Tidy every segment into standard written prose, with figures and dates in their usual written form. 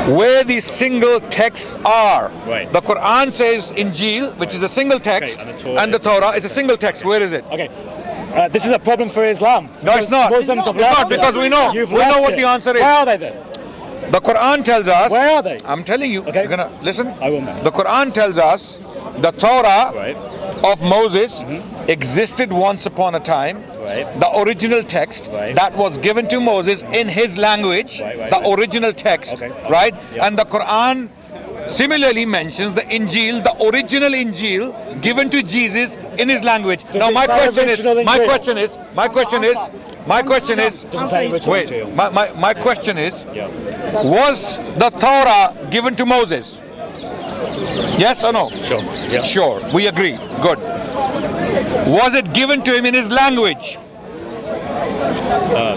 where these single texts are. Right. The Quran says Injil, which is a single text, Okay, and the Torah is a single text. Where is it? Okay. This is a problem for Islam. No, it's not. Muslims have It's not, lost it. because we know. You've We know lost what it. the answer is. Where are they then? The Quran tells us. Where are they? I'm telling you. Okay. You're gonna listen. I will now. The Quran tells us the Torah Right. of Moses existed once upon a time. Right. The original text Right. that was given to Moses in his language, Right. the original text, Okay. right? Yeah. And the Quran similarly mentions the Injil, the original Injil given to Jesus in his language. Now it my say question is, original my Injil? question is, my question is, my question is, Doesn't say original wait, Injil. my question is, Yeah. was the Torah given to Moses? Yes or no? Sure. Yeah. Sure, we agree. Good. Was it given to him in his language?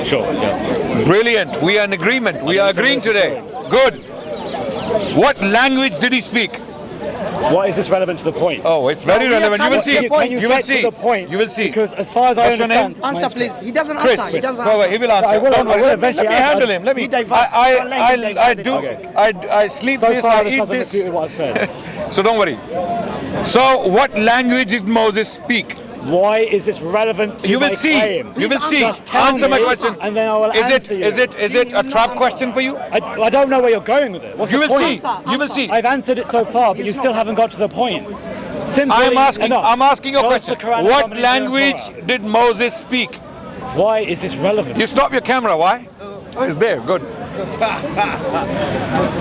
Sure. Yes. Brilliant. We are in agreement. We are agreeing today. Good. What language did he speak? What is this relevant to the point? Oh, it's very relevant. You will see. Can you You will get see. to the point? You will see. Because as far as I What's your understand, name? Answer, please. He doesn't Chris. answer. He doesn't Wait, answer. he will answer. I will- Don't I worry. will Let me eventually handle answer. him. Let me. He diverts. Don't let him I divert do. the I sleep so this. far I this eat hasn't this. refuted what I've said. So don't worry. So what language did Moses speak? Why is this relevant to You will my see. claim? You will see. Just tell Answer my me, question. and then I will answer you. Is it a trap question for you? I don't know where you're going with it. What's You the will point? see. You will see. I've answered it so far, but you still haven't got to the point. Simply I'm asking you a Does question. the Quran What come in the language Torah? did Moses speak? Why is this relevant? You stop your camera. Why? Oh, it's there. Good.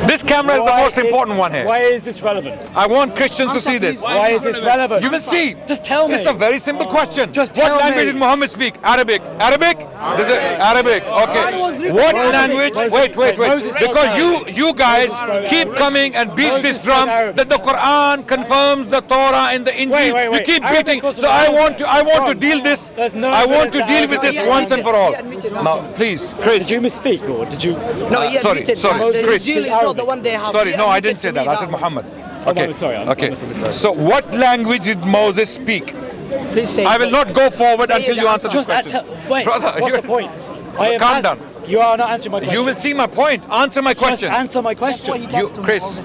This camera is the Why most important one here. Why is this relevant? I want Christians to see this. Why is this relevant? You will see. Just tell me. It's a very simple question. Just What tell language me. did Muhammad speak? Arabic. Arabic? Is it Arabic? Okay. What language? Wait. Moses spoke Because Arabic. you guys spoke keep Arabic. coming and beat Moses this spoke drum Arabic. that the Quran confirms the Torah and the Injil. Wait. You keep Arabic beating. wasn't So I Arabic. want to It's deal wrong. this. There's no I want to evidence deal that with this Arabic once and for all. He admitted that. Now, please, Did Chris. you misspeak or did you? No, he Sorry, admitted sorry, that. The Chris. Injil is not the one they have. Sorry, He no, I admitted didn't say to that. me I said Muhammad. Oh, Okay. no, sorry, I'm Okay. sorry. So what language did Moses speak? Please say I will it. not go forward Say until the you answer answer. this Just question. wait. Brother, what's you- the point? I have Calm asked- down. You are not answering my question. You will see my point. Answer my Just question. answer my question. You, Chris,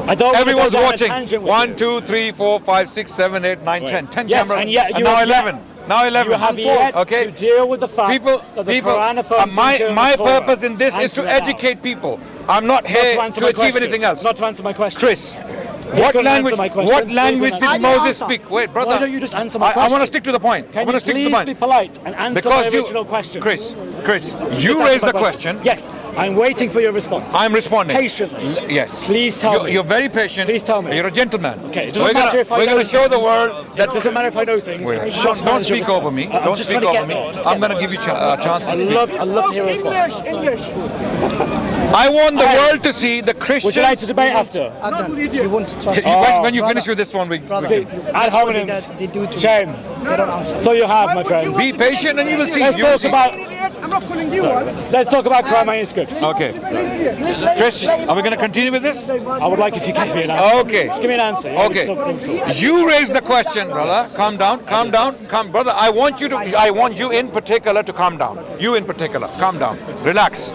I don't wanna everyone's go down a watching. tangent with 1, you. 2, 3, 4, 5, 6, 7, 8, 9, Right. 10. 10 Yes, cameras. and yet you now have 11. Now 11. You have yet Okay. to deal with the fact People, that the people. Quran affirms my Injil and my the Torah. purpose in this is Answer to that now. educate people. I'm not Not here to answer to my achieve question. anything else. Not to answer my question. Chris, He what couldn't language? answer my question. What He language couldn't did answer. Moses speak? Wait, brother. Why don't you just answer my I question? want to stick to the point. I Can want you to stick to please the be point. polite and answer Because my original question? Chris, Just you answer raised my the question. Yes, I'm waiting for your response. I'm responding. Patiently. Yes. Please tell me. You're very patient. Please tell me. You're a gentleman. Okay, it So doesn't matter if I we're know going to show the things. world It that doesn't matter if I know things. Wait, What don't matters is your speak over response. me. I'm Don't just speak trying to over me. get there. Just I'm get going to there. give you a chance to I'd speak. love to hear a response. I want the Hey. world to see the Christians. Would you like to debate after? Adnan, you want to trust When you finish with this one, we See, ad hominems. They do to Shame. They don't answer. So you have, my friend. be patient and you will see. Let's You will talk see. about. I'm not calling you one. Let's talk about Quran manuscripts. Okay. Chris, are we going to continue with this? I would like if you give me an answer. Okay. Just give me an answer. Yeah, Okay. we can talk. You raised the question, brother. Calm down. Calm down. Calm, brother. I want you in particular to calm down. You in particular, calm down. Relax.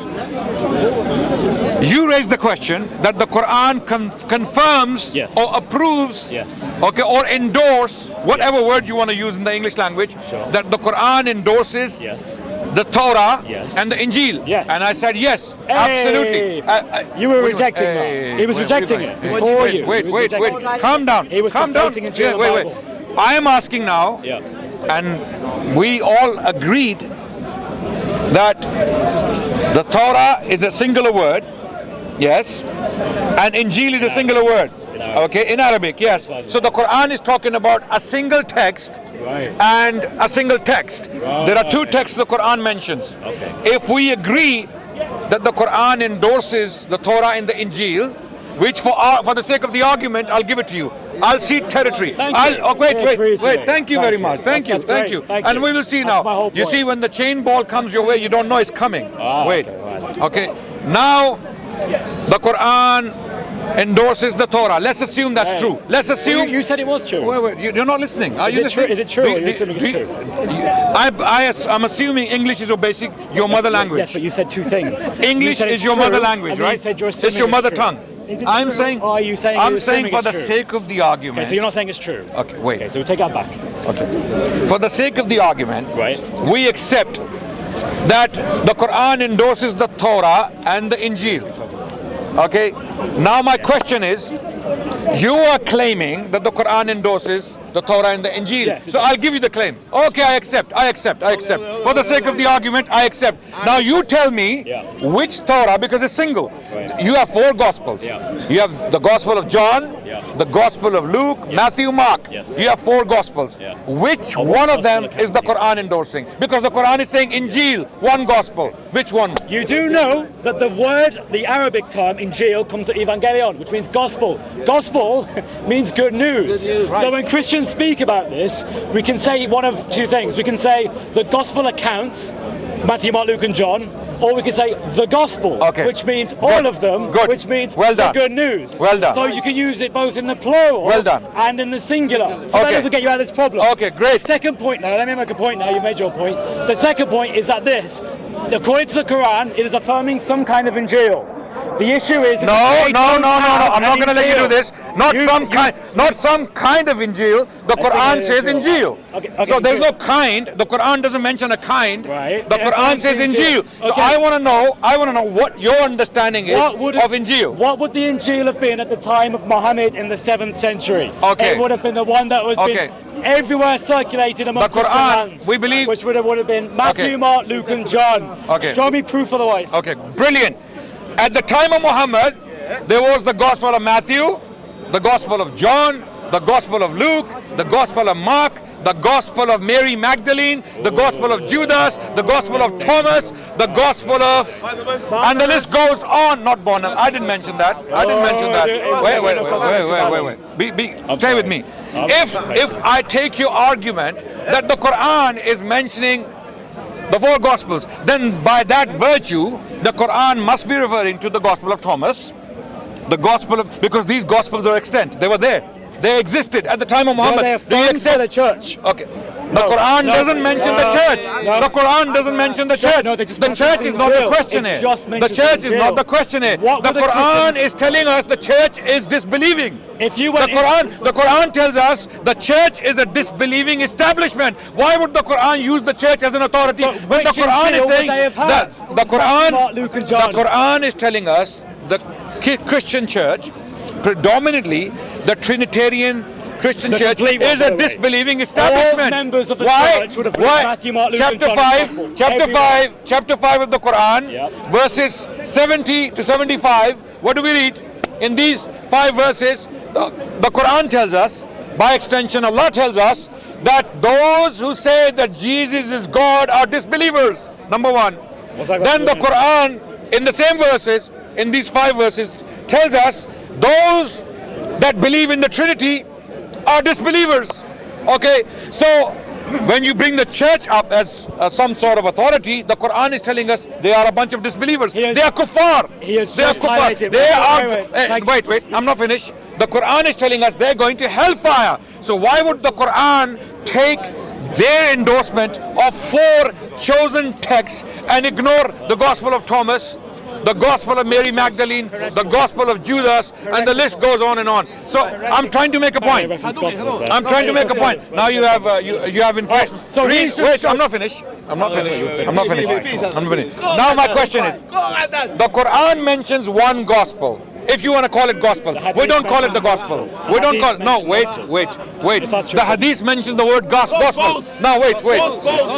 You raised the question that the Quran confirms Yes. or approves, Yes. okay, or endorse, whatever word you want to use in the English language, Sure. that the Quran endorses Yes. the Torah Yes. and the Injil. Yes. And I said yes, Hey! absolutely. You were Wait, rejecting hey, that. He was wait, rejecting wait, it wait, before wait, you. Wait, He was wait, rejecting wait. it. Calm down. He was Calm down. conflating Injil Yeah, and wait, wait. Bible. I am asking now, Yeah. and we all agreed that the Torah is a singular word, yes, and Injil is a singular word, okay, in Arabic, yes. So the Quran is talking about a single text Right. and a single text. There are two texts the Quran mentions. Okay. If we agree that the Quran endorses the Torah and the Injil, which for the sake of the argument, I'll give it to you. I'll cede territory. Thank you. Wait. Appreciate it. Thank you very much. Thank you. That's Thank great. you. Thank And you. we will see That's my now. whole You point. see, when the chain ball comes your way, you don't know it's coming. Ah, Wait. okay, right. Okay. Now, the Quran endorses the Torah. Let's assume that's true. Let's assume. You said it was true. Wait, you're not listening. Are Is you it true? listening? Is it true? Or you're assuming it's true? I'm assuming English is your basic, your mother language. Yes, but you said two things. English You said is it's your true, mother language, and then right? You said you're It's your assuming mother it's true. tongue. Is it I'm true? saying. Or are you saying I'm you're saying assuming for it's the true? sake of the argument. Okay, so you're not saying it's true. Okay, wait. Okay, so we'll take that back. Okay. For the sake of the argument, Right. we accept that the Quran endorses the Torah and the Injil. Okay. Now my question is, you are claiming that the Quran endorses the Torah and the Injil. Yes, it so does. I'll give you the claim. Okay, I accept. For the sake of the argument, I accept. Now you tell me which Torah, because it's single. Right. You have 4 Gospels. Yeah. You have the Gospel of John, the Gospel of Luke, Matthew, Mark. Yes. You have 4 Gospels. Yeah. Which what one of them gospel is the account? Quran endorsing? Because the Quran is saying Injil, one Gospel. Which one? You do know that the word, the Arabic term Injil comes from Evangelion, which means gospel. Gospel means good news. So when Christians speak about this, we can say one of two things. We can say the gospel accounts, Matthew, Mark, Luke and John, or we can say the gospel, Okay. which means all of them, Good. which means Well the done. good news. Well done. So you can use it both in the plural Well done. and in the singular. So that Okay. doesn't get you out of this problem. Okay, great. Second point now, let me make a point now, you made your point. The second point is that this, according to the Quran, it is affirming some kind of Injil. The issue is... No. I'm not going to let you do this. Not some kind of Injil. The Quran says Injil. Okay, so there's good. no kind. The Quran doesn't mention a kind. Right. The Quran says Injil. So Okay. I want to know what your understanding is of Injil. What would the Injil have been at the time of Muhammad in the 7th century? Okay. It would have been the one that was been everywhere circulated among The Quran, we believe... which would have been Matthew, Okay. Mark, Luke and John. Okay. Show me proof otherwise. Okay, brilliant. At the time of Muhammad, there was the Gospel of Matthew, the Gospel of John, the Gospel of Luke, the Gospel of Mark, the Gospel of Mary Magdalene, the Gospel of Judas, the Gospel of Thomas, the Gospel of... And the list goes on. Not Bonham. I didn't mention that. Wait. Stay with me. If I take your argument that the Quran is mentioning the 4 Gospels, then by that virtue, the Quran must be referring to the Gospel of Thomas, the Gospel of... Because these Gospels are extant. They were there. They existed at the time of Muhammad. Do you accept the church? Okay. The Quran doesn't mention the church. The Quran doesn't mention the church. The church is not the question here. The church is not the question here. The Quran is telling us the church is disbelieving. If you The Quran tells us the church is a disbelieving establishment. Why would the Quran use the church as an authority when the Quran is saying that the Quran is telling us the Christian church, predominantly the Trinitarian Christian church, is a disbelieving establishment. All members of the Why? church would have read Matthew, Mark, Luke, Chapter and John in the 5, Gospel. chapter 5 of the Quran, verses 70 to 75. What do we read? In these 5 verses, the Quran tells us, by extension Allah tells us, that those who say that Jesus is God are disbelievers. Number 1. Then the Quran, in the same verses, in these 5 verses, tells us those that believe in the Trinity are disbelievers. Okay, so when you bring the church up as some sort of authority, the Quran is telling us they are a bunch of disbelievers. They are kuffar. They are kuffar. Wait, I'm not finished. The Quran is telling us they're going to hellfire. So why would the Quran take their endorsement of 4 chosen texts and ignore the Gospel of Thomas, the Gospel of Mary Magdalene, the Gospel of Judas, and the list goes on and on. So I'm trying to make a point. I'm trying to make a point. Now you have information. Wait, I'm not finished. I'm not finished. Now my question is, the Quran mentions one gospel. If you want to call it gospel, we don't call it the gospel. We don't call it. No, wait. The hadith mentions the word gospel. Now wait.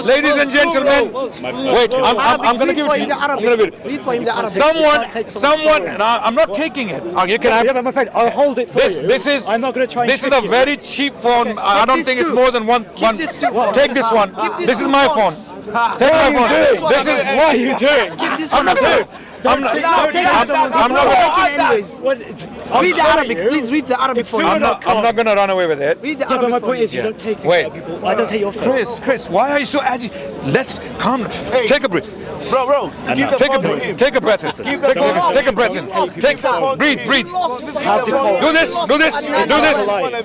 Ladies and gentlemen, wait. I'm going to give it to you. I'm going to read it. Someone. I'm not taking it. You can have. Yeah, but my friend, I'll hold it for you. I'm not going to try and This is a very cheap phone. I don't think it's more than one. Take this one. This is my phone. Take my phone. This is what are you doing? I'm not doing it. I'm not. Read the Arabic. Please read the Arabic for I'm not going to run away with it. Read the Yeah, but my Arabic. point is, you don't take things from people. I don't take your phone. Chris, why are you so agitated? Let's calm. Take a breath. Bro, give the Take a phone to breath. him. Take a breath in. Take a breath in. Breathe. Do this. Do this.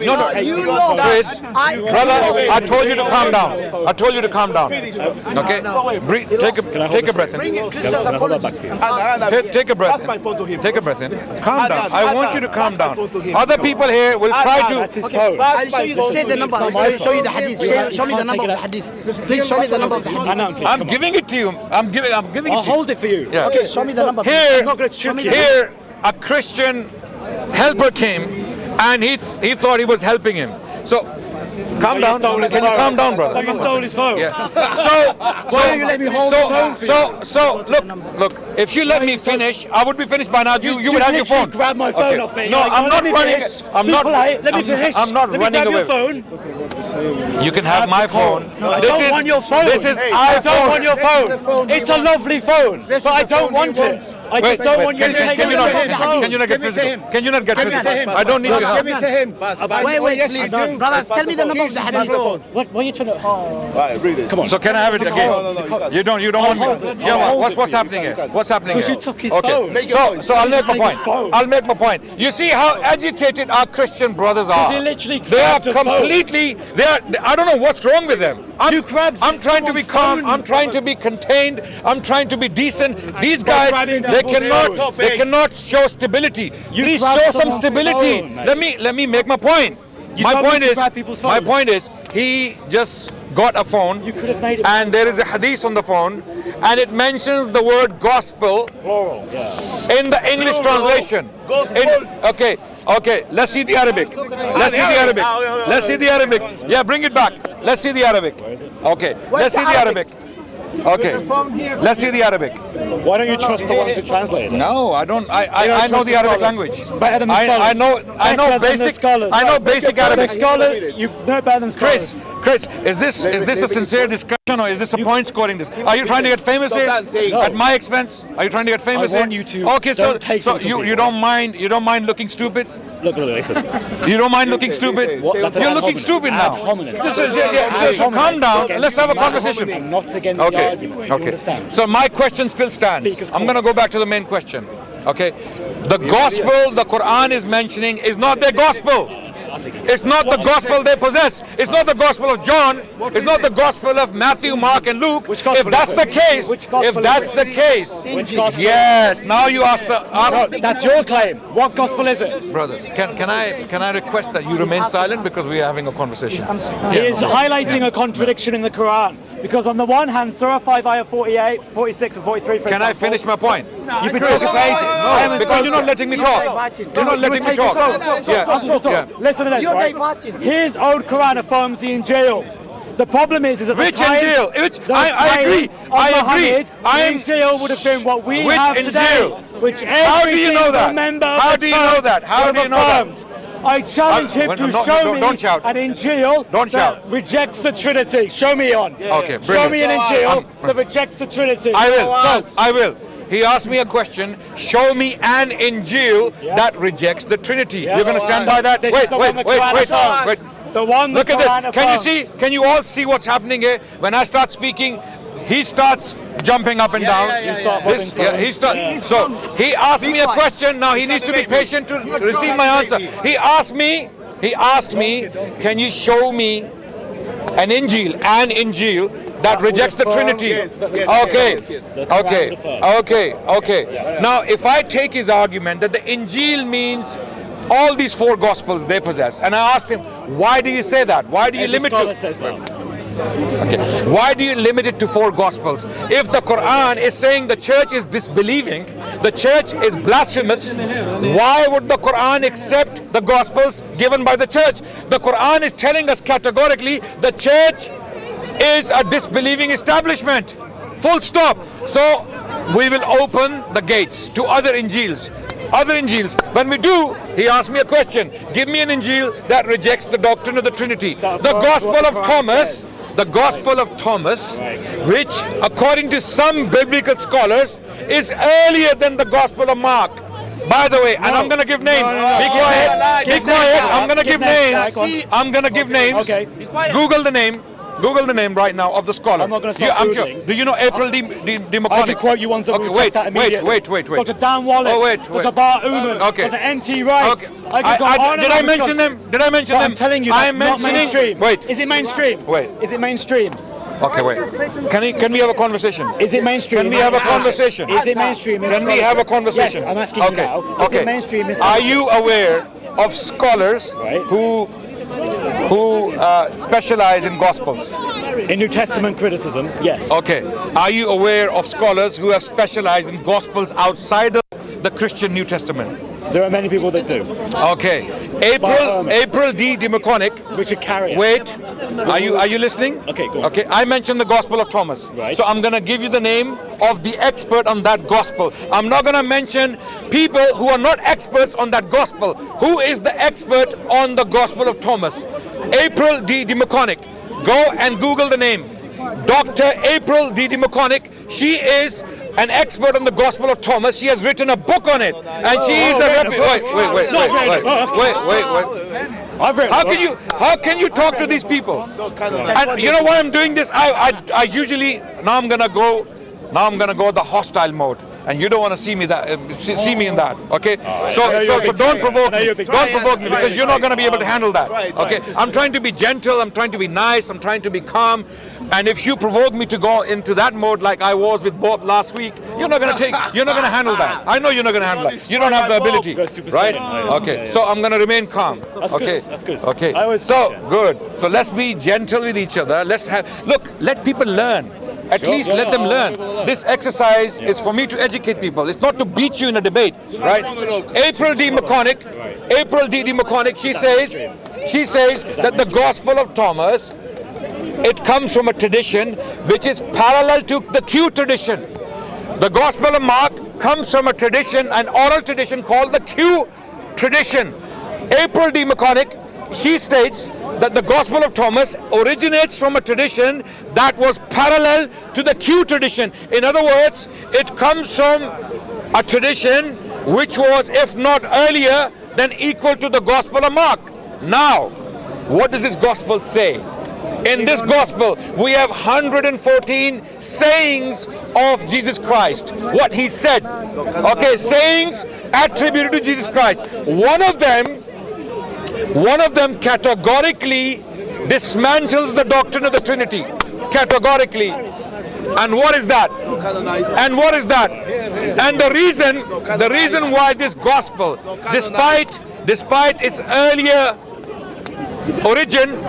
No. Chris, brother, I told you to calm down. I told you to calm down. Okay? Breathe. Take a breath in. Take a breath Pass my phone to him. in. Take a breath in. Calm down. I want you to calm down. Pass my phone to him. Other people here will try That's to. his phone. I'll show you. Say the number. I'll show you the hadith. Show me the number of the hadith. Please show me the number of the hadith. Adnan, please, I'm come on. giving it to you. I'm giving I'll it to you. hold it for you. Yeah. Okay, show me the number. Here, I'm not going to trick you. here, a Christian helper came, and he thought he was helping him. So, calm down. stole his Can you phone. calm down, So brother? you stole his phone. Yeah. So, Why don't you let me hold the phone for you? so, look. If you let me finish, I would be finished by now. You would have your literally phone. Grab my phone Okay. off me. No, Like, I'm not let me running. finish. I'm Be not. polite. Let me finish. I'm not Let running me away. grab your phone. You can have my phone. I don't want your phone. This is I don't want your phone. phone. It's a lovely phone, but I don't want it. I just don't want you to take Can you it not? off the phone. Can you not get physical? Can you not get physical? I don't need your help. Give it to him. Wait, please. Brothers, tell me the number of the hadith. What are you trying to? Alright, read it. Come on. So can I have it again? No. You don't want hold me. it. Yeah, I'll hold what's it for happening you. here? What's happening here? Because you took his Okay. phone. Make your So point. so I'll make my Take his point. phone. I'll make my point. You see how agitated our Christian brothers are. he literally They are grabbed a phone. completely. They are. I don't know what's wrong with them. You grabbed I'm trying to be calm. someone's phone. I'm trying to be contained. I'm trying to be decent. These By guys, grabbing they people's cannot. phones. They cannot show stability. Please grabbed show some someone's stability. phone, mate. Let me make my point. You My don't need point to is. grab people's My phones. point is. He just got a phone. You could have made it And there is a hadith on the phone, and it mentions the word gospel plural. Yeah. in the English translation. Okay. Let's see the Arabic. Let's see the Arabic. Yeah, bring it back. Let's see the Arabic. Okay. Let's see the Arabic. Okay. Let's see the Arabic. Why don't you trust the ones who translated it? No, I don't. I know trust the the Arabic scholars. language. Better than the I scholars. know Better than the basic. scholars. I know basic The Arabic. scholar, you know better than scholars. Chris, is this a sincere discussion or is this a point scoring? Are you trying to get famous here No. at my expense? Are you trying to get famous I want here? you to Okay, don't take so from some you people. don't mind looking stupid? Look, listen. You don't mind looking stupid? What? That's an You're ad looking hominem. stupid Ad now. hominem. So calm down and let's have a conversation. I'm not against the Okay. argument. Do you understand? So my question still stands. Speaker's I'm going to go back to the main question. Okay. The gospel the Quran is mentioning is not their gospel. It's not the gospel they possess. It's not the gospel of John. It's not the gospel of Matthew, Mark, and Luke. Which gospel If that's is the it? case, Which gospel if is that's it? the case, Which gospel? yes. Now you ask the That's your claim. What gospel is it? brothers. Can I request that you remain silent because we are having a conversation. He is highlighting a contradiction in the Quran. Because on the one hand, Surah 5, ayah 48, 46, and 43, for Can I example, finish my point? You've been talking for ages. I haven't Because you're not spoken. letting me talk. You're not letting me talk. Yeah. Listen to this, You're right? diverting. His old Quran affirms the Injil. The problem is that Which the time, Injil? the I time agree. of I agree. Muhammad, I am. the Injil would have been what we Which have today, Injil? which How do you know every that? single member of How the do you know church that? How would do you have know that? affirmed. I challenge him to no, show no, me don't shout. an Injil Don't that shout. rejects the Trinity. Show me on. Okay, Show brilliant. me an Injil that rejects the Trinity. I will. I will. He asked me a question. Show me an Injil that rejects the Trinity. You're going to stand by that? This Wait. is the one the Quran affirms. The one the Look at Quran this. Can you affirms. see? Can you all see what's happening here? When I start speaking, he starts jumping up and down. You start This, hopping he start. So he asked me a question. Now he needs to be patient to receive my answer. He asked me. Can you show me an Injil that rejects the Trinity? Okay. Now, if I take his argument that the Injil means all these four gospels they possess, and I asked him, why do you say that? Why do you Every limit scholar it? says that. Okay. Why do you limit it to four gospels? If the Quran is saying the church is disbelieving, the church is blasphemous, why would the Quran accept the gospels given by the church? The Quran is telling us categorically the church is a disbelieving establishment. Full stop. So we will open the gates to other Injils. When we do, he asked me a question. Give me an Injil that rejects the doctrine of the Trinity. The Gospel of Thomas, which according to some biblical scholars is earlier than the Gospel of Mark. By the way, and I'm going to give names. Be quiet. I'm going to give names. Okay. Google the name. Google the name right now of the scholar. I'm not going to start I'm Googling. sure. Do you know April DeMaconic? I can quote you ones that Okay, will check that immediately. wait. Dr. Dan Wallace. Oh, wait. Dr. Bar Uman. Okay. Dr. NT Wright. Okay. Did I mention them? Did I mention them? I'm telling you, I'm that's not mentioning. mainstream. Wait. Is it mainstream? Wait. Is it mainstream? Okay, wait. Can we have a conversation? Is it mainstream? Can we have a conversation? Is it mainstream? Can we have a conversation? Yes, I'm asking you now. Is it mainstream? Are you aware of scholars Right. who specialize in gospels? In New Testament criticism, yes. Okay. Are you aware of scholars who have specialized in gospels outside of the Christian New Testament? There are many people that do. Okay. April DeMaconic. Richard Carrier. Wait. Are you listening? Okay, go on. Okay. I mentioned the Gospel of Thomas. Right. So I'm going to give you the name of the expert on that gospel. I'm not going to mention people who are not experts on that gospel. Who is the expert on the Gospel of Thomas? April DeMaconic. Go and Google the name. Dr. April DeMaconic. She is an expert on the Gospel of Thomas. She has written a book on it, and she is a wait. I've read How can you talk to these people? And you know why I'm doing this? I usually now I'm gonna go the hostile mode, and you don't want to see me in that. Okay, so don't provoke me. Don't provoke me because you're not going to be able to handle that. Okay, I'm trying to be gentle. I'm trying to be nice. I'm trying to be calm. And if you provoke me to go into that mode like I was with Bob last week, you're not going to handle that. I know you're not going to handle that. You don't have the ability, right? Okay, so I'm going to remain calm. Okay, that's good. Okay, so good. So let's be gentle with each other. Let people learn. At least let them learn. This exercise is for me to educate people. It's not to beat you in a debate, right? April DeMaconic, she says that the Gospel of Thomas, it comes from a tradition which is parallel to the Q tradition. The Gospel of Mark comes from a tradition, an oral tradition called the Q tradition. April DeMaconic, she states that the Gospel of Thomas originates from a tradition that was parallel to the Q tradition. In other words, it comes from a tradition which was, if not earlier, then equal to the Gospel of Mark. Now, what does this Gospel say? In this Gospel, we have 114 sayings of Jesus Christ. What he said. Okay, sayings attributed to Jesus Christ. One of them categorically dismantles the doctrine of the Trinity. Categorically. And what is that? And what is that? And the reason why this gospel, despite its earlier origin,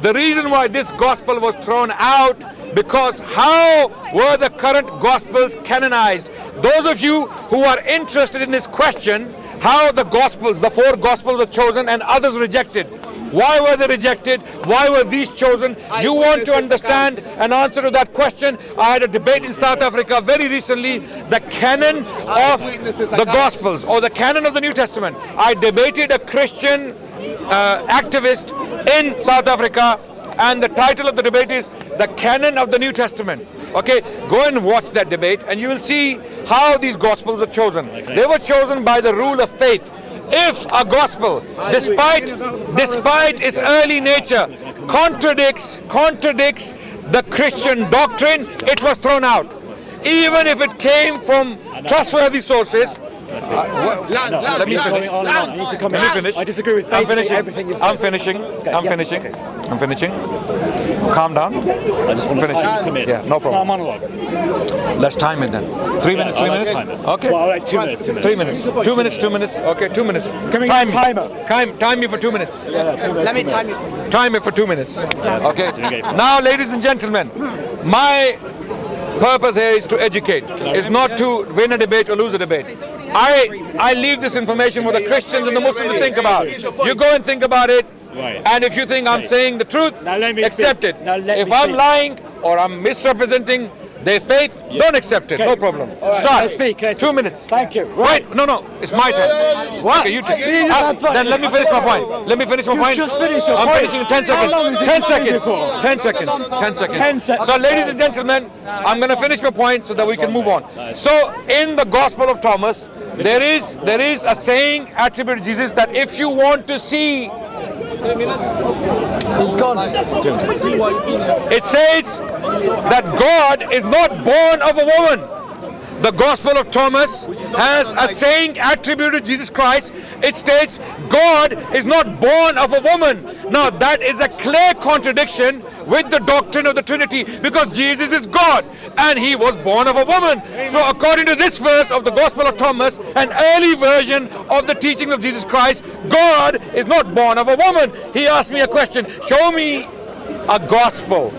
the reason why this gospel was thrown out, because how were the current gospels canonized? Those of you who are interested in this question, how the gospels, the four gospels were chosen and others rejected. Why were they rejected? Why were these chosen? You want to understand an answer to that question? I had a debate in South Africa very recently, the canon of the gospels or the canon of the New Testament. I debated a Christian activist in South Africa, and the title of the debate is The Canon of the New Testament. Okay, go and watch that debate and you will see how these gospels are chosen. They were chosen by the rule of faith. If a gospel, despite its early nature, contradicts the Christian doctrine, it was thrown out. Even if it came from trustworthy sources. Let me finish. I disagree with everything you've said. I'm finishing. Calm down. I just want to come in. Yeah, no problem. It's not a monologue. Let's time it then. 3 minutes. Okay. Well, all right, 2 minutes. 3 minutes. 2 minutes. 2 minutes. Okay, 2 minutes. Can we get a timer? Time me for 2 minutes. Yeah, 2 minutes. Let me time you. Time it for 2 minutes. Okay. Now, ladies and gentlemen, my purpose here is to educate. It's not to win a debate or lose a debate. I leave this information for the Christians and the Muslims to think about. You go and think about it. Right. And if you think I'm saying the truth, accept it. If I'm lying or I'm misrepresenting their faith, don't accept it. No problem. Start. Can I speak? 2 minutes. Thank you. Wait, no, it's my turn. What? Okay, you take. Then let me finish my point. Just finish your I'm point. finishing in 10 seconds. How long is it 10 going seconds. for? 10 seconds. 10 seconds. 10 seconds. So, ladies and gentlemen, I'm going to finish my point so that we can move on. So, in the Gospel of Thomas, there is a saying attributed to Jesus that if you want to see He's gone. It says that God is not born of a woman. The Gospel of Thomas has a saying attributed to Jesus Christ. It states God is not born of a woman. Now that is a clear contradiction with the doctrine of the Trinity, because Jesus is God and he was born of a woman. So according to this verse of the Gospel of Thomas, an early version of the teachings of Jesus Christ, God is not born of a woman. He asked me a question. Show me a gospel.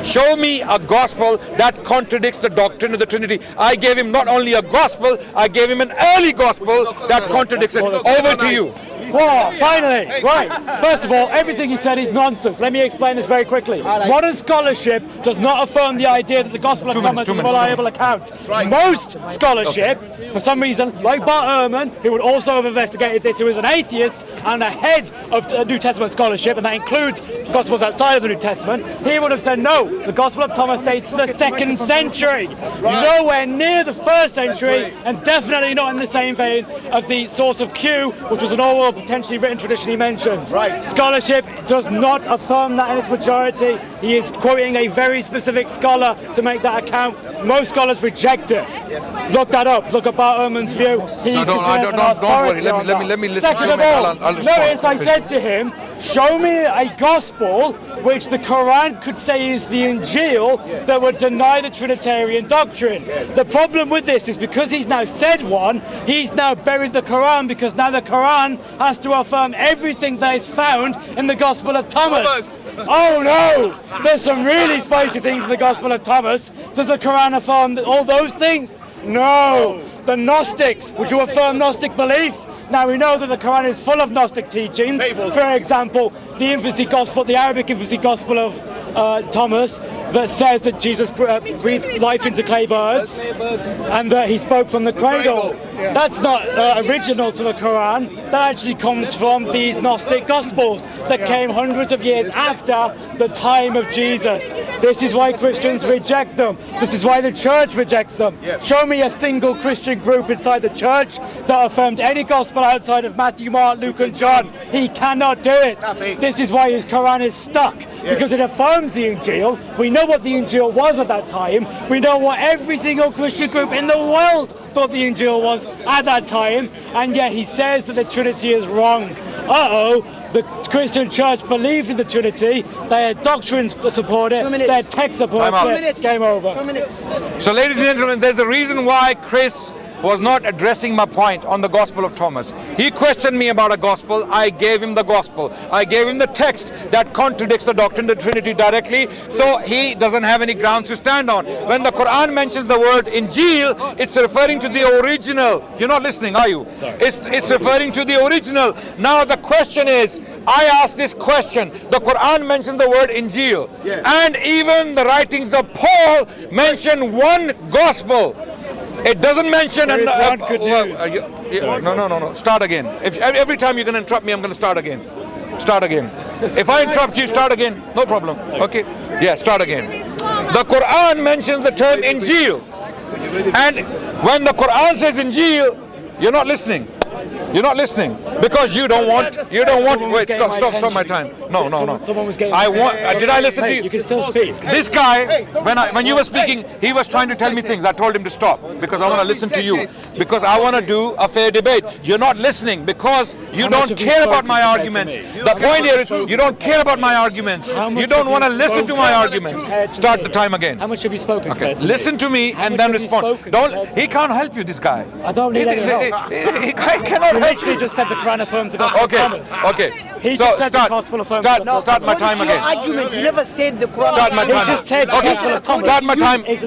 Show me a gospel that contradicts the doctrine of the Trinity. I gave him not only a gospel, I gave him an early gospel that contradicts it. Over to you. Well, finally, right. First of all, everything he said is nonsense. Let me explain this very quickly. Modern scholarship does not affirm the idea that the Gospel of Thomas is a reliable account. Most scholarship, for some reason, like Bart Ehrman, who would also have investigated this, who is an atheist and a head of New Testament scholarship, and that includes Gospels outside of the New Testament, he would have said, no, the Gospel of Thomas dates to the 2nd century. Nowhere near the 1st century, and definitely not in the same vein of the source of Q, which was an oral potentially written tradition he mentioned. Right. Scholarship does not affirm that in its majority. He is quoting a very specific scholar to make that account. Most scholars reject it. Yes. Look that up. Look at Bart Ehrman's view. Don't worry. Let me listen. Second to of him. all, I'll notice I said to him, show me a gospel which the Quran could say is the Injil that would deny the Trinitarian doctrine. The problem with this is because he's now said one, he's now buried the Quran, because now the Quran has to affirm everything that is found in the Gospel of Thomas. Oh no! There's some really spicy things in the Gospel of Thomas. Does the Quran affirm all those things? No! The Gnostics, would you affirm Gnostic belief? Now we know that the Quran is full of Gnostic teachings. For example, the infancy gospel, the Arabic infancy gospel of Thomas, that says that Jesus breathed life into clay birds and that he spoke from the cradle. That's not original to the Quran. That actually comes from these Gnostic Gospels that came hundreds of years after the time of Jesus. This is why Christians reject them. This is why the church rejects them. Show me a single Christian group inside the church that affirmed any gospel outside of Matthew, Mark, Luke and John. He cannot do it. This is why his Quran is stuck, because it affirms the Injil. We know what the Injil was at that time. We know what every single Christian group in the world thought the Injil was at that time, and yet he says that the Trinity is wrong. The Christian church believed in the Trinity. Their doctrines support it. Their text supports it. Game over. 2 minutes. So ladies and gentlemen, there's a reason why Chris was not addressing my point on the Gospel of Thomas. He questioned me about a gospel. I gave him the gospel. I gave him the text that contradicts the doctrine of the Trinity directly, so he doesn't have any grounds to stand on. When the Quran mentions the word Injil, it's referring to the original. You're not listening, are you? Sorry. It's referring to the original. Now the question is, I asked this question. The Quran mentions the word Injil, and even the writings of Paul mention one gospel. It doesn't mention good news. No. Start again. If every time you're going to interrupt me, I'm going to start again. Start again. If I interrupt you, start again. No problem. Okay? Yeah, start again. The Quran mentions the term Injil, and when the Quran says Injil, you're not listening. You're not listening because you don't want. Wait, stop my time. No. Someone was getting. Did I listen to you? You can still speak. This guy, when you were speaking, he was trying to tell me things. I told him to stop because I want to listen to you. Because I want to do a fair debate. You're not listening because you don't care about my arguments. The point here is you don't care about my arguments. You don't want to listen to my arguments. Start the time again. How much have you spoken? Okay. Listen to me and then respond. He can't help you. This guy. I don't need any help. He cannot help. Literally just said the Quran affirms the Gospel of Thomas. Okay. He just said the Gospel affirms the Gospel of Start my time Your again. argument, you never said the Quran. Start my time. He just said the Gospel of Thomas. Start my time. Is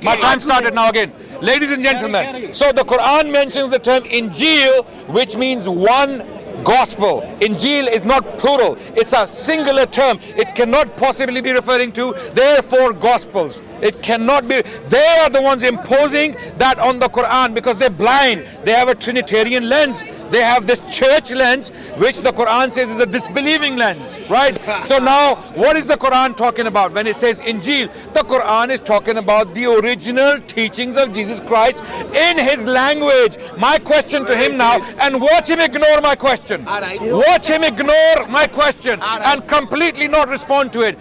My time started now again. Ladies and gentlemen, so the Quran mentions the term Injil, which means one gospel. Injil is not plural. It's a singular term. It cannot possibly be referring to therefore gospels. It cannot be. They are the ones imposing that on the Quran because they're blind. They have a Trinitarian lens. They have this church lens, which the Quran says is a disbelieving lens, right? So now, what is the Quran talking about when it says Injil? The Quran is talking about the original teachings of Jesus Christ in his language. My question to him now, and watch him ignore my question. Watch him ignore my question and completely not respond to it.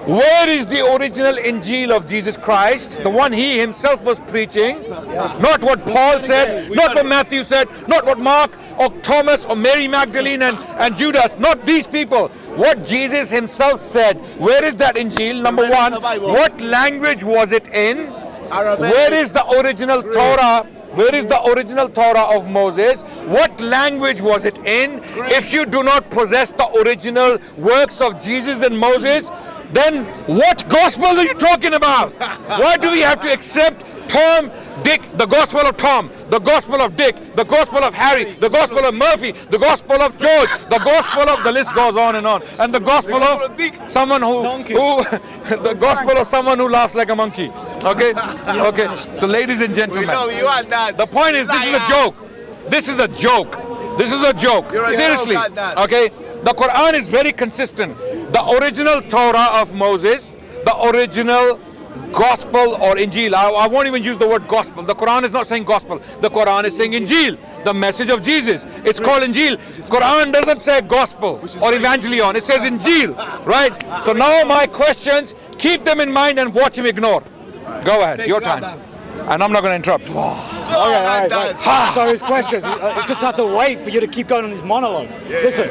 Where is the original Injil of Jesus Christ? The one he himself was preaching. Not what Paul said, not what Matthew said, not what Mark or Thomas or Mary Magdalene and Judas, not these people. What Jesus himself said. Where is that Injil? Number one, what language was it in? Where is the original Torah? Where is the original Torah of Moses? What language was it in? If you do not possess the original works of Jesus and Moses, then what gospel are you talking about? Why do we have to accept Tom, Dick, the gospel of Tom, the gospel of Dick, the gospel of Harry, the gospel of Murphy, the gospel of George, the gospel of, the list goes on, and the gospel of someone who the gospel of someone who laughs like a monkey. Okay? Okay. So ladies and gentlemen, the point is, this is a joke. This is a joke. This is a joke. Seriously. Okay? The Quran is very consistent. The original Torah of Moses, the original gospel or Injil. I won't even use the word gospel. The Quran is not saying gospel. The Quran is saying Injil, the message of Jesus. It's called Injil. Quran doesn't say gospel or evangelion. It says Injil, right? So now my questions, keep them in mind and watch him ignore. Go ahead, your time. And I'm not going to interrupt. So his questions, I just have to wait for you to keep going on his monologues. Listen,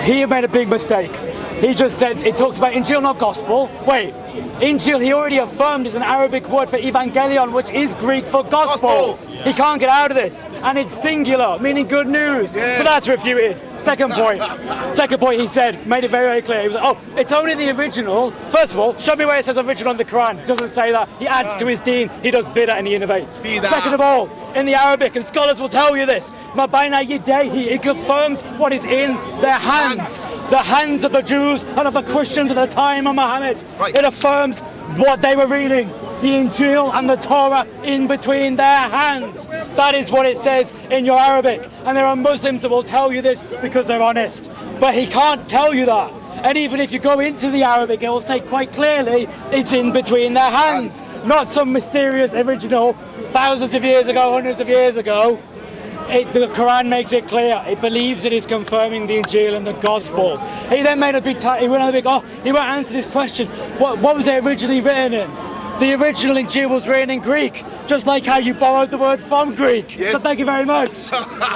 he made a big mistake. He just said, it talks about Injil, not gospel. Wait, Injil, he already affirmed, is an Arabic word for evangelion, which is Greek for gospel. He can't get out of this. And it's singular, meaning good news. So that's refuted. Second point he said, made it very, very clear. He was like, oh, it's only the original. First of all, show me where it says original in the Quran. It doesn't say that. He adds to his deen. He does bid'ah and he innovates. Second of all, in the Arabic, and scholars will tell you this, Ma bayna yadayhi, it confirms what is in their hands. The hands of the Jews and of the Christians at the time of Muhammad. It affirms what they were reading. The Injil and the Torah in between their hands. That is what it says in your Arabic. And there are Muslims that will tell you this because they're honest. But he can't tell you that. And even if you go into the Arabic, it will say quite clearly, it's in between their hands. Not some mysterious original thousands of years ago, hundreds of years ago. The Quran makes it clear. It believes it is confirming the Injil and the Gospel. He then made a big, he went on a big, he won't answer this question. What was it originally written in? The original Injil was written in Greek, just like how you borrowed the word from Greek. So thank you very much.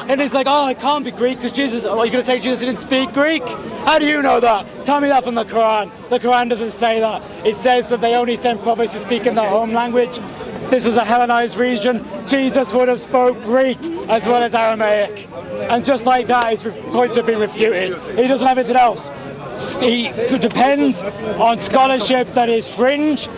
And it's like, it can't be Greek because Jesus, are you going to say Jesus didn't speak Greek? How do you know that? Tell me that from the Quran. The Quran doesn't say that. It says that they only sent prophets to speak in their home language. This was a Hellenized region. Jesus would have spoke Greek as well as Aramaic. And just like that, his points have been refuted. He doesn't have anything else. He depends on scholarship that is fringe.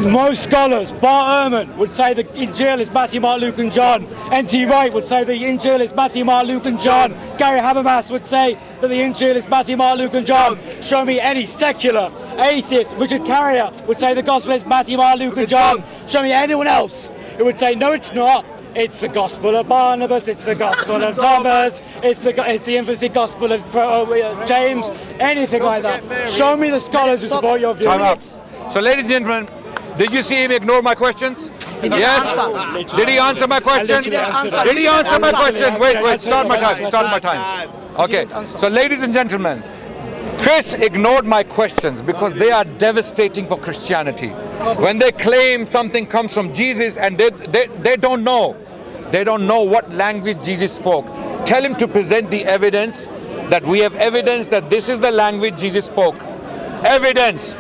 Most scholars, Bar Ehrman would say the Injil is Matthew, Mark, Luke and John. N.T. Wright would say the Injil is Matthew, Mark, Luke and John. Gary Habermas would say that the Injil is Matthew, Mark, Luke and John. Show me any secular atheist. Richard Carrier would say the Gospel is Matthew, Mark, Luke and John. Show me anyone else who would say, no, it's not. It's the Gospel of Barnabas, it's the Gospel of Thomas, it's the infancy Gospel of James, anything like that. Show me the scholars who support your view. Time out. So ladies and gentlemen, did you see him ignore my questions? Yes? Did he answer my question? Did he answer my question? Wait, start my time. Okay, so ladies and gentlemen, Chris ignored my questions because they are devastating for Christianity. When they claim something comes from Jesus and they don't know. They don't know what language Jesus spoke. Tell him to present the evidence that we have evidence that this is the language Jesus spoke. Evidence.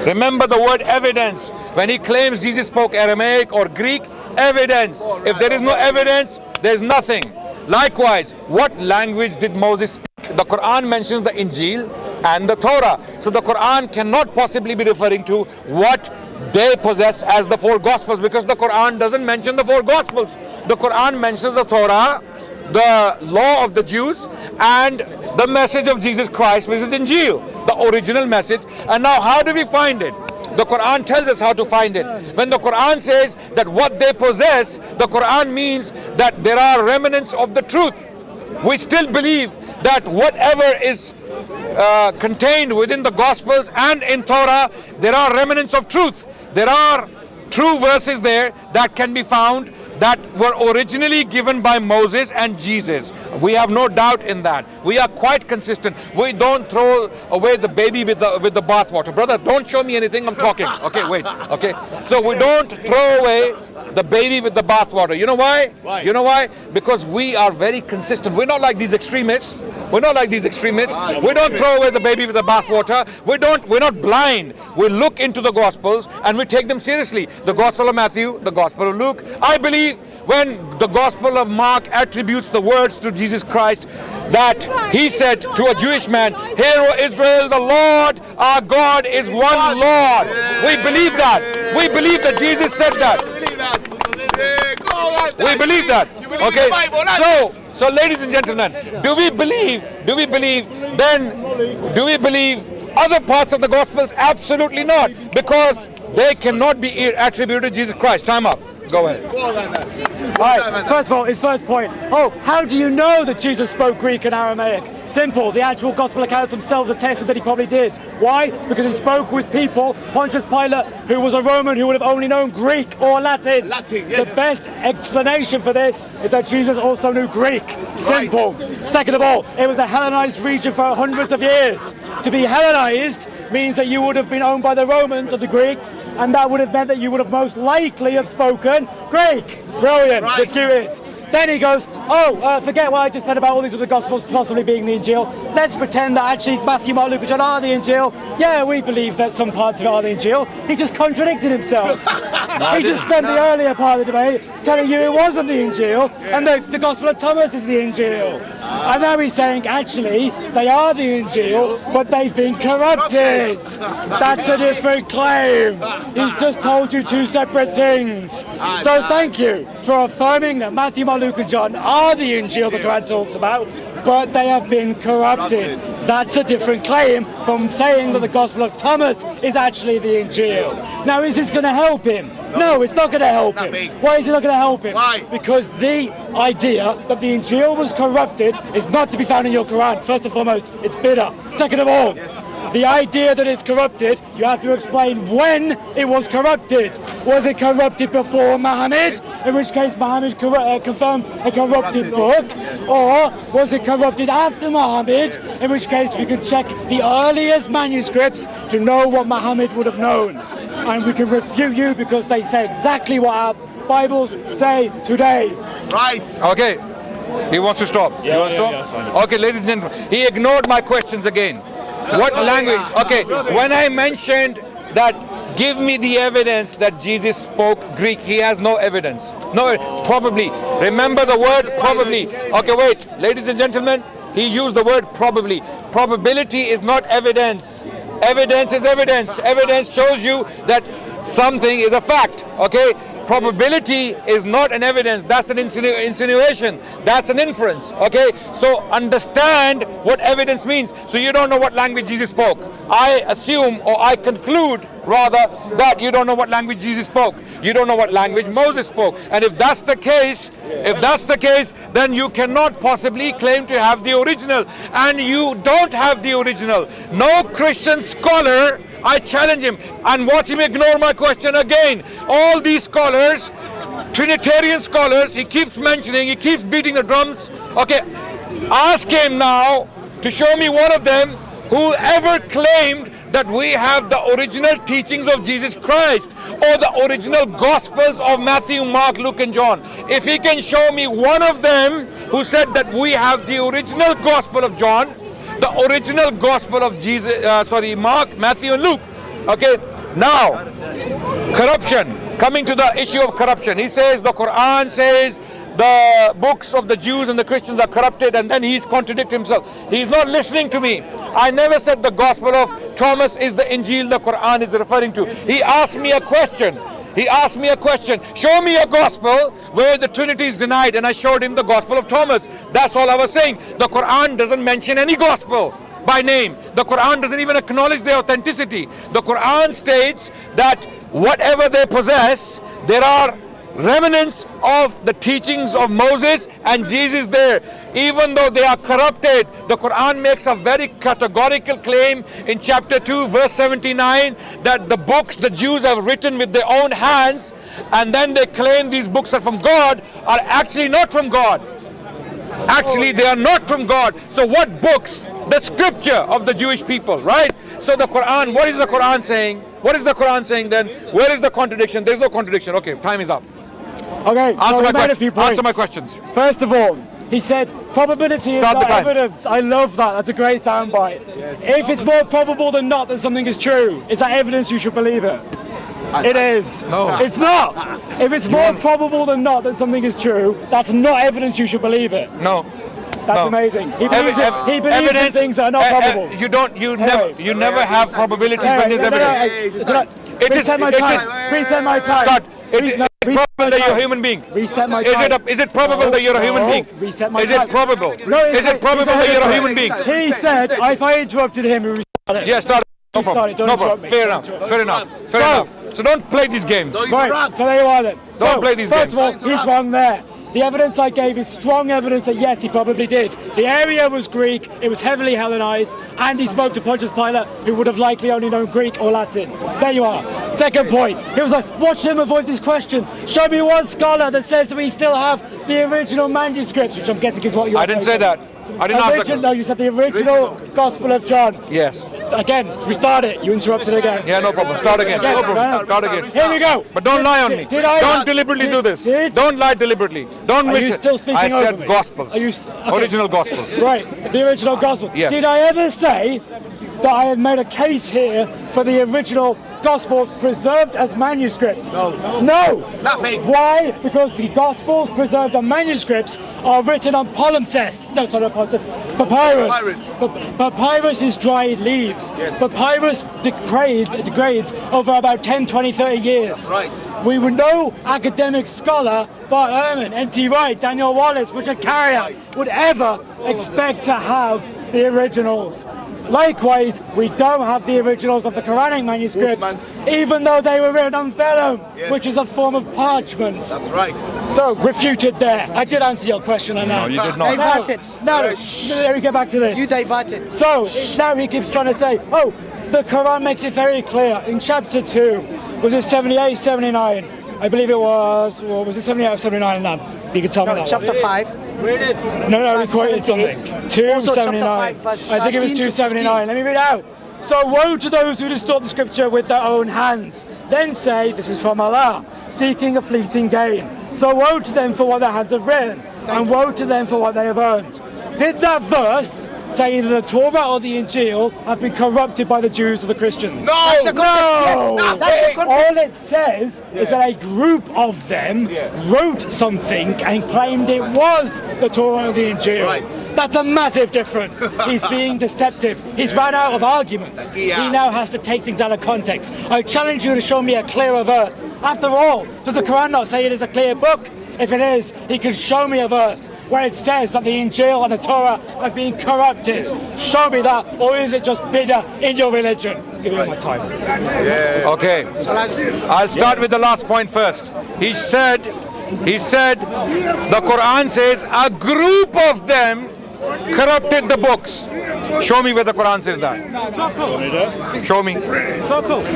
Remember the word evidence. When he claims Jesus spoke Aramaic or Greek, evidence. If there is no evidence, there is nothing. Likewise, what language did Moses speak? The Quran mentions the Injil and the Torah. So the Quran cannot possibly be referring to what they possess as the four Gospels, because the Quran doesn't mention the four Gospels. The Quran mentions the Torah, the law of the Jews, and the message of Jesus Christ, which is Injil, the original message. And now how do we find it? The Quran tells us how to find it. When the Quran says that what they possess, the Quran means that there are remnants of the truth. we still believe that whatever is contained within the Gospels and in Torah, there are remnants of truth. There are true verses there that can be found that were originally given by Moses and Jesus. We have no doubt in that. We are quite consistent. We don't throw away the baby with the bathwater. Brother, don't show me anything, I'm talking. Okay, wait. Okay. So we don't throw away the baby with the bathwater. You know why? Why? You know why? Because we are very consistent. We're not like these extremists. We're not like these extremists. We don't throw away the baby with the bathwater. We're not blind. We look into the Gospels and we take them seriously. The Gospel of Matthew, the Gospel of Luke. I believe when the Gospel of Mark attributes the words to Jesus Christ, that he said to a Jewish man, "Hear, O Israel, the Lord our God is one Lord." We believe that. We believe that Jesus said that. We believe that. Okay. So ladies and gentlemen, do we believe other parts of the Gospels? Absolutely not, because they cannot be attributed to Jesus Christ. Time up. Go ahead. Right, first of all, his first point. Oh, how do you know that Jesus spoke Greek and Aramaic? Simple, the actual gospel accounts themselves attested that he probably did. Why? Because he spoke with people, Pontius Pilate, who was a Roman who would have only known Greek or Latin. Latin, yes. The best explanation for this is that Jesus also knew Greek. Simple. Right. Second of all, it was a Hellenized region for hundreds of years. To be Hellenized means that you would have been owned by the Romans or the Greeks, and that would have meant that you would have most likely have spoken Greek. Brilliant. Right. Refute it. Then he goes, forget what I just said about all these other Gospels possibly being the Injil. Let's pretend that actually Matthew, Mark, Luke, and John are the Injil. Yeah, we believe that some parts of it are the Injil. He just contradicted himself. He just spent the earlier part of the debate telling you it wasn't the Injil, and the Gospel of Thomas is the Injil. And now he's saying, actually, they are the Injil, but they've been corrupted. That's a different claim. He's just told you two separate things. So thank you for affirming that Matthew, Mark, Luke and John are the Injil the Quran talks about, but they have been corrupted. That's a different claim from saying that the Gospel of Thomas is actually the Injil. Now, is this going to help him? No, it's not going to help him. Why is it not going to help him? Why? Because the idea that the Injil was corrupted is not to be found in your Quran. First and foremost, it's bid'ah. Second of all, the idea that it's corrupted, you have to explain when it was corrupted. Was it corrupted before Muhammad, in which case Muhammad confirmed a corrupted book? Or was it corrupted after Muhammad, in which case we could check the earliest manuscripts to know what Muhammad would have known? And we can refute you because they say exactly what our Bibles say today. Right. Okay. He wants to stop. You want to stop? Okay, ladies and gentlemen. He ignored my questions again. What language? Okay, when I mentioned that give me the evidence that Jesus spoke Greek, he has no evidence. No, probably. Remember the word probably. Okay, wait. Ladies and gentlemen, he used the word probably. Probability is not evidence. Evidence is evidence. Evidence shows you that something is a fact. Okay? Probability is not an evidence. That's an insinuation. That's an inference. Okay? So understand what evidence means. So you don't know what language Jesus spoke. I assume, or I conclude rather, that you don't know what language Jesus spoke. You don't know what language Moses spoke. And if that's the case, then you cannot possibly claim to have the original. And you don't have the original. No Christian scholar, I challenge him and watch him ignore my question again. All these scholars, Trinitarian scholars, he keeps mentioning, he keeps beating the drums. Okay, ask him now to show me one of them who ever claimed that we have the original teachings of Jesus Christ or the original Gospels of Matthew, Mark, Luke and John. If he can show me one of them who said that we have the original Gospel of John, the original Gospel of Mark, Matthew and Luke. Okay, now, corruption. Coming to the issue of corruption. He says the Quran says the books of the Jews and the Christians are corrupted, and then he's contradicted himself. He's not listening to me. I never said the Gospel of Thomas is the Injil the Quran is referring to. He asked me a question. Show me a gospel where the Trinity is denied, and I showed him the Gospel of Thomas. That's all I was saying. The Quran doesn't mention any gospel by name. The Quran doesn't even acknowledge their authenticity. The Quran states that whatever they possess, there are remnants of the teachings of Moses and Jesus there. Even though they are corrupted, the Quran makes a very categorical claim in chapter 2 verse 79 that the books the Jews have written with their own hands, and then they claim these books are from God, are actually not from God. Actually they are not from God. So what books? The scripture of the Jewish people, right? So the Quran, what is the Quran saying? What is the Quran saying then? Where is the contradiction? There's no contradiction. Okay, time is up. Okay, Answer my questions. First of all, he said probability is not evidence. I love that. That's a great soundbite. Yes. If it's more probable than not that something is true, is that evidence you should believe it? It is. No. It's not. If it's more probable than not that something is true, that's not evidence you should believe it. No. That's amazing. He believes in things that are not probable. You never have probabilities when there's evidence. Reset my time. Reset my time. Probable that you're a human being. Reset my time. Is it probable that you're a human being? Reset my time. Is it probable? No, is it probable that you're a human being? He said, if I interrupted him, he would restart it. Yeah, start it. No problem. Don't interrupt me. Fair enough. Fair enough. Fair enough. So don't play these games. Right, so there you are then. Don't play these games. First of all, he's wrong there. The evidence I gave is strong evidence that yes, he probably did. The area was Greek, it was heavily Hellenized, and he spoke to Pontius Pilate, who would have likely only known Greek or Latin. There you are. Second point, he was like, watch him avoid this question. Show me one scholar that says that we still have the original manuscripts, which I'm guessing is what you. I didn't say that. I didn't ask that. No, you said the original Gospel of John. Yes. Again, restart it. You interrupted again. Yeah, no problem. Start again. No problem. Start again. Here we go. But don't lie on me. Don't deliberately do this. Don't lie deliberately. Don't miss it. Are you still speaking over me? I said Gospels. Original Gospels. Right. The original Gospel. Yes. Did I ever say that I have made a case here for the original Gospels preserved as manuscripts? No. Not me. Why? Because the Gospels preserved on manuscripts are written on palimpsest. No, sorry, not palimpsest. Papyrus. Papyrus is dried leaves. Yes. Papyrus degrades over about 10, 20, 30 years. Right. We would no academic scholar, Bart Ehrman, N.T. Wright, Daniel Wallace, Richard Carrier would ever expect to have the originals. Likewise, we don't have the originals of the Quranic manuscripts, even though they were written on vellum, which is a form of parchment. That's right. So, refuted there. I did answer your question on that. No, you did not. Diverted. No, let me get back to this. You diverted. So, now he keeps trying to say, oh, the Quran makes it very clear. In chapter 2, was it 78, 79? I believe it was, or was it 78 or 79? You can tell me that. Chapter 5. No, we quoted something. 279. I think it was 279. Let me read it out. So woe to those who distort the scripture with their own hands. Then say, this is from Allah, seeking a fleeting gain. So woe to them for what their hands have written, and woe to them for what they have earned. Did that verse say either the Torah or the Injil have been corrupted by the Jews or the Christians? No! That's the no! Yes. All it says is that a group of them wrote something and claimed it was the Torah or the Injil. Right. That's a massive difference. He's being deceptive. He's run out of arguments. He now has to take things out of context. I challenge you to show me a clearer verse. After all, does the Quran not say it is a clear book? If it is, he can show me a verse where it says that the Injil and the Torah have been corrupted. That. Show me that, or is it just bidder in your religion? Give me my time. Okay, I'll start with the last point first. He said the Quran says a group of them corrupted the books. Show me where the Quran says that. Show me.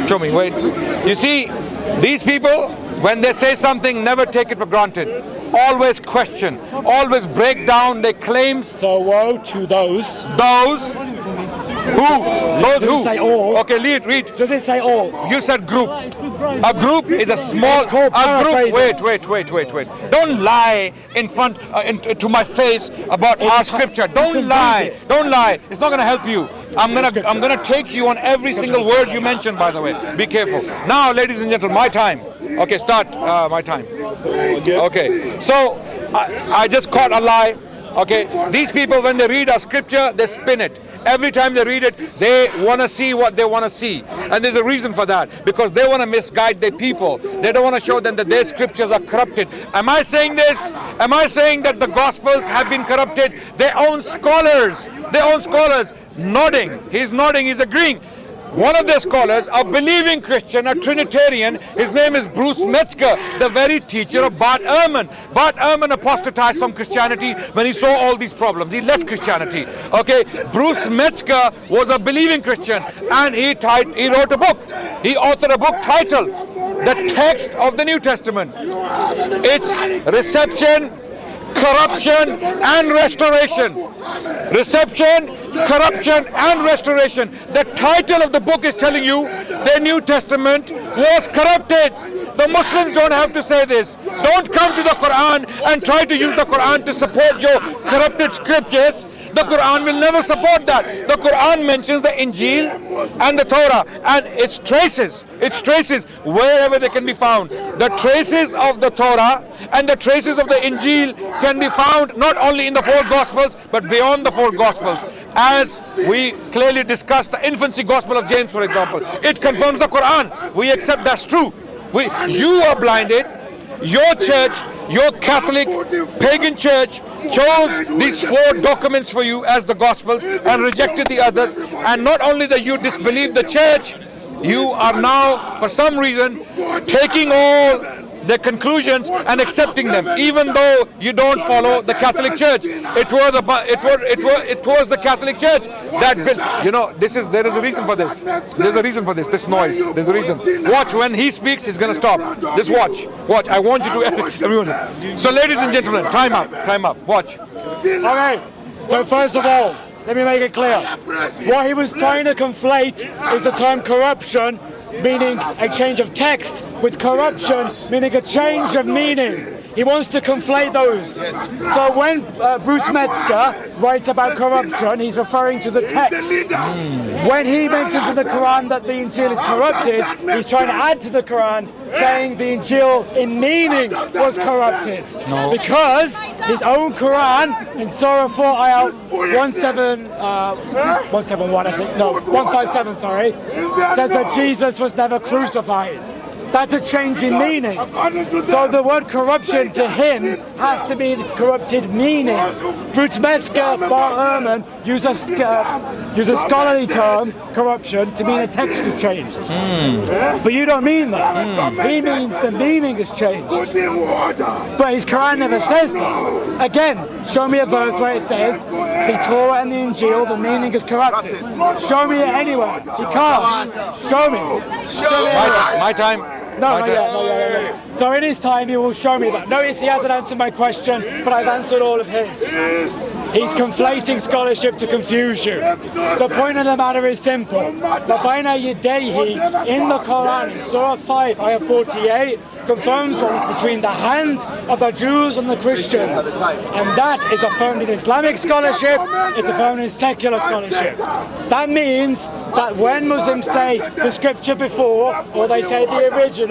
Show me. Wait. You see, these people, when they say something, never take it for granted. Always question. Always break down their claims. So woe to those. Those. Who? Those who? Say all. Okay, read. Does it say all? You said group. A group is a small. A group. Wait. Don't lie in front to my face about our scripture. Don't lie. Don't lie. It's not going to help you. I'm gonna take you on every single word you mention. By the way, be careful. Now, ladies and gentlemen, my time. Okay, start my time. Okay. So I just caught a lie. Okay, these people, when they read a scripture, they spin it. Every time they read it, they want to see what they want to see. And there's a reason for that, because they want to misguide their people. They don't want to show them that their scriptures are corrupted. Am I saying this? Am I saying that the Gospels have been corrupted? Their own scholars, nodding. He's nodding, he's agreeing. one of their scholars, a believing Christian, a Trinitarian, his name is Bruce Metzger, the very teacher of Bart Ehrman. Bart Ehrman apostatized from Christianity when he saw all these problems. He left Christianity. Okay, Bruce Metzger was a believing Christian, and he wrote a book. He authored a book titled The Text of the New Testament. It's reception, corruption, and restoration. Reception, corruption, and restoration. The title of the book is telling you the New Testament was corrupted. The Muslims don't have to say this. Don't come to the Quran and try to use the Quran to support your corrupted scriptures. The Quran will never support that. The Quran mentions the Injil and the Torah, and its traces wherever they can be found. The traces of the Torah and the traces of the Injil can be found not only in the four Gospels but beyond the four Gospels. As we clearly discussed the infancy Gospel of James, for example, it confirms the Quran. We accept that's true. You are blinded. Your church, your Catholic pagan church, chose these four documents for you as the Gospels and rejected the others. And not only that you disbelieve the church, you are now, for some reason, taking all the conclusions and accepting them, even though you don't follow the Catholic Church. It was the Catholic Church that built. You know, there is a reason for this. There's a reason for this. This noise. There's a reason. Watch, when he speaks, he's going to stop. Just watch. I want you to. Everyone. So, ladies and gentlemen, time up. Watch. Okay. So first of all, let me make it clear. What he was trying to conflate is the term corruption, meaning a change of text, with corruption, meaning a change of meaning. He wants to conflate those. So when Bruce Metzger writes about corruption, he's referring to the text. When he mentions in the Quran that the Injil is corrupted, he's trying to add to the Quran, saying the Injil in meaning was corrupted. No. Because his own Quran, in Surah 4, ayah 171, I think, no, 157, sorry, says that Jesus was never crucified. That's a change in meaning. So the word corruption to him has to be corrupted meaning. Bruce Metzger, Bart Ehrman use a scholarly term, corruption, to mean a text has changed. But you don't mean that. He means the meaning has changed. But his Quran never says that. Again, show me a verse where it says the Torah and the Injil, the meaning is corrupted. Show me it anywhere. He can't. Show me. My time. No, not yet. So in his time, he will show me that. Notice he hasn't answered my question, but I've answered all of his. He's conflating scholarship to confuse you. The point of the matter is simple. Babaina Yadehi in the Quran, Surah 5, ayah 48, confirms what is between the hands of the Jews and the Christians. And that is affirmed in Islamic scholarship, it's affirmed in secular scholarship. That means that when Muslims say the scripture before, or they say the original,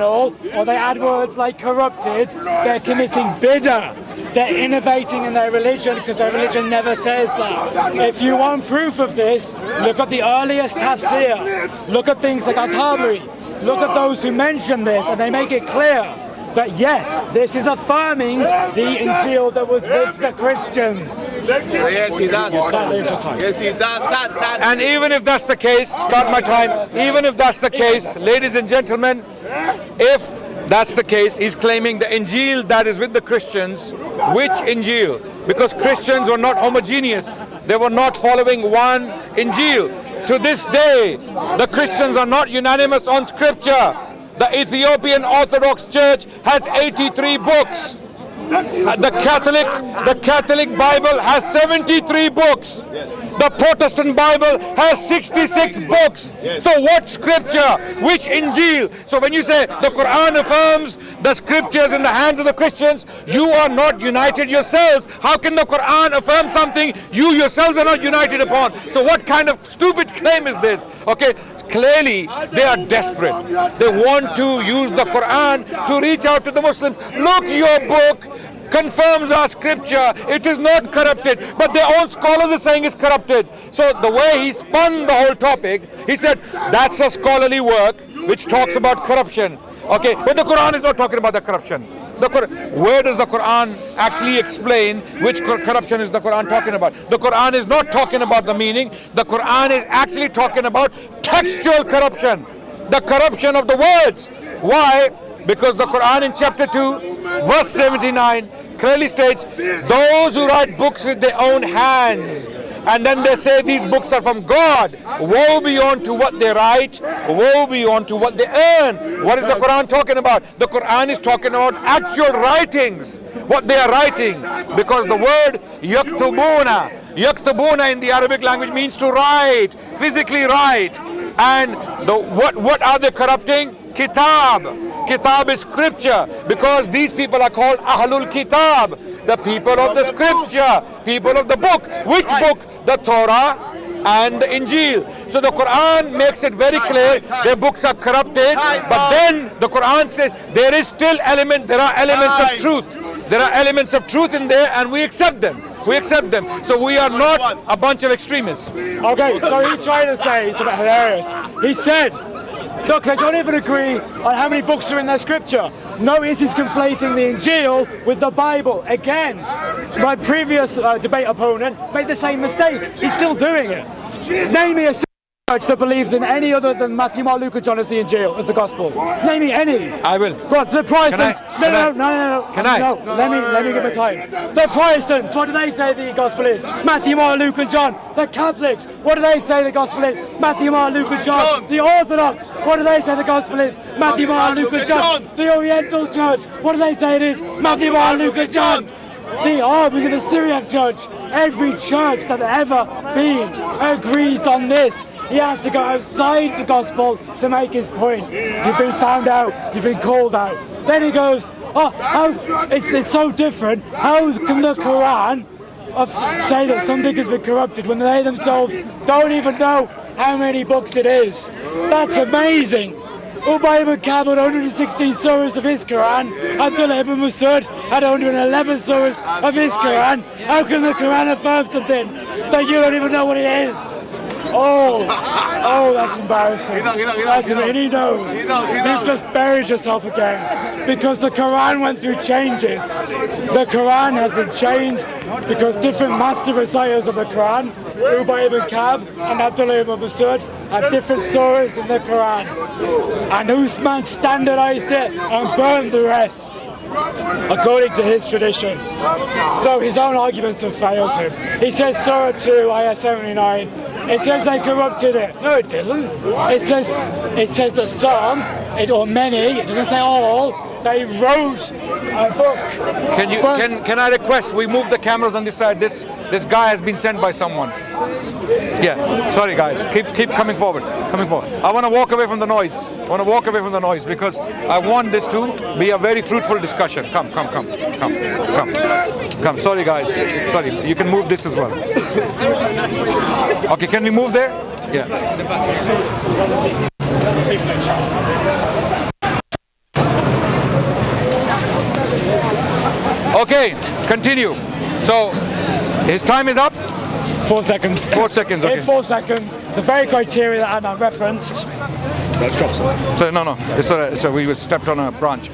or they add words like corrupted, they're committing bid'ah. They're innovating in their religion because their religion never says that. If you want proof of this, look at the earliest tafsir. Look at things like At-Tabari. Look at those who mention this, and they make it clear that yes, this is affirming the Injil that was with the Christians. So yes, he does. Yes, he does. And even if that's the case, start my time. Even if that's the case, ladies and gentlemen, if that's the case, he's claiming the Injil that is with the Christians. Which Injil? Because Christians were not homogeneous. They were not following one Injil. To this day, the Christians are not unanimous on scripture. The Ethiopian Orthodox Church has 83 books. The Catholic Bible has 73 books. The Protestant Bible has 66 books. So what scripture? Which Injil? So when you say the Quran affirms the scriptures in the hands of the Christians, you are not united yourselves. How can the Quran affirm something you yourselves are not united upon? So what kind of stupid claim is this? Okay, clearly they are desperate. They want to use the Quran to reach out to the Muslims. Look, your book confirms our scripture. It is not corrupted, but their own scholars are saying it's corrupted. So the way he spun the whole topic, he said that's a scholarly work which talks about corruption. Okay, but the Quran is not talking about the corruption. Where does the Quran actually explain which corruption is the Quran talking about? The Quran is not talking about the meaning. The Quran is actually talking about textual corruption, the corruption of the words. Why? Because the Quran in chapter 2, verse 79 clearly states, those who write books with their own hands, and then they say these books are from God, woe be unto what they write, woe be unto what they earn. What is the Quran talking about? The Quran is talking about actual writings, what they are writing, because the word yaktubuna in the Arabic language means to write, physically write. And what are they corrupting? Kitab. Kitab is scripture, because these people are called Ahlul Kitab, the people of the scripture, people of the book. Which book? The Torah and the Injil. So the Quran makes it very clear their books are corrupted, but then the Quran says there are elements of truth. There are elements of truth in there, and we accept them. We accept them. So we are not a bunch of extremists. Okay, so he's trying to say something hilarious. He said, look, they don't even agree on how many books are in their scripture. Notice he's conflating the Injil with the Bible. Again, my previous debate opponent made the same mistake. He's still doing it. Name me a church that believes in any other than Matthew, Mark, Luke, and John as the Injil, as the gospel. Name me any. I will. Go on, the Protestants. No. Can I? No, let me give it time. The Protestants, what do they say the gospel is? Matthew, Mark, Luke, and John. The Catholics, what do they say the gospel is? Matthew, Mark, Luke, and John. The Orthodox, what do they say the gospel is? Matthew, Mark, Luke, and John. The Oriental Church, what do they say it is? Matthew, Mark, Luke, and John. The Armenian and the Syriac Church, every church that ever been agrees on this. He has to go outside the gospel to make his point. You've been found out, you've been called out. Then he goes, it's so different. How can the Quran say that something has been corrupted when they themselves don't even know how many books it is? That's amazing. Ubay ibn Ka'b had 116 surahs of his Quran. Abdullah ibn Masud had 111 surahs of his Quran. How can the Quran affirm something that you don't even know what it is? Oh, that's embarrassing. And he knows. You've just buried yourself again. Because the Quran went through changes. The Quran has been changed because different master reciters of the Quran, Ubay ibn Ka'b and Abdullah ibn Masud, had different surahs in the Quran. And Uthman standardized it and burned the rest, according to his tradition. So his own arguments have failed him. He says Surah 2, Ayah 79, it says they corrupted it. No, it doesn't. It says that some, or many, it doesn't say all, they wrote a book. Can I request we move the cameras on this side? This guy has been sent by someone. Yeah, sorry guys, keep coming forward. I want to walk away from the noise. Because I want this to be a very fruitful discussion. Come. Sorry guys, sorry. You can move this as well. Okay, can we move there? Yeah. Okay, continue. So, his time is up? 4 seconds. 4 seconds, okay. In 4 seconds, the very criteria that Adnan referenced. So, no, it's alright. So we stepped on a branch.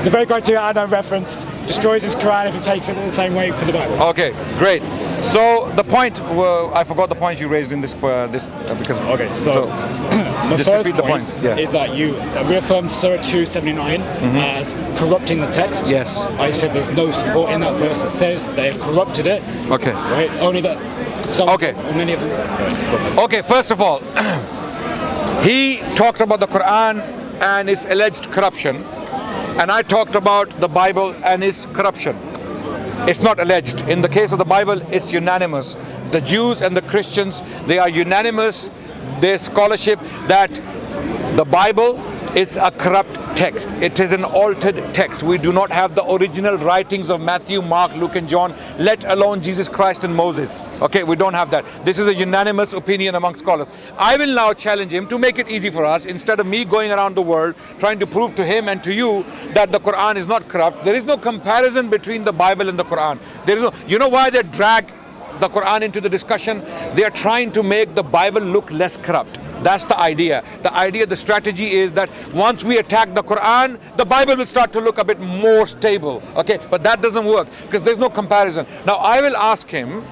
The very criteria Adnan referenced destroys his Quran if it takes it in the same way for the Bible. Okay, great. So the point, I forgot the points you raised in this because. Okay, so my just first repeat the point points. Yeah. is that you reaffirmed Surah 279 as corrupting the text. Yes. I said there's no support in that verse that says they have corrupted it. Okay. Right. Only that. Some, okay. Or many of them. Okay. First of all, he talked about the Quran and its alleged corruption, and I talked about the Bible and its corruption. It's not alleged. In the case of the Bible, it's unanimous. The Jews and the Christians, they are unanimous, their scholarship, that the Bible is a corrupt text. It is an altered text. We do not have the original writings of Matthew, Mark, Luke, and John, let alone Jesus Christ and Moses. Okay, we don't have that. This is a unanimous opinion among scholars. I will now challenge him to make it easy for us, instead of me going around the world trying to prove to him and to you that the Quran is not corrupt. There is no comparison between the Bible and the Quran. There is no, you know why they drag the Quran into the discussion? They are trying to make the Bible look less corrupt. That's the idea. The strategy is that once we attack the Quran, the Bible will start to look a bit more stable. Okay, but that doesn't work because there's no comparison. Now I will ask him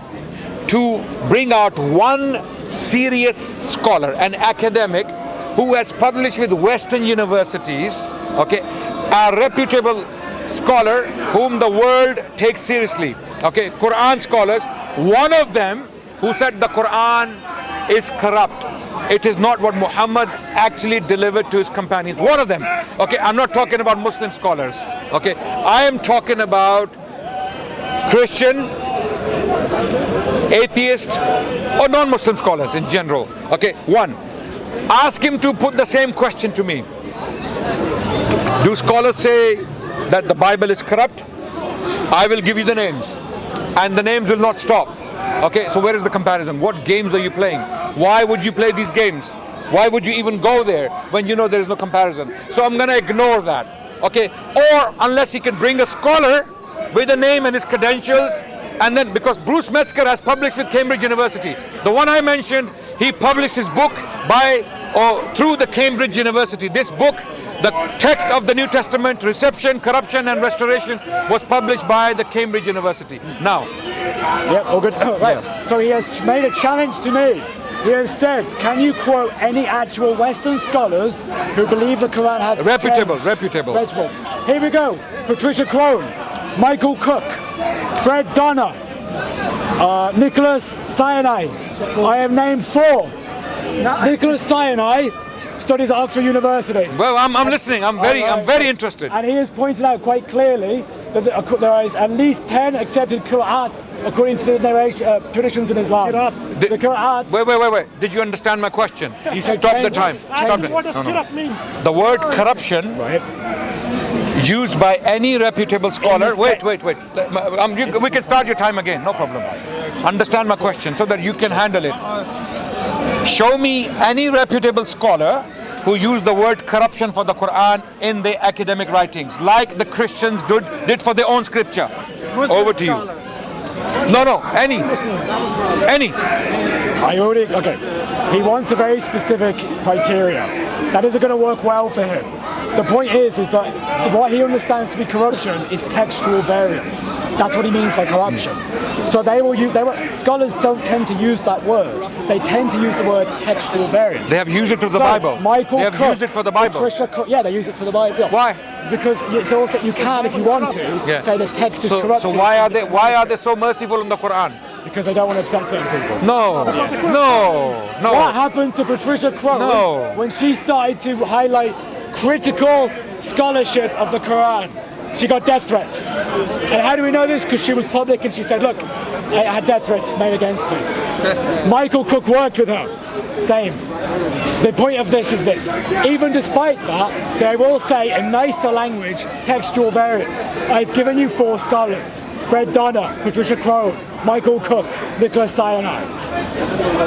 to bring out one serious scholar, an academic who has published with Western universities, okay, a reputable scholar whom the world takes seriously, okay, Quran scholars, one of them who said the Quran is corrupt. It is not what Muhammad actually delivered to his companions. One of them. Okay, I'm not talking about Muslim scholars. Okay, I am talking about Christian, atheist, or non-Muslim scholars in general. Okay, one. Ask him to put the same question to me. Do scholars say that the Bible is corrupt? I will give you the names, and the names will not stop. Okay, so where is the comparison? What games are you playing? Why would you play these games? Why would you even go there when you know there is no comparison? So I'm going to ignore that. Okay, or unless he can bring a scholar with a name and his credentials, and then because Bruce Metzger has published with Cambridge University. The one I mentioned, he published his book through the Cambridge University. This book, the text of the New Testament, Reception, Corruption and Restoration, was published by the Cambridge University. Now. Yep, all good. Right. Yeah. So he has made a challenge to me. He has said, can you quote any actual Western scholars who believe the Quran has reputable. Here we go. Patricia Crone, Michael Cook, Fred Donner, Nicholas Sinai. I have named 4. Nicholas Sinai studies at Oxford University. Well, I'm listening. I'm very interested. And he has pointed out quite clearly that there is at least 10 accepted qira'ats according to the traditions in Islam. The qira'ats. Wait. Did you understand my question? Stop the time. Stop it. What does qira'at means? The word corruption, used by any reputable scholar. Wait. We can start your time again. No problem. Understand my question so that you can handle it. Show me any reputable scholar who used the word corruption for the Quran in their academic writings, like the Christians did for their own scripture. Over to you. No, any. Okay. He wants a very specific criteria. That isn't going to work well for him. The point is that what he understands to be corruption is textual variance. That's what he means by corruption. So scholars don't tend to use that word. They tend to use the word textual variance. They have used it to the Bible. Michael they have Cook, used it for the Bible. Yeah, they use it for the Bible. Yeah. Why? Because it's also you can, if you want to, say the text is corrupt. So why are they so merciful in the Quran? Because they don't want to upset certain people. No. What happened to Patricia Crone when she started to highlight critical scholarship of the Quran? She got death threats. And how do we know this? Because she was public and she said, look, I had death threats made against me. Michael Cook worked with her. Same. The point of this is this. Even despite that, they will say in nicer language, textual variance. I've given you 4 scholars. Fred Donner, Patricia Crone, Michael Cook, Nicholas Sinai.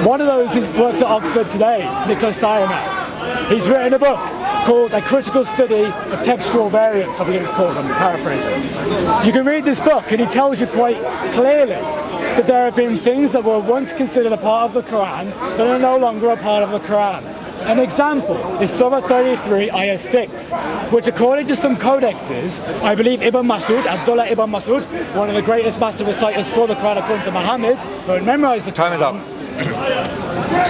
One of those works at Oxford today, Nicholas Sinai. He's written a book called A Critical Study of Textual Variance, I believe it's called, I'm paraphrasing. You can read this book and he tells you quite clearly that there have been things that were once considered a part of the Quran that are no longer a part of the Quran. An example is Surah 33, Ayah 6, which according to some codexes, I believe Ibn Masud, Abdullah Ibn Masud, one of the greatest master reciters for the Quran according to Muhammad, who had memorized the Quran. Time is up.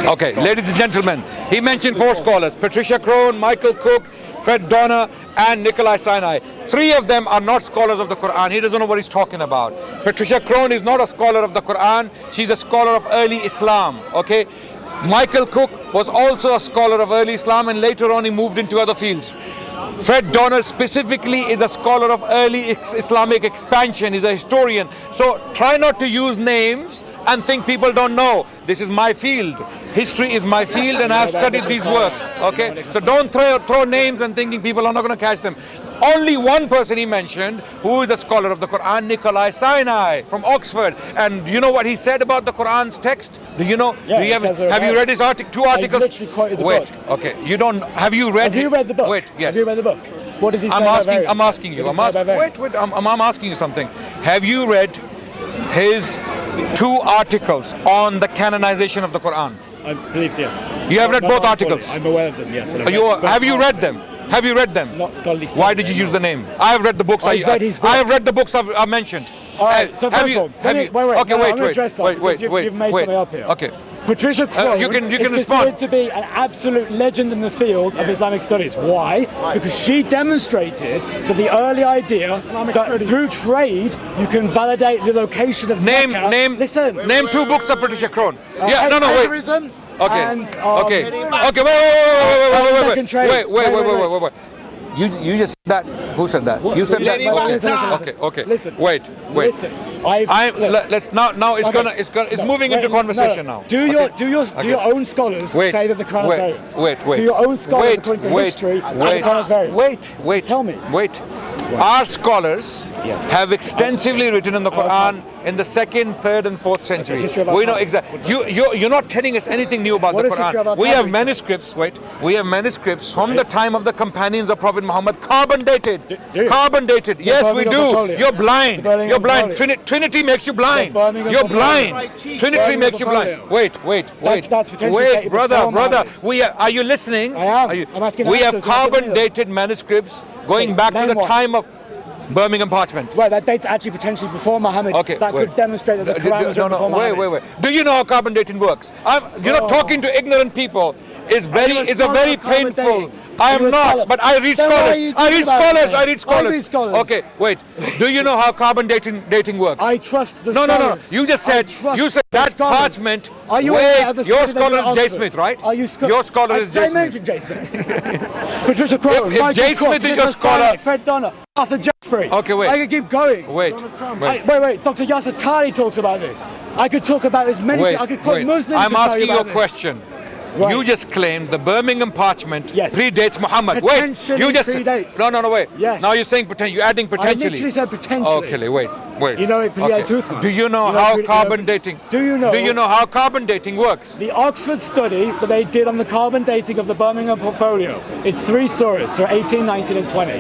Okay, ladies and gentlemen, he mentioned 4 scholars, Patricia Crone, Michael Cook, Fred Donner, and Nikolai Sinai. 3 of them are not scholars of the Quran. He doesn't know what he's talking about. Patricia Crone is not a scholar of the Quran. She's a scholar of early Islam, okay? Michael Cook was also a scholar of early Islam and later on he moved into other fields. Fred Donner specifically is a scholar of early Islamic expansion. He's a historian. So try not to use names and think people don't know. This is my field. History is my field and I've studied these works. Okay? So don't throw names and thinking people are not going to catch them. Only one person he mentioned who is a scholar of the Quran, Nikolai Sinai from Oxford. And do you know what he said about the Quran's text? Do you know? Yeah, have you read his 2 articles? I literally quoted the book. Okay. You don't. Have you read the book? Wait, yes. Have you read the book? What does he say I'm asking you. I'm asking you something. Have you read his 2 articles on the canonization of the Quran? I believe so, yes. You have read Not both fully. articles? I'm aware of them, yes. and I've Have read you both read parts. them? Have you read them? Not scholarly study. Why did you use the name? I have read the books. I've read his I have book. read the books I've mentioned. All right, so have first you? of all, Have you? wait, Okay, no, wait, I'm gonna address that because you've made something up here. Okay. Patricia Crone you can is respond. considered to be an absolute legend in the field of Islamic studies. Why? Because she demonstrated that the early idea that through trade you can validate the location of Mecca. Name two books of Patricia Crone. Wait. Atheism Okay. and, Okay. Wait. You just said that. Who said that? You said that. Okay. Listen. Wait. Listen. Let's now. It's moving into conversation now. Do your own scholars say that the Quran is variance? Wait. Do your own scholars, according to history, say the Quran is variance? Wait. Tell me. Wait. Our scholars have extensively written in the Quran in the 2nd, 3rd, and 4th century. We know exactly. You're not telling us anything new about the Quran. We have manuscripts. We have manuscripts from the time of the companions of Prophet Muhammad, carbon dated. Carbon dated. Yes, we do. You're blind. You're blind. Trinity makes you blind. You're blind. Trinity makes you blind. Wait, brother. Are you listening? I am. I'm asking. We have carbon dated manuscripts going back to the time of Birmingham parchment. Right, that dates actually potentially before Muhammad. Okay, that could demonstrate that the Quran was written before Muhammad. Wait. Do you know how carbon dating works? You're not talking to ignorant people. It's a very painful. I am not, but I read scholars. I read scholars. Okay, wait. Do you know how carbon dating works? I trust the scholars. No. You said that parchment. Are you aware of the your study scholar that is J. Oxford? Smith, right? Are you your scholar is J. I Smith. mentioned J. Smith. Patricia Crone, if J. Smith is your scholar, Fred Donner, Arthur Jeffrey. Okay, wait. I could keep going. Wait. Dr. Yasser Qadi talks about this. I could talk about as many. I could quote Muslims. I'm to tell asking you a this. question. Right. You just claimed the Birmingham parchment predates Muhammad. Potentially wait, you just predates. No, wait. Yes. Now you're saying potentially. You're adding potentially. I literally said potentially. Okay, wait. You know it predates Uthman. Do you know how carbon dating? Do you know how carbon dating works? The Oxford study that they did on the carbon dating of the Birmingham portfolio. It's 3 surahs, so 18, 19, and 20.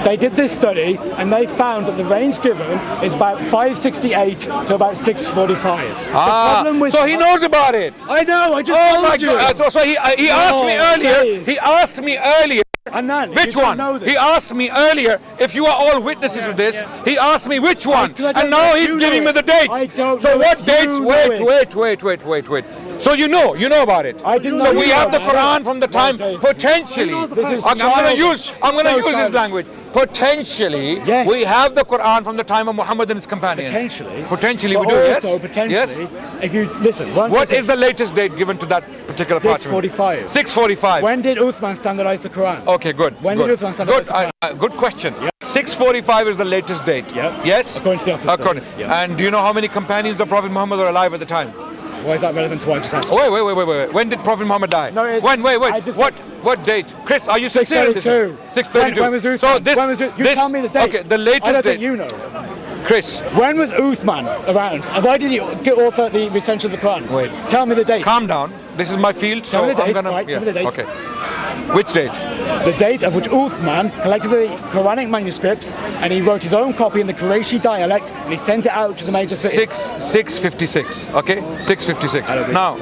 They did this study and they found that the range given is about 568 to about 645. So he knows about it. I know. I just told you. God. So he asked me earlier. He asked me earlier. Adnan, which one? He asked me earlier if you are all witnesses to this. He asked me which one, and now he's giving me the dates. I don't so know what dates? Wait. So you know about it. I didn't know. So we have the Quran from the time potentially. I'm going to use his language. Potentially, we have the Quran from the time of Muhammad and his companions. Potentially we do. Also, yes. If you listen, what is the latest date given to that particular parchment? 645. 645. When did Uthman standardize the Quran? Okay, good. When did Uthman standardize the Quran? Good question. Yep. 645 is the latest date. Yep. Yes. According to the Oxford study. Yep. And do you know how many companions of Prophet Muhammad are alive at the time? Why is that relevant to what I just asked? Wait. When did Prophet Muhammad die? No, Wait. What date? Chris, are you sincere in this? 632. When was Uthman? So this, when was it? You tell me the date. Okay, the latest I don't date. think you know. Chris. When was Uthman around? And why did he author the Essential of the Quran? Wait. Tell me the date. Calm down. This is my field, Tell me the date. I'm gonna. Tell me the date. Okay. Which date? The date of which Uthman collected the Quranic manuscripts and he wrote his own copy in the Qurayshi dialect and he sent it out to the major cities. 656. Okay, 656. No.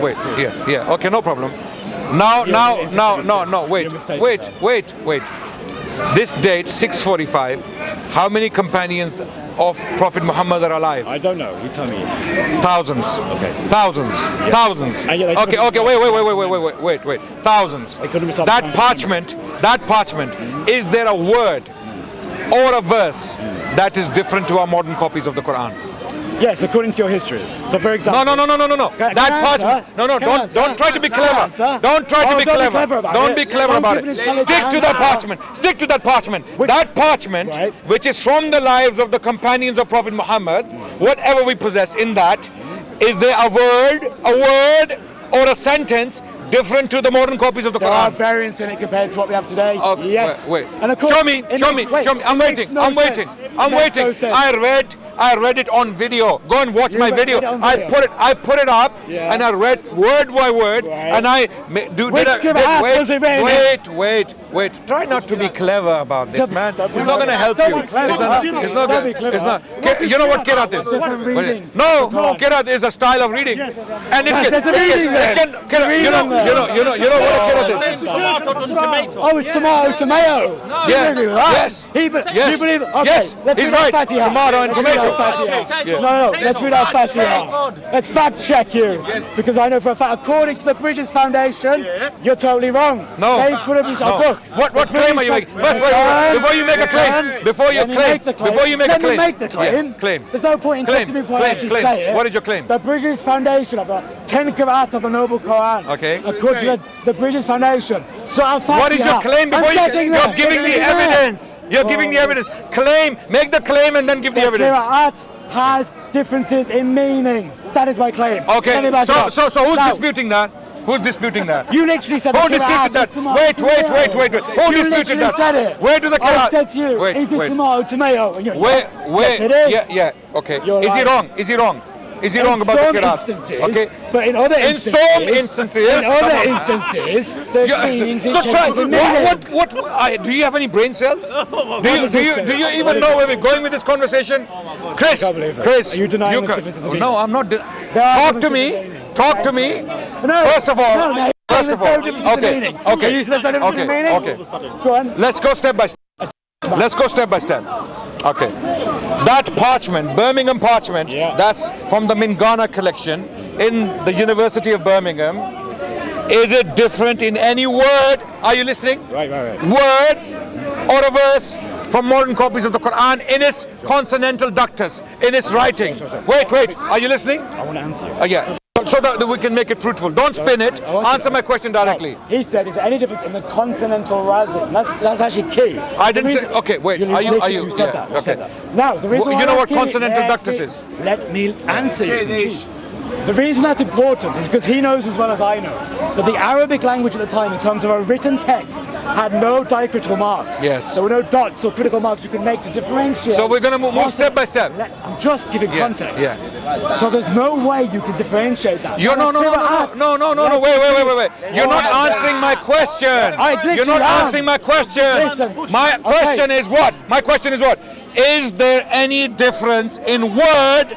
Wait. Here. Okay, no problem. No. Wait. This date 645. How many companions of Prophet Muhammad are alive? I don't know. You tell me. Thousands. Okay. Thousands. Wait. Thousands. That parchment. Is there a word or a verse that is different to our modern copies of the Quran? Yes, according to your histories. So, for example. No. That parchment. Don't try to be clever. Don't try to be clever. Don't be clever about it. Stick to that parchment. That parchment, which is from the lives of the companions of Prophet Muhammad, whatever we possess in that, is there a word or a sentence different to the modern copies of the Quran? There are variants in it compared to what we have today. Okay, yes. Wait. And of course, Show me. I'm waiting. I read I read it on video. Go and watch my read video. it on I video. put it up, Yeah. and I read word by word, and I Which Quran was it written in? wait. Try not to be clever about this, man. don't be It's not going to help Don't you. be clever. It's not Don't be good. clever. It's not. You know what Qiraat is? Different reading. No, Quran. Qiraat is a style of reading, and it Yes, can. it's a reading then. You know what a Qiraat is? Oh, it's tomato. Do you believe that? Yes. Do you believe? Okay, Yes, let's he's read our right. Fatiha. Tomato and Let's read tomato. our Fatiha. Yeah. No, let's read our Fatiha. Let's fact check you. Because I know for a fact, according to the British Foundation, you're totally wrong. No. They've published a No. book. What claim are you making? First, wait. Before you make a claim. Before you claim. Before you make a Let claim. me make the claim. Yeah, claim. There's no point in Claim, interrupting me before I claim, actually claim. say it. What is your claim? The British Foundation of the 10 Qur'at of the Noble Quran. Okay. According to the British Foundation. So What is your claim before you're giving the evidence? You're giving the evidence. Claim. Make the claim and then give the evidence. Qur'at has differences in meaning. That is my claim. Let me Okay. back it up. So who's Now, disputing that? Who's disputing that? You literally said Who the disputed Qur'at that? is tomato, Wait. tomato. Who You disputed literally that? said it. Where do the I Qur'at? said to you, is it tomato? And you're Wait. yes, it is. Yeah. Okay. You're Is he lying. wrong? Is he wrong? Is he wrong In about the some Qur'at? instances, Okay. but in other In instances, some instances, in come other on. instances, there's meanings in So try. changes in meaning. Do you have any brain cells? Do you even know where we're going with this conversation? Chris, can't believe it. Chris, Are you denying ca- the differences in No, meaning? I'm not. There Talk are to differences in me. meaning. Talk to me. No, First of all. no, First there's of all. no differences in Okay. meaning. Okay. You said there's no differences in meaning? Okay. Go on. Let's go step by step. Let's go step by step. Okay. That parchment, Birmingham parchment, Yeah. that's from the Mingana collection in the University of Birmingham. Is it different in any word? Are you listening? Right. Word or a verse from modern copies of the Quran in its consonantal ductus, in its writing? Wait. Are you listening? I want to answer you. Yeah. So that we can make it fruitful. Don't spin it. I want to- Answer my question directly. He said, is there any difference in the consonantal rising? That's actually key. I The didn't say. reason- Okay, wait. You Are you? literally said Yeah, that. You okay. said that. Now, the reason Well, why you know I'm what asking consonantal let ductus me- is? Let me answer you. The reason that's important is because he knows as well as I know that the Arabic language at the time, in terms of a written text, had no diacritical marks. Yes. There were no dots or critical marks you could make to differentiate. So we're going to move step by step. I'm just giving context. Yeah. So there's no way you can differentiate that. No. Wait. You're not answering my question. You're not answering my question. Listen. My question is what? My question is what? Is there any difference in word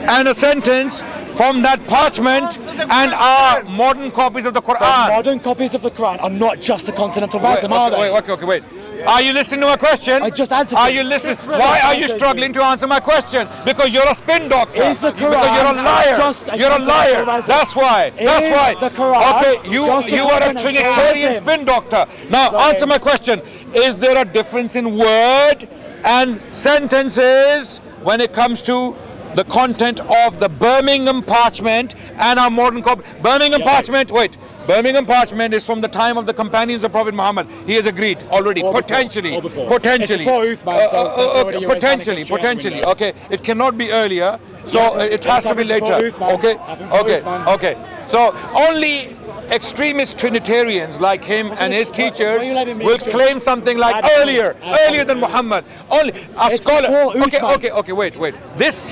and a sentence from that parchment and our modern copies of the Quran? Modern copies of the Quran are not just the consonantal rising, are they? Wait. Are you listening to my question? I just answered Are you. you listening? Why are you struggling to answer my question? Because you're a spin doctor. Is the Because Quran you're a liar. just a You're a liar. consonantal rising? That's why. That's Is why. the Quran Okay, you just a are a consonantal Trinitarian rising? spin doctor. Now answer my question. Is there a difference in word and sentences when it comes to the content of the Birmingham parchment and our modern copy? Birmingham parchment is from the time of the companions of Prophet Muhammad. He has agreed already. Or before. Potentially. Or before. Potentially. It's before Uthman, so that's already your Islamic Potentially. window. Okay. It cannot be earlier. So it has to be happened later. before Uthman. Happened before Uthman. Okay. So only extremist Trinitarians like him and his teachers why you letting me will speak? claim something like Adnan. earlier than Muhammad. Only a It's scholar. before Uthman. Okay. Wait. This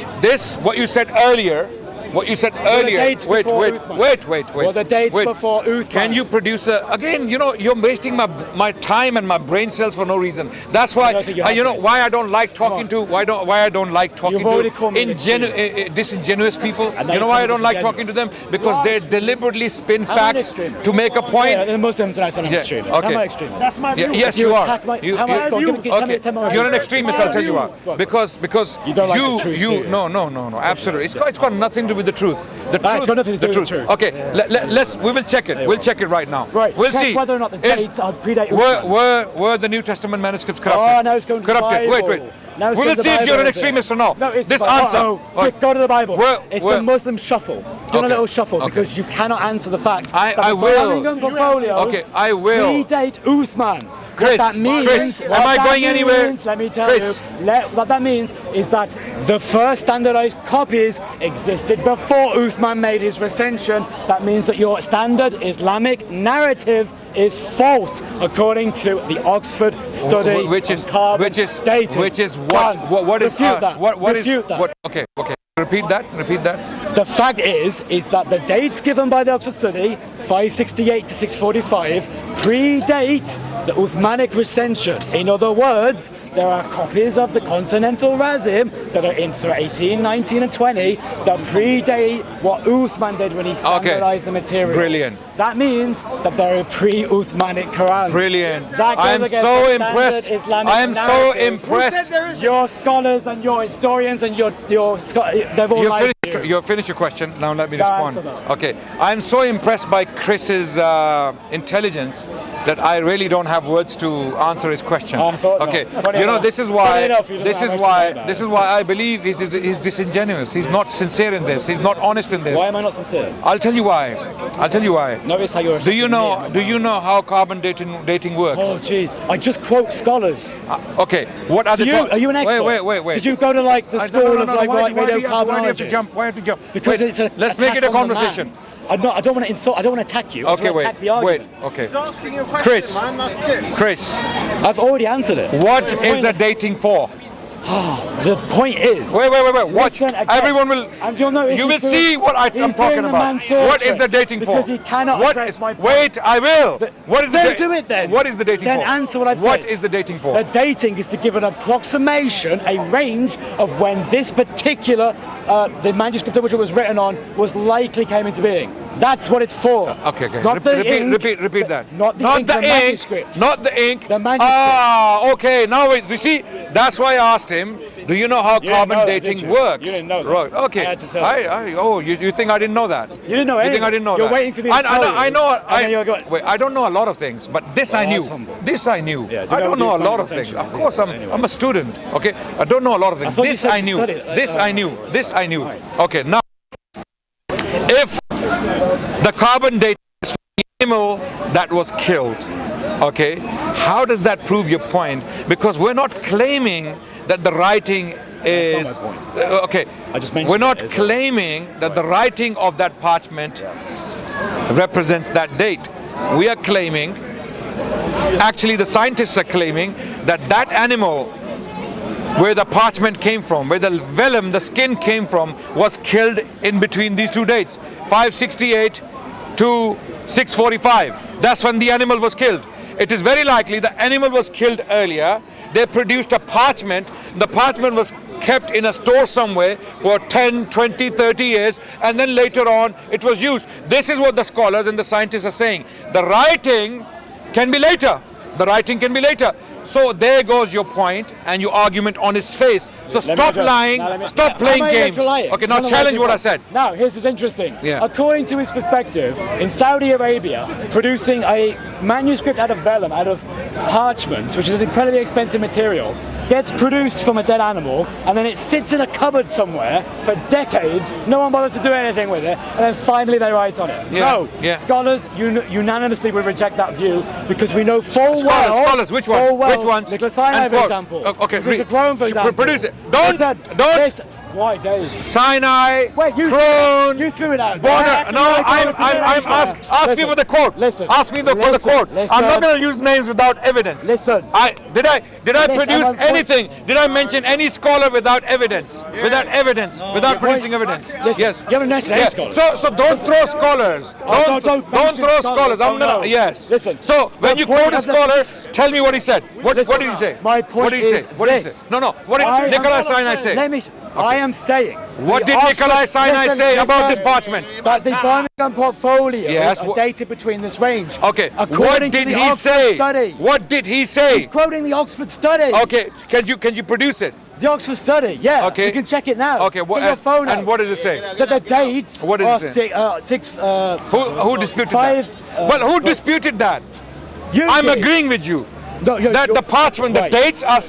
what you said earlier. dates Wait. before Uthman? Were the dates before Uthman? Can you produce again? You're wasting my time and my brain cells for no reason. That's why I don't think you have why I don't like talking to You've already called me an disingenuous people. And now You know you're why I calling don't me like talking to them? disingenuous. Because they deliberately spin I'm an facts extremist. to make a point. Yeah, the Muslims and I say I'm Yeah, extremist. okay. I'm an extremist. That's my view. Yes, You you are. attack my- You- how you- about- give me- tell me- okay. tell me- You're an extremist. I'll tell you why. What? Because You don't like the truth, do you? no. Absolutely. It's got nothing to do with the truth. The truth. It's got nothing to do with the truth. Okay. We will check it. We'll check it right now. Right. We'll Check see. whether or not the dates are predate Were the New Testament manuscripts corrupted? Oh, now it's going to the corrupted. Bible. Wait. Now it's We going will to the see if Bible, you're an is it? extremist or not. No, it's This the Bible. answer. Quick, go to the Bible. It's Where- the Muslim shuffle. Do a little shuffle because you cannot answer the fact I that the will. Birmingham portfolios Okay, I will. predate Uthman. Chris, what that means, Chris, what am I that going means, anywhere? Let me tell Chris. you. What that means is that the first standardized copies existed before Uthman made his recension. That means that your standard Islamic narrative is false according to the Oxford study which is on carbon dating. what is refute that. what is refute that. what? Okay. Repeat that. The fact is that the dates given by the Oxford study, 568 to 645, predate the Uthmanic recension. In other words, there are copies of the Continental Razim that are in Surah 18, 19 and 20 that predate what Uthman did when he standardized the material. Brilliant. That means that they're Pre-Uthmanic Qurans. Brilliant. That goes I am against so the impressed. standard Islamic I am so narrative. impressed. Your scholars and your historians and they've all lied to you. You've finished your question. Now let me Go respond. answer that. Okay. I'm so impressed by Chris's intelligence that I really don't have words to answer his question. I thought not. Okay. Funny You know, enough. this is Funny why enough, he doesn't have much to say about it. I believe he's disingenuous. He's not sincere in this. He's not honest in this. Why am I not sincere? I'll tell you why. Notice how you're Do you know how carbon dating works? Oh jeez, I just quote scholars. Okay. What are Are you an expert? Wait. Did you go to like the school of like Why do you radiocarbonology? have to jump? Why have to jump? Because Wait, it's a let's make it a attack on the conversation. man. I don't want to insult. I don't want to attack you. I just Okay, want to attack the argument. Okay. He's asking you a question, Chris. man. That's it. Chris, I've already answered it. what The is point the dating for? The point is. Wait. Watch. Listen again. Everyone will. And you'll notice You will he's see doing- what I'm he's talking doing the about. Mansour What is the trick dating for? because he cannot What address is- my point. Wait, I will. What is Then the do it then. What is the dating then for? Then answer what I've said. What is the dating for? The dating is to give an approximation, a range of when this particular, the manuscript of which it was written on, was likely came into being. That's what it's for. Okay. Not the ink, Repeat that. Not the ink, the manuscript. Not the ink. The manuscript. Ah, okay. Now you see, that's why I asked him. Do you know how You didn't carbon know that, dating did you? works? You didn't know that. Right. Okay. I had to tell you. You think I didn't know that? You didn't know You anything. think I didn't know You're that? waiting for me to tell you. I know. And then you're going- Wait, I don't know a lot of things, but this I knew. that's humble. This I knew. Yeah, do I you don't know know a the lot of Islamic things. essentials? Of course, Anyway. I'm a student. Okay, I don't know a lot of things. thought you This said I you knew. studied. This I knew. This I knew. Right. Okay, now if the carbon dating is from the animal that was killed, okay, how does that prove your point? Because we're not claiming that the writing is not my point. okay. I just mentioned we're not it, isn't it? claiming that the writing of that parchment represents that date. We are claiming, actually the scientists are claiming that that animal where the parchment came from, where the vellum, the skin came from, was killed in between these two dates, 568 to 645. That's when the animal was killed. It is very likely the animal was killed earlier. They produced a parchment. The parchment was kept in a store somewhere for 10, 20, 30 years, and then later on it was used. This is what the scholars and the scientists are saying. The writing can be later. The writing can be later. So there goes your point and your argument on its face. So stop lying, stop playing games. Okay, now challenge what I said. Now, here's what's interesting. Yeah. According to his perspective, in Saudi Arabia, producing a manuscript out of vellum, out of parchment, which is an incredibly expensive material, gets produced from a dead animal, and then it sits in a cupboard somewhere for decades. No one bothers to do anything with it, and then finally they write on it. Yeah, No, yeah. scholars unanimously would reject that view because we know full well. Scholars, which one? Full well, Which ones? Nicholas Sinai, And for quote. example. Okay, Professor Crone, for example. produce it. Don't. Listen. Why, Dave? Sinai, Wait, you Crone, you threw it out. Bonner. No, I'm asking for the quote. Listen. Ask me for the quote. I'm not going to use names without evidence. Listen. Did I Listen, produce I'm- anything? Did I mention any scholar without evidence? Without evidence? Without producing evidence? Listen, Yes. you haven't mentioned any scholars. So don't throw scholars. Don't mention throw scholars. I'm Oh, gonna no. yes. Listen. So when The you point quote a of the- scholar, tell me what he said. What Listen, did he say? my point What did he say? is What did he this. say? No. What did Nikolai Sinai say? Let me. I am saying. What the did Nikolai Sinai Listen, say about this listen. parchment? That the Birmingham portfolios Yes, are dated between this range. Okay. What According did to the he Oxford say? Study. What did he say? He's quoting the Oxford study. Okay. Can you produce it? The Oxford study. Yeah. Okay. You can check it now. Okay. Get your phone out. And what does it say? That the dates What did are it say? six. Who disputed five, that? Well, who disputed that? You I'm did. agreeing with you. No, That the parchment, right. the dates are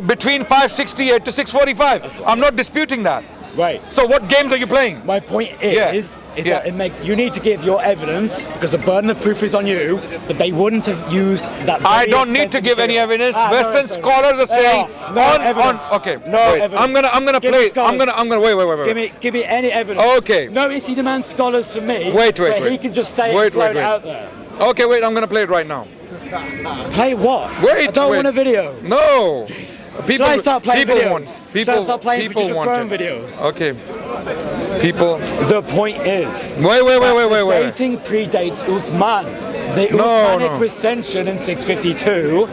between 568 to 645. I'm not disputing that. Right. So what games are you playing? My point is that it makes you need to give your evidence because the burden of proof is on you that they wouldn't have used that. I very don't need to expensive give any material. evidence. No, Western it's okay. scholars are saying No evidence. okay. No wait. evidence. I'm gonna Give me play. scholars. I'm gonna wait. Give me any evidence. Okay. Notice he demands scholars for me. Wait. But he can just say it and float it out there. Okay, wait, I'm going to play it right now. Play what? Wait, I don't wait. want a video. No. People, Should I start playing people videos? want. People, Should I start playing people just want drone it. videos? Okay. People. The point is, Wait. dating predates Uthman. The No, Uthmanic no. recension in 652.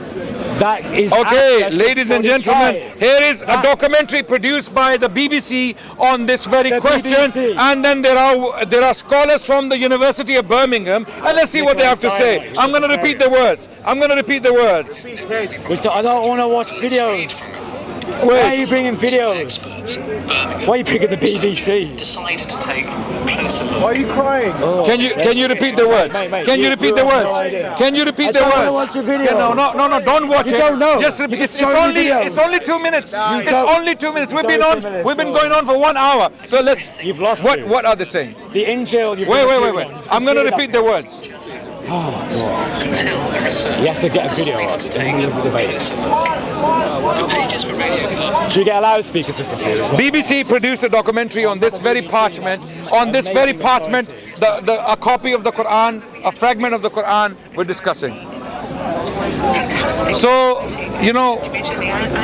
That is Okay, after ladies and gentlemen, 645. here is a documentary produced by the BBC on this very The question, BBC. and then there are scholars from the University of Birmingham, and let's see what they have to say. I'm going to repeat the words. I I don't want to watch videos. Why are Wait. you bringing videos? Why are you bringing the BBC? Decided to take a closer look. Why are you crying? Can you repeat the words? Mate, Can you you repeat the have no words? idea. Can you repeat the I don't words? wanna watch the video. No, don't watch You it. don't know. Just You repeat. just show me videos. It's only 2 minutes. It's don't. only 2 minutes. We've It's been only on. 2 minutes. We've been going on for 1 hour. So let's. You've lost What me. What are they saying? The Injil. Wait. I'm going to repeat the words. Until the research He has to get a video decided up to in take the middle of the debate. a closer look. The pages were radio card. Should we get a loudspeaker system for you as well? BBC produced a documentary on this very parchment. A copy of the Quran, a fragment of the Quran we're discussing. So,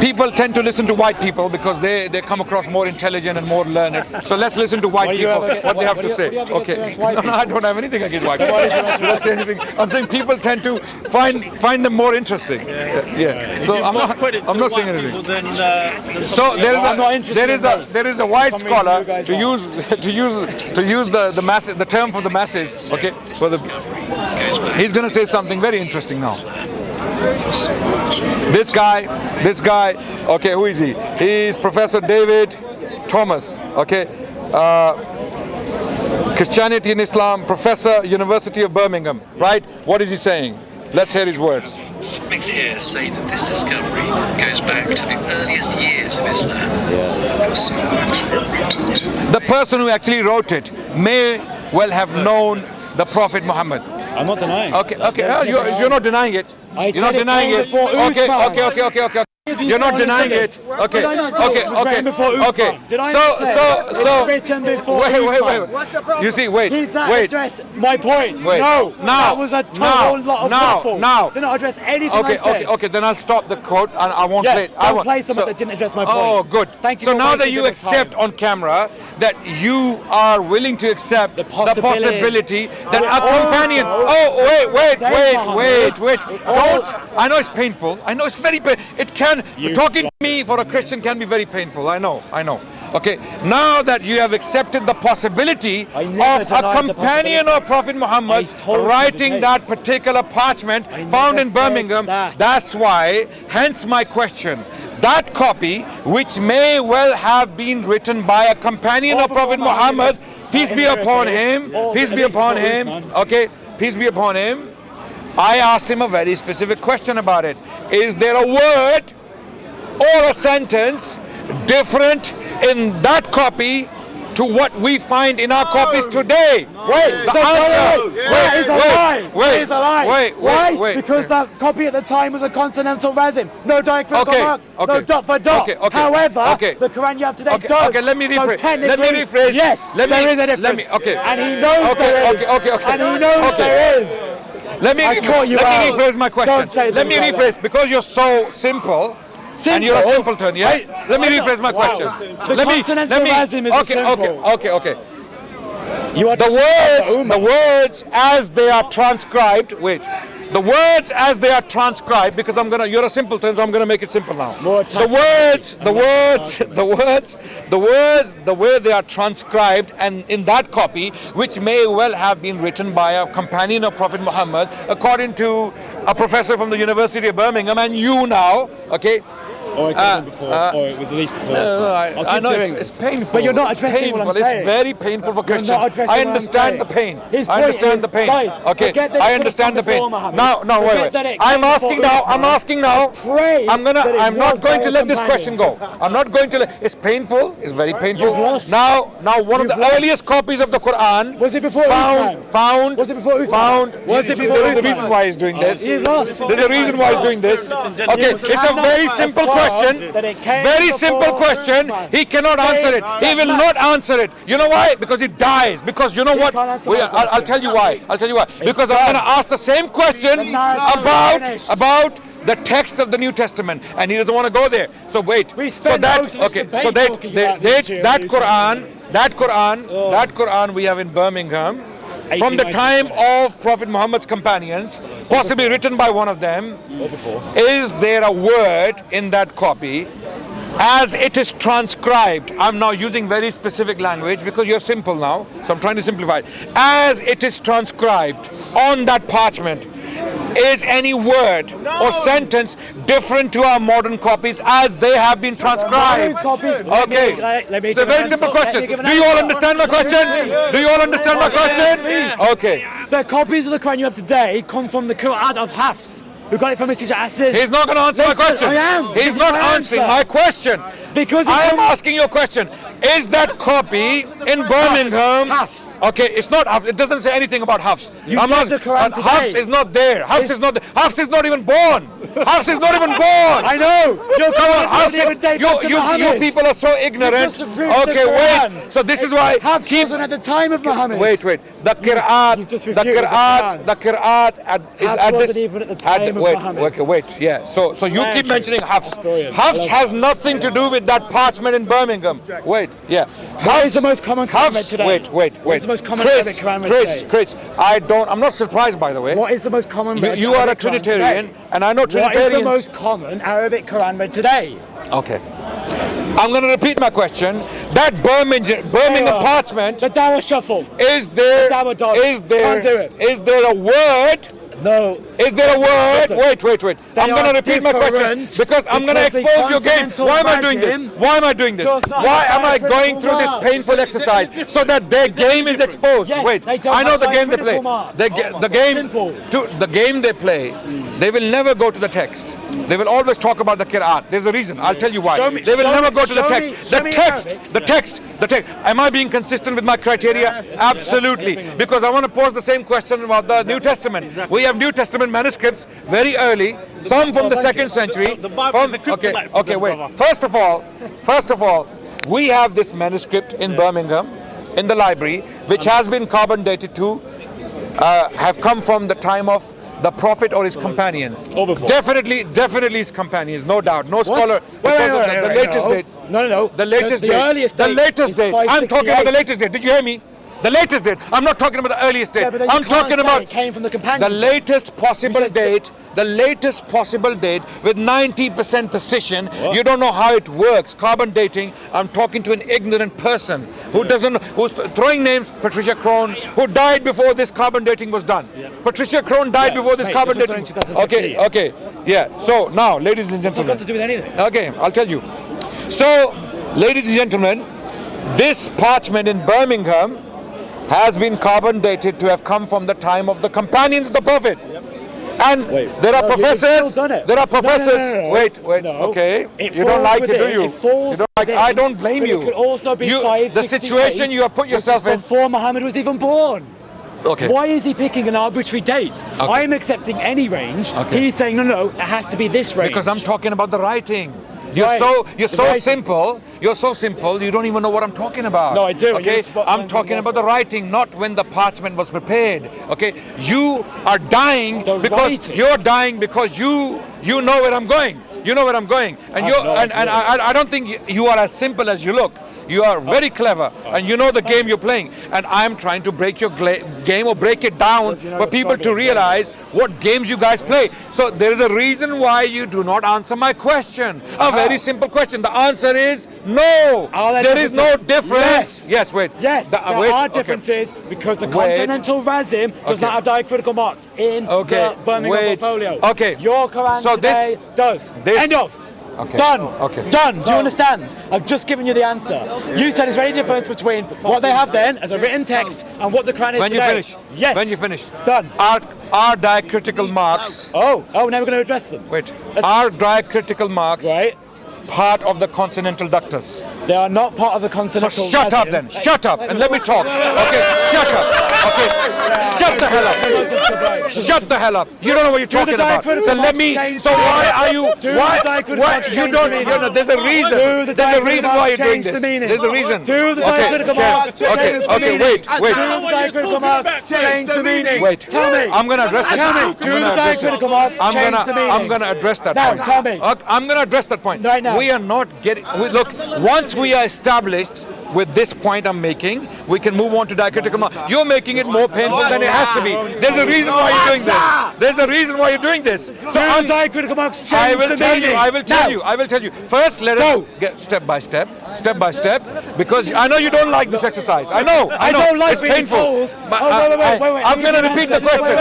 people tend to listen to white people because they come across more intelligent and more learned. So let's listen to white people, what they have to say. Okay. No, I don't have anything against white people. I don't say anything. I'm saying people tend to find them more interesting. Yeah. So I'm not saying anything. So there is a white scholar to use the term for the masses. Okay. He's going to say something very interesting now. This guy, okay, who is he? He's Professor David Thomas, okay, Christianity and Islam, Professor, University of Birmingham, right? What is he saying? Let's hear his words. Skeptics here say that this discovery goes back to the earliest years of Islam. The person who actually wrote it. The person who actually wrote it may well have known the Prophet Muhammad. I'm not denying. Okay, you're not denying it. You're not denying it. Okay. You're not denying it. Okay. Did I not say it was written before Uthman? Did I not say it was written before Uthman? Wait. You see, wait. Did that address my point? Wait. No. Now. That was a total lot of waffle. Now. Did not address anything I said. Okay. Then I'll stop the quote and I won't play it. Don't play something that didn't address my point. Oh, good. Thank you. So for now that wasting you your accept time. on camera that you are willing to accept the possibility that a companion. Oh, wait. Don't. I know it's painful. I know it's very painful. It can. Talking to me for a Christian can be very painful. I know. Okay. Now that you have accepted the possibility of a companion of Prophet Muhammad writing that particular parchment found in Birmingham, that's why. Hence my question. That copy, which may well have been written by a companion of Prophet Muhammad, peace be upon him, okay, peace be upon him. I asked him a very specific question about it. Is there a word or a sentence different in that copy to what we find in our copies today? Wait, that is a lie. Why? Because that copy at the time was a consonantal resin. No diacritical marks. No dot for dot. However, the Quran you have today does. Okay, let me rephrase. So yes, there is a difference. And he knows there is. And he knows there is. Let me rephrase my question. Let me rephrase, because you're so simple. And you're a simpleton, yeah? Let me rephrase my question. Okay. The words as they are transcribed. Wait. The words as they are transcribed, because you're a simpleton, so I'm gonna make it simple now. The way they are transcribed and in that copy, which may well have been written by a companion of Prophet Muhammad, according to a professor from the University of Birmingham, and you now, okay? Or it was before, or it was at least before. I know it's painful. But you're not addressing what I'm saying. It's very painful for Christians. Not addressing I what I'm understand the saying. pain. His I point understand is, the pain. guys, Okay, forget that I it understand the could have pain. come before Muhammad. Wait. I'm asking now. Pray I'm that not it going was to by a let this question go. I'm not going to let. It's painful. It's very painful. You've lost. Now one of the earliest copies of the Quran. Was it before found? Was it before Uthman? Found. Was it before There's a Uthman? reason why he's doing this. You've lost. There's a reason why he's doing this. Okay, it's a very simple question. question. that it came Very before simple question. man. He cannot answer it. He will not answer it. You know why? Because he dies. Because you know what? can't answer Wait, my question. I'll tell you why. I'll tell you why. Because I'm done. going to ask the same question Finished. about the text of the New Testament, and he doesn't want to go there. So wait. We So spent that most of this debate So talking about the Jew that New Quran we have in Birmingham from the time of Prophet Muhammad's companions, possibly written by one of them. Or before. Is there a word in that copy as it is transcribed? I'm now using very specific language because you're simple now, so I'm trying to simplify it. As it is transcribed on that parchment, is any word or sentence different to our modern copies as they have been transcribed? Okay, it's a very simple question. Do you all understand my question? Do you all understand my question? Okay. The copies of the Quran you have today come from the Quran of Hafs, who got it from his teacher Asin. He's not going to answer my question. I am. He's This is not my answering answer. my question. Because I am asking you a question. Is that copy in Birmingham? Hafs. Okay, it's not Hafs. It doesn't say anything about Hafs. You said the Quran today. Hafs is not there. Hafs is not. Hafs is not even born. Hafs is not even born. I know. Your Come on, Quran Hafs doesn't even is, date back to you Muhammad. people are so ignorant. just refuted the Okay, Quran. wait. So this is why. Hafs wasn't at the time of Muhammad. Wait. The Qur'an. you've just The refuted the Qur'an. Quran. The Qur'an is Hafs at this. wasn't even at the time of wait. Muhammad. Okay, wait. Yeah. So you Thank keep you. mentioning Hafs. That's brilliant. I Hafs love has that. nothing to do with that parchment in Birmingham. Wait. Yeah. What is the most common Quran read Hafs. today? Wait. What is the most common Arabic Quran read today? Chris. I'm not surprised, by the way. What is the most common read You are a Arabic Quran Trinitarian, today? and I know What is the Trinitarians. most common Arabic Quran read today? Okay. I'm going to repeat my question. That Birmingham parchment. The Dawah Shuffle. Is there? The Dawah Dog. Is there? Can't do it. Is there a word? No. Is there a word? Listen. Wait. They I'm going are to repeat my question different because I'm going to because the expose your game. continental Why am I doing this? regime Why am I doing this? does not Why have am I diacritical going through this marks. painful exercise so that their game is exposed? Yes, Wait, they don't I know have the game they play. diacritical marks. The game, Simple. the game they play, they will never go to the text. They will always talk about the Qur'an. There's a reason. I'll tell you why. They will never go to the text. The text. Am I being consistent with my criteria? Absolutely. Because I want to pose the same question about the New Testament. We have New Testament manuscripts very early, some from the 2nd century. Okay, wait. First of all, we have this manuscript in Birmingham, in the library, which has been carbon dated to have come from the time of the Prophet or his companions. Or before. Definitely his companions, no doubt. No scholar. Because of the latest date. No. The latest the date. earliest The date latest is date. I'm talking about the 568. latest date. Did you hear me? The latest date. I'm not talking about the earliest date. Yeah, but then you I'm can't talking say about it came from the the companions. latest possible said- date. The latest possible date with 90% precision. You don't know how it works. Carbon dating. I'm talking to an ignorant person who doesn't, who's throwing names. Patricia Crone, who died before this carbon dating was done. Patricia Crone died before this mate, carbon this was dating. done in 2015. Okay. Yeah. So now, ladies and What's it gentlemen. got to do with anything? Okay, I'll tell you. So, ladies and gentlemen, this parchment in Birmingham has been carbon dated to have come from the time of the companions of the Prophet. And there are No, you've professors. still done it. There are No, no, professors. no. Wait. No. Okay. It You don't falls like it, do within- you? it falls You don't like. within, I don't blame but you. it could also be The 568, situation you have put yourself which is in. before Muhammad was even born. Okay. Why is he picking an arbitrary date? Okay. I'm accepting any range. Okay. He's saying no, it has to be this range. Because I'm talking about the writing. You're Right. so The writing. simple. You're so simple. You don't even know what I'm talking about. No, I do, and Okay. you're spot I'm on talking from about the writing, not when the parchment was prepared. Okay. You are dying The because writing. you're dying because you know where I'm going. You know where I'm going, and you and I don't think you are as simple as you look. You are very clever, and you know the game you're playing. And I'm trying to break your game or break it down for people to realize what games you guys play. So there is a reason why you do not answer my question. A very simple question. The answer is no. Are there There is no differences? difference. Yes, wait. Yes, there wait, are okay. differences because the Wait. continental Razim does Okay. not have diacritical marks in Okay, the Birmingham wait. portfolio. Okay. Your Quran So today does. this- End of. Okay. Done. Okay. Done. Do you understand? I've just given you the answer. You said there's any difference between what they have then as a written text and what the Quran is When you today. finish. Yes. When you finish. Done. Are diacritical marks. Oh, now we're going to address them. Wait. Let's- Are diacritical marks Right. part of the consonantal ductus. They are not part of the So consonantal. shut up then. Shut up and let me talk. Okay, shut up. Okay, shut the hell up. Shut the hell up. You don't know what you're talking about. So let me. So why are you? Why you don't? You know, there's a reason. There's a reason why you're doing this. There's a reason. Okay. Wait. Do the diacritical marks change the meaning? Wait. Tell me. I'm gonna address it. Tell me. Do the diacritical marks change the meaning? I'm gonna address that Now, point. tell me. I'm gonna address that point. Right now. We are not getting. Look, once we are established with this point I'm making, we can move on to diacritical marks. You're making it more painful than it has to be. There's a reason why you're doing this. There's a reason why you're doing this. So I'm diacritical marks change I will the tell meaning. you. I will tell you. I will tell you. First, let us get step by step, because I know you don't like this exercise. I know. I don't like it's being painful. told. But Wait. I'm going to repeat the question.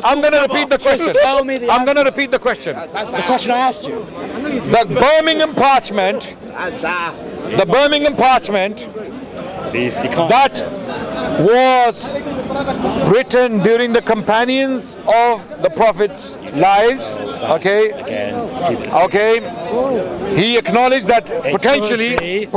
I'm going to repeat the question. tell me the I'm going to repeat the question. The question I asked you. The Birmingham parchment. The Birmingham parchment that was written during the companions of the Prophet's lives. Okay. He acknowledged that potentially it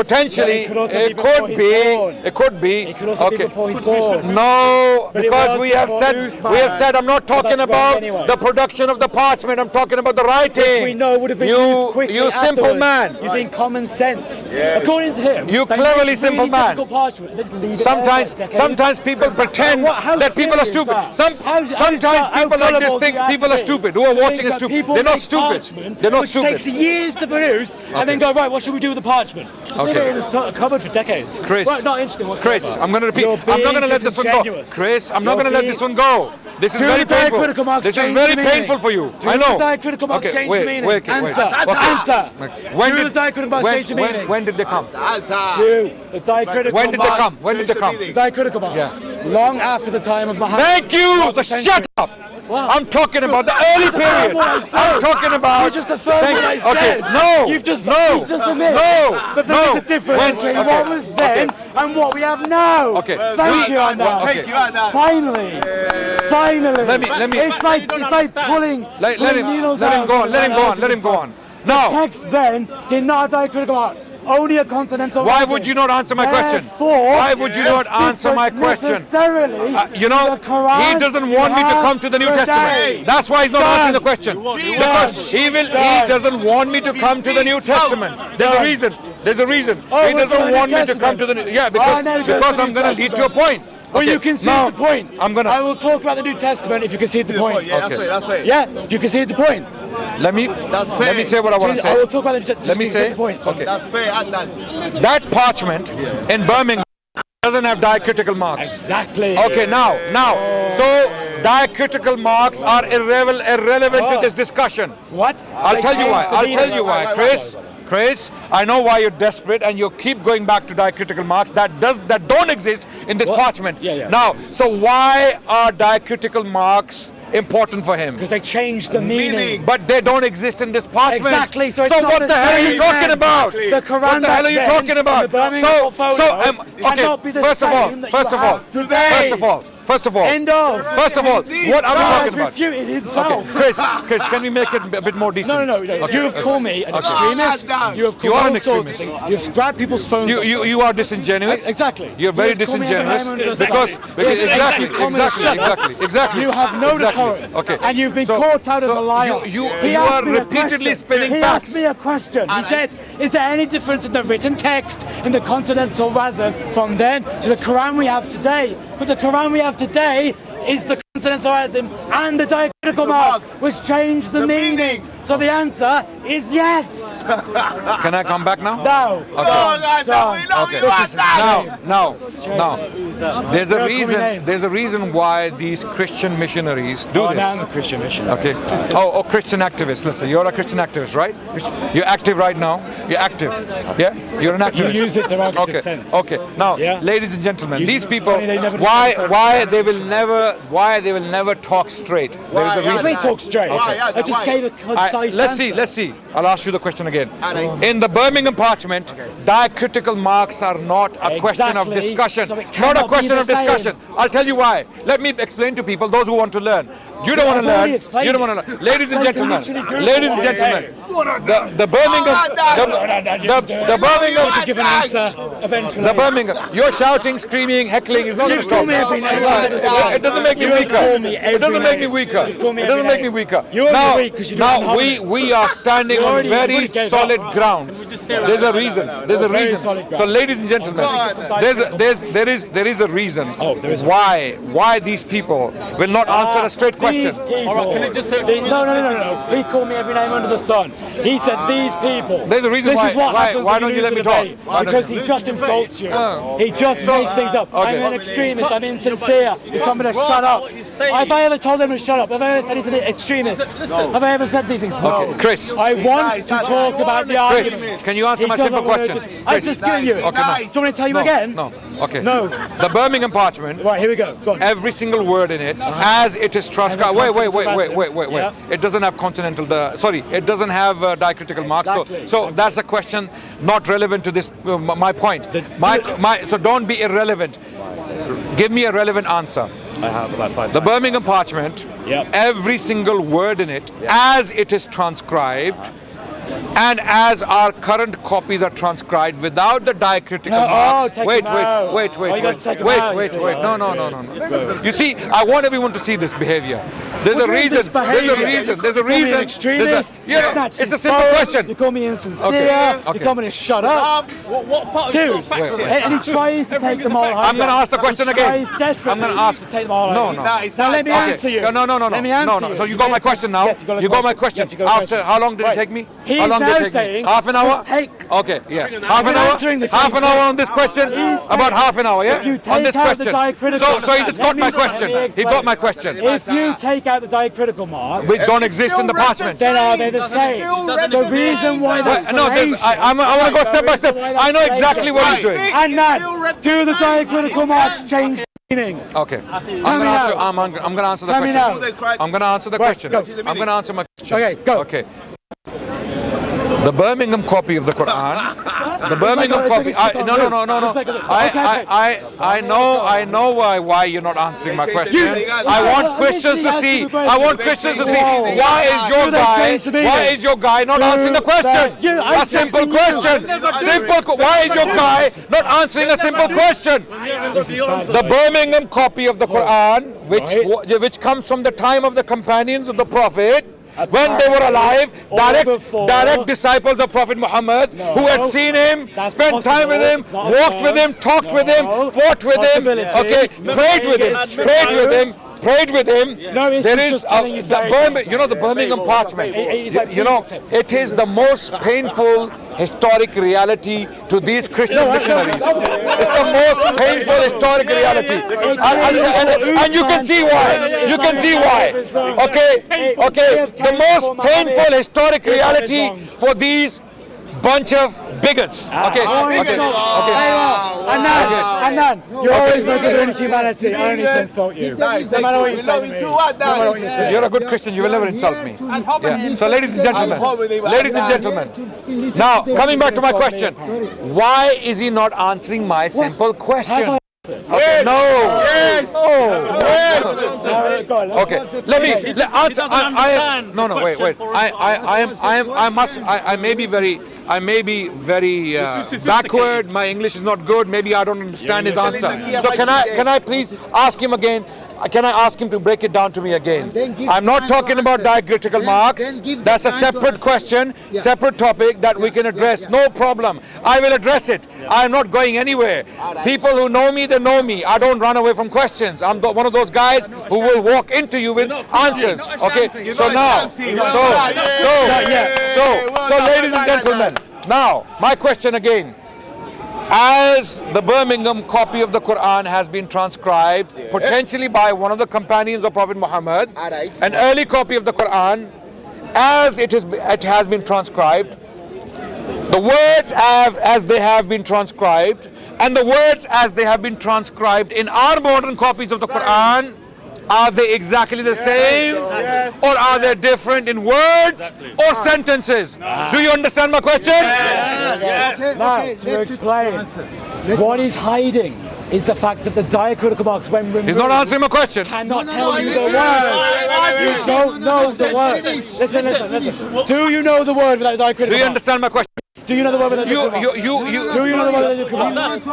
could be. Before he's born. No, But it because was we have before said I'm not talking that's wrong about anyway. the production of the parchment. I'm talking about the writing. Which we know would have been used quickly you simple afterwards, man. using common sense. According to him, You they cleverly use simple really man. difficult parchment, and they just leave it there for decades. Sometimes people pretend How that people are serious stupid. is that? Sometimes people like this gullible think do you have people to are be stupid. Who are to watching think are that stupid. people They're not make stupid. parchment, They're not which stupid. takes years to produce, and then go, right, what should we do with the parchment? Okay. Leave it in the cupboard for decades. Chris, Right, not interesting whatsoever. Chris, I'm going to repeat. You're I'm not being going to let this one go. disingenuous. Chris, I'm not You're going to let being- this one go. This is Do very the diacritical painful. marks This is change very the meaning? painful for you. Do I know. the diacritical marks change the meaning? Wait. Answer. Answer. Do the diacritical marks change the meaning? When did they come? Do the diacritical When did they marks- come? When did they come? The diacritical marks. Long after the time of Muhammad. Thank you. Half a century. Shut up. I'm talking about the early period. I'm talking about. You just affirmed what I said. Okay. No. You've just admitted that there is a difference between what was then and what we have now. Okay. Thank you, Adnan. Okay. Finally. Let me. It's like pulling. Let him go on. The Now, text then did not have diacritical marks. Only a consonantal. why rising. would you not answer my question? Therefore, Why would you not it's answer my different question? Necessarily. You know, the Quran he doesn't want me to come to the New today. Testament. That's why he's not answering the question. Because he doesn't want me to come to the New Testament. There's a reason. Oh, He we're to the doesn't New want me to Testament. come to the New. Yeah, I never go because to the I'm New going to lead to a Testament. point. Well, Okay, you concede now, the point. I will talk about the New Testament if you concede the point. Yeah, that's right. Yeah, you concede the point. Let me say what I want to I will say. talk about the New Testament. Let me say. The point. Okay. That's fair, Adnan. That parchment in Birmingham doesn't have diacritical marks. Exactly. Okay, now, so diacritical marks are irrelevant to this discussion. What? I'll tell you why. Chris, I know why you're desperate and you keep going back to diacritical marks that don't exist in this parchment. Yeah. Now, so why are diacritical marks important for him? Because they changed the meaning. But they don't exist in this parchment. Exactly. So, it's not what the hell are you same talking then. about? The Quran What the hell are you back then talking about? and the Birmingham portfolio cannot be the First of all, same that you have today. First of all, End of. First of all, what are we God talking about? refuted himself. Chris, can we make it a bit more decent? No. You have called me an extremist. You have You called are all an sorts of extremist. things. You've grabbed people's phones. You are disingenuous. Exactly. You're very You have called me disingenuous Abraham under the because sun. exactly. You have no decorum. Okay. And you've been So- caught out as so a liar. You He are asked me a repeatedly question. spinning He facts. asked me a question. He said, is there any difference in the written text in the Continental Razm from then to the Quran we have today? But the Quran we have today is the Continental Razm and the diacritical marks, which change the meaning. So the answer is yes. Can I come back now? No. Now, there's a reason. names. There's a reason why these Christian missionaries do this. Now I'm a Christian missionary. Okay. Oh, Christian activists. Listen, you're a Christian activist, right? You're active right now. You're active. Yeah. You're an activist. You use it derogative Okay. sense. Okay. Now, Yeah. ladies and gentlemen, You- these people, funny they never why discuss they will never talk straight. There is a Let reason. me talk straight. Okay. I just gave a concise answer. Let's see. I'll ask you the question again. In the Birmingham parchment, diacritical marks are not a question of Exactly. discussion. So it Not a cannot be question the of discussion. I'll tell you why. Let me explain to people, those who want to learn. You don't want to I've already learn. explained You don't it. want to learn. Ladies and Like, gentlemen, literally Google ladies and it. gentlemen, the Birmingham, the Birmingham, to give an answer eventually. the Birmingham. You're shouting, screaming, heckling is not going to stop. call me every name under the sun. It doesn't make me You've weaker. called me It doesn't every make me name. weaker. You've called me It doesn't every make me name. weaker. You're Now, only weak 'cause you do it now unharmed. we are standing You on already very gave solid up. grounds. There's a reason. There's a Very reason. solid ground. So, ladies and gentlemen, there is a reason why these people will not answer a straight question. These people. No. He called me every name under the sun. He said these people. There's a reason this why- is what why- happens why when don't you lose let a me talk? debate. Why don't Because you- he just insults you. Oh. He just makes things up. Okay. I'm an extremist. I'm insincere. He told me to shut up. Have I ever told him to shut up? Have I ever said he's an extremist? Have I ever said these things? No. Okay, Chris. I want to talk about the Chris, arguments. can you answer He my doesn't simple want to question? I've just given you it. Okay, no. Do you want me to tell you No, again? No. Okay. No. The Birmingham parchment. Right, here we go. Go on. Every single word in it, as it is transcribed. Wait. Yeah. It doesn't have continental. It doesn't have diacritical marks. Exactly. So that's a question not relevant to this. My point. So don't be irrelevant. Give me a relevant answer. I have about 5. The Birmingham parchment. Yep. Every single word in it, as it is transcribed. And as our current copies are transcribed without the diacritical marks. take Wait. them out. Oh, you gotta take them out, you see. No. You see, I want everyone to see this behavior. There's a reason. There's a reason. An extremist. It's a simple question. You call me insincere. Okay. You told me to shut up. What part Dude, and he tries to take them all home. I'm going to ask the question again. He tries desperately I'm going to ask. to take them all home. No. Now let me answer you. No. Let me answer you. So you got my question now. Yes, you got my question. Yes, you got my After question. how long did it Right. take me? He's How long did now it take me? saying, Half an hour? just take. Okay, yeah. Half an You're hour? answering the same Half an hour thing. on this question? He's About saying, half an hour, yeah? if you On take this out the question. diacritical So he just got my question. He got my question. If you take out the diacritical marks, Which don't exist in the parchment. then are they the same? The reason why that's No, I want to go step by step. I know exactly what he's doing. And that, do the diacritical marks change meaning? Okay. I'm going to answer the Tell me question. now. I'm going to answer the question. go. I'm going to answer my question. Okay, go. Okay. The Birmingham copy of the Quran. The Birmingham copy. No. I know why you're not answering my question. I want Christians to see. Why is your guy not answering the question? A simple question. Why is your guy not answering a simple question? The Birmingham copy of the Quran, which comes from the time of the companions of the Prophet. When they were alive, direct disciples of Prophet Muhammad, who had seen him, spent time with him, walked with him, talked with him, fought with him, okay, prayed with him. There is the Birmingham parchment. It is the most painful historic reality to these Christian missionaries. It's the most painful historic reality, and you can see why. Okay. The most painful historic reality for these bunch of bigots. Adnan, you're always making against humanity, only to insult you. No matter what you say to me. No matter what you say. You're a good Christian, you will never insult me. Yeah. So ladies and gentlemen, now coming back to my question, why is he not answering my simple question? Okay. No. Yes. Oh. Yes. Okay. Let me answer. Wait. I may be very backward. My English is not good. Maybe I don't understand his answer. So can I please ask him again? Can I ask him to break it down to me again? I'm not talking about diacritical marks. That's a separate question, separate topic that we can address. No problem. I will address it. I'm not going anywhere. People who know me, they know me. I don't run away from questions. I'm one of those guys who will walk into you with answers. Okay. So ladies and gentlemen, now my question again. As the Birmingham copy of the Quran has been transcribed, potentially by one of the companions of Prophet Muhammad, an early copy of the Quran, as it has been transcribed, the words as they have been transcribed, and the words as they have been transcribed in our modern copies of the Quran, are they exactly the same, or are they different in words or sentences? Do you understand my question? Now, to explain what he's hiding is the fact that the diacritical marks, when removed, He's not answering my question. cannot tell you the word. You don't know the word. Listen. Do you know the word without diacritical Do you marks? understand my question? Do you know the word without diacritical marks? Do you know the word without diacritical marks?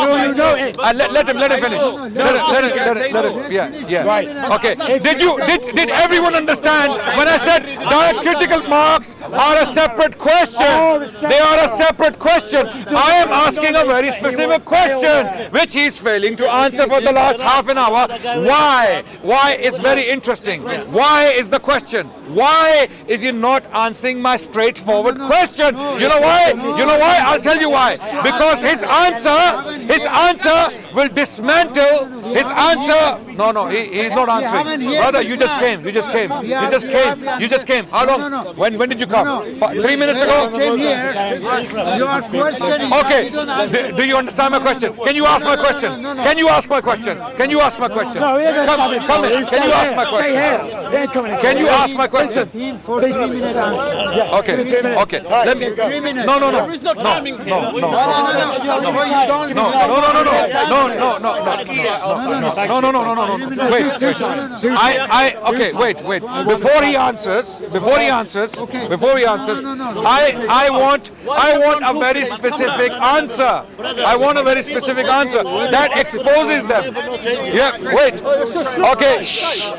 Do you know it? Let him finish. Let him. Yeah. Right. Okay. Did everyone understand when I said diacritical marks are a separate question? They are a separate question. I am asking a very specific question, which he's failing to answer for the last half an hour. Why? Why is very interesting. Why is the question? Why is he not answering my straightforward question? You know why? I'll tell you why. Because his answer will dismantle his answer. No, he's not answering. Brother, you just came. You just came. How long? When did you come? 3 minutes ago? You ask questions. Okay. Do you understand my question? Can you ask my question? Can you ask my question? Can you ask my question? No, he ain't Come in. Can you ask my question? Can you ask my question? Yes. Okay. Let me. No. There is no timing. No. Wait. Before he answers, I want a very specific answer. I want a very specific answer that exposes them. Yeah. Wait. Okay. Shh.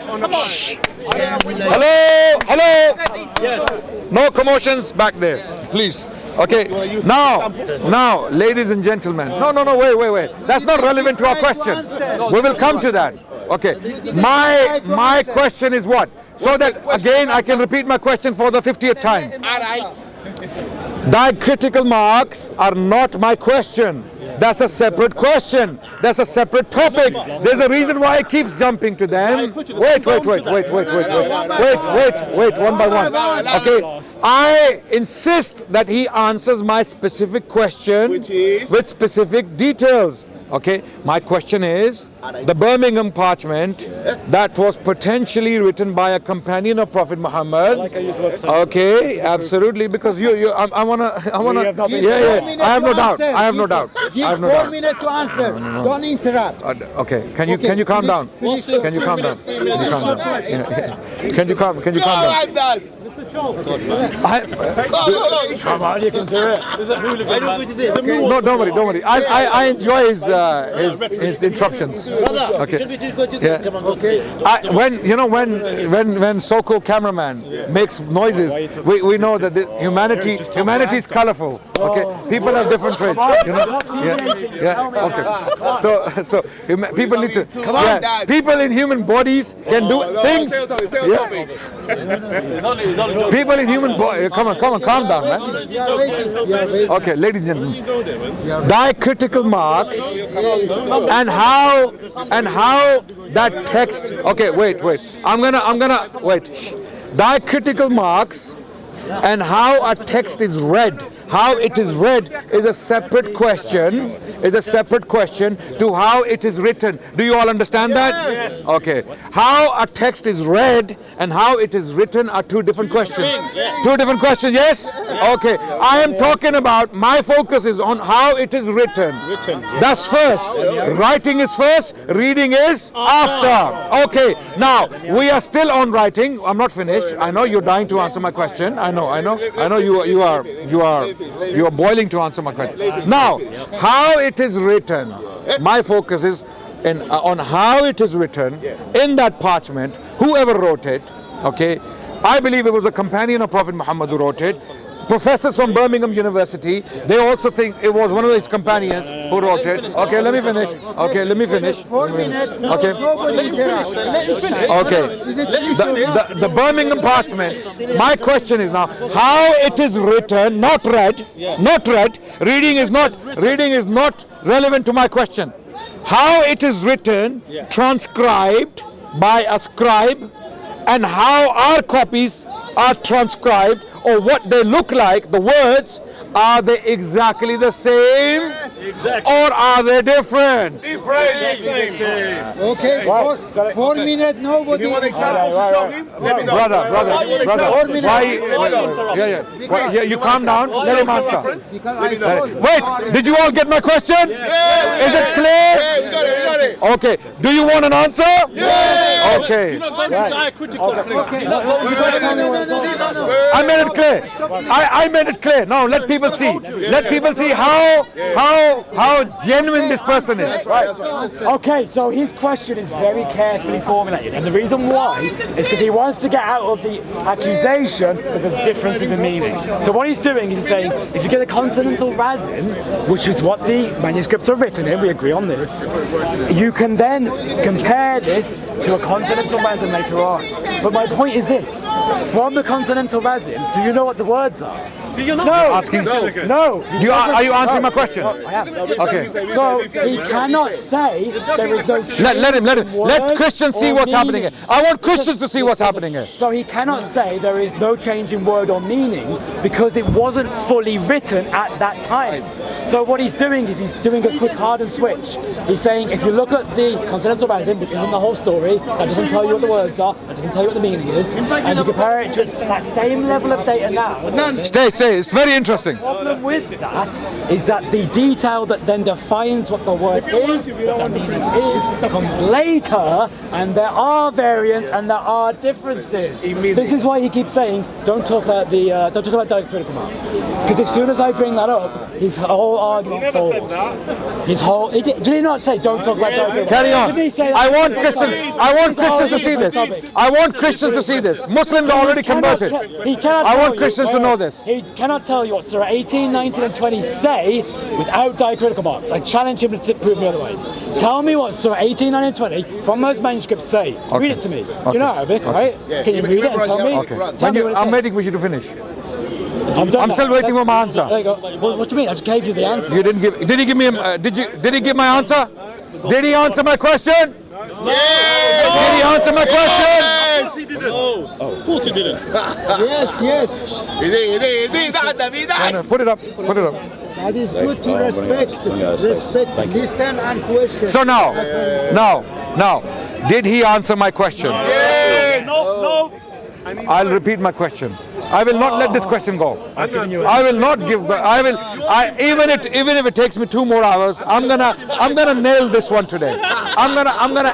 Hello. No commotions back there, please. Okay. Now, ladies and gentlemen. No. Wait. That's not relevant to our question. We will come to that. Okay. My question is what? So that again I can repeat my question for the 50th time. Diacritical marks are not my question. That's a separate question. That's a separate topic. There's a reason why he keeps jumping to them. Wait, one by one. Okay. I insist that he answers my specific question with specific details. Okay, my question is, the Birmingham parchment that was potentially written by a companion of Prophet Muhammad. Okay, absolutely, because I wanna. Yeah. I have no doubt. Give 4 minutes to answer. Don't interrupt. Okay, can you calm down? Can you calm down? Can you calm down? Come on, you can do it. No, don't worry. I enjoy his interruptions. Okay. Yeah. When so-called cameraman makes noises, we know that humanity is colorful. Okay. People have different traits. Yeah. Okay. So people need to. Yeah. People in human bodies can do things. Yeah. People in human bodies. Come on, calm down, man. Okay, ladies and gentlemen. Diacritical marks and how that text. Okay, wait. I'm gonna wait. Shh. Diacritical marks and how a text is read. How it is read is a separate question. To how it is written. Do you all understand that? Yes. Okay. How a text is read and how it is written are two different questions. Two different questions, yes? Okay. I am talking about, my focus is on how it is written. That's first. Writing is first, reading is after. Okay. Now, we are still on writing. I'm not finished. I know you're dying to answer my question. I know you are boiling to answer my question. Now, how it is written, my focus is on how it is written in that parchment, whoever wrote it, okay? I believe it was a companion of Prophet Muhammad who wrote it. Professors from Birmingham University, they also think it was one of his companions who wrote it. Okay, let me finish. 4 minutes. Okay. The Birmingham parchment. My question is now how it is written, not read. Reading is not relevant to my question. How it is written, transcribed by a scribe, and how our copies are transcribed, or what they look like, the words, are they exactly the same? or are they different? Okay, 4 minutes, nobody. You want examples to show him? Let me know. Brother, why? You calm down. Let him answer. Wait, did you all get my question? Is it clear? Yeah, we got it. Okay. Do you want an answer? Yeah. Okay. Not going to diacritical. I made it clear. I made it clear. Now let people see. Let people see how genuine this person is. Right. Okay, so his question is very carefully formulated, and the reason why is because he wants to get out of the accusation that there's differences in meaning. So what he's doing is he's saying, if you get a consonantal rasim, which is what the manuscripts are written in, we agree on this, you can then compare this to a consonantal rasim later on. But my point is this, from the consonantal rasim, do you know what the words are? No. Asking. No. Are you answering my question? I am. Okay. So he cannot say there is no change. Let him. in Let word Christians see or what's happening meaning. here. I want Christians to see what's happening here. So he cannot say there is no change in word or meaning because it wasn't fully written at that time. So what he's doing is he's doing a quick hardened switch. He's saying if you look at the consonantal rasim, which isn't the whole story, that doesn't tell you what the words are, that doesn't tell you what the meaning is, and you compare it to that same level of data now. Stay. It's very interesting. The problem with that is that the detail that then defines what the word is, what the meaning is, comes later, and there are variants and there are differences. This is why he keeps saying, don't talk about diacritical marks, because as soon as I bring that up, his whole argument falls. Did he not say don't talk about diacritical? Carry on. Did he say I want Christians to see this. I want Christians to see this. Muslims are already converted. I want Christians to know this. He cannot tell you what Surah 18, 19 and 20 say without diacritical marks. I challenge him to prove me otherwise. Tell me what Surah 18, 19 and 20 from those manuscripts say. Okay. Read it to me. Okay. You know Arabic, right? Yeah. Can you read it and tell me? Okay. Tell me what it I'm says. waiting for you to finish. I'm done I'm now. still waiting for my answer. There you go. What do you mean? I just gave you the answer. You didn't give. Did he give me? Did he give my answer? Did he answer my question? Did he answer my question? Of course he didn't. Yes. He did. Nice. Put it up. That is good to respect, listen and question. So now, did he answer my question? Yes. No. I'll repeat my question. I will not let this question go. I've given you I will not give. Even if it takes me 2 more hours, I'm gonna nail this one today. I'm gonna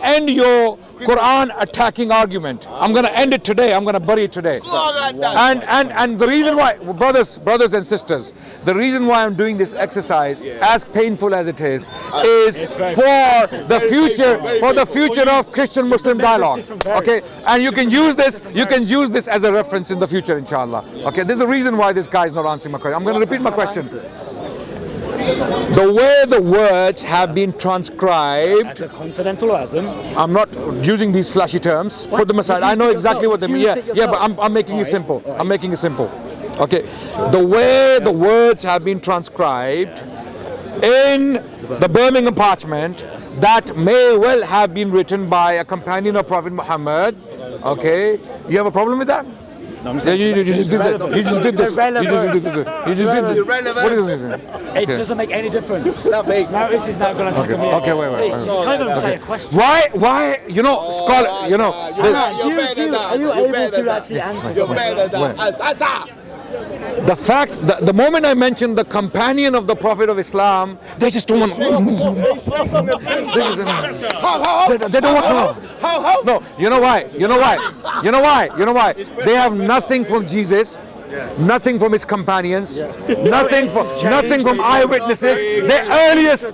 end your Quran attacking argument. I'm gonna end it today. I'm gonna bury it today. And the reason why, brothers and sisters, the reason why I'm doing this exercise, as painful as it is for the future of Christian-Muslim dialogue. Okay, and you can use this as a reference in the future, inshallah. Okay, there's a reason why this guy is not answering my question. I'm going to repeat my question. The way the words have been transcribed, as a consonantal rasim. I'm not using these flashy terms. Put them aside. I know exactly what they mean. Yeah, but I'm making it simple. I'm making it simple. Okay, the way the words have been transcribed in the Birmingham parchment that may well have been written by a companion of Prophet Muhammad. Okay, you have a problem with that? No, you just did that. You just did this. You just did this. What is this? It doesn't make any difference. Nothing. Now this is now going to take a minute. Okay, wait. See, it's kind of say a question. Why? You know, scholar. You know. Are you able to actually answer? You're better than us. The fact that the moment I mentioned the companion of the Prophet of Islam, they just don't want. They don't want to know. No, you know why? They have nothing from Jesus, nothing from his companions, nothing from eyewitnesses. The earliest,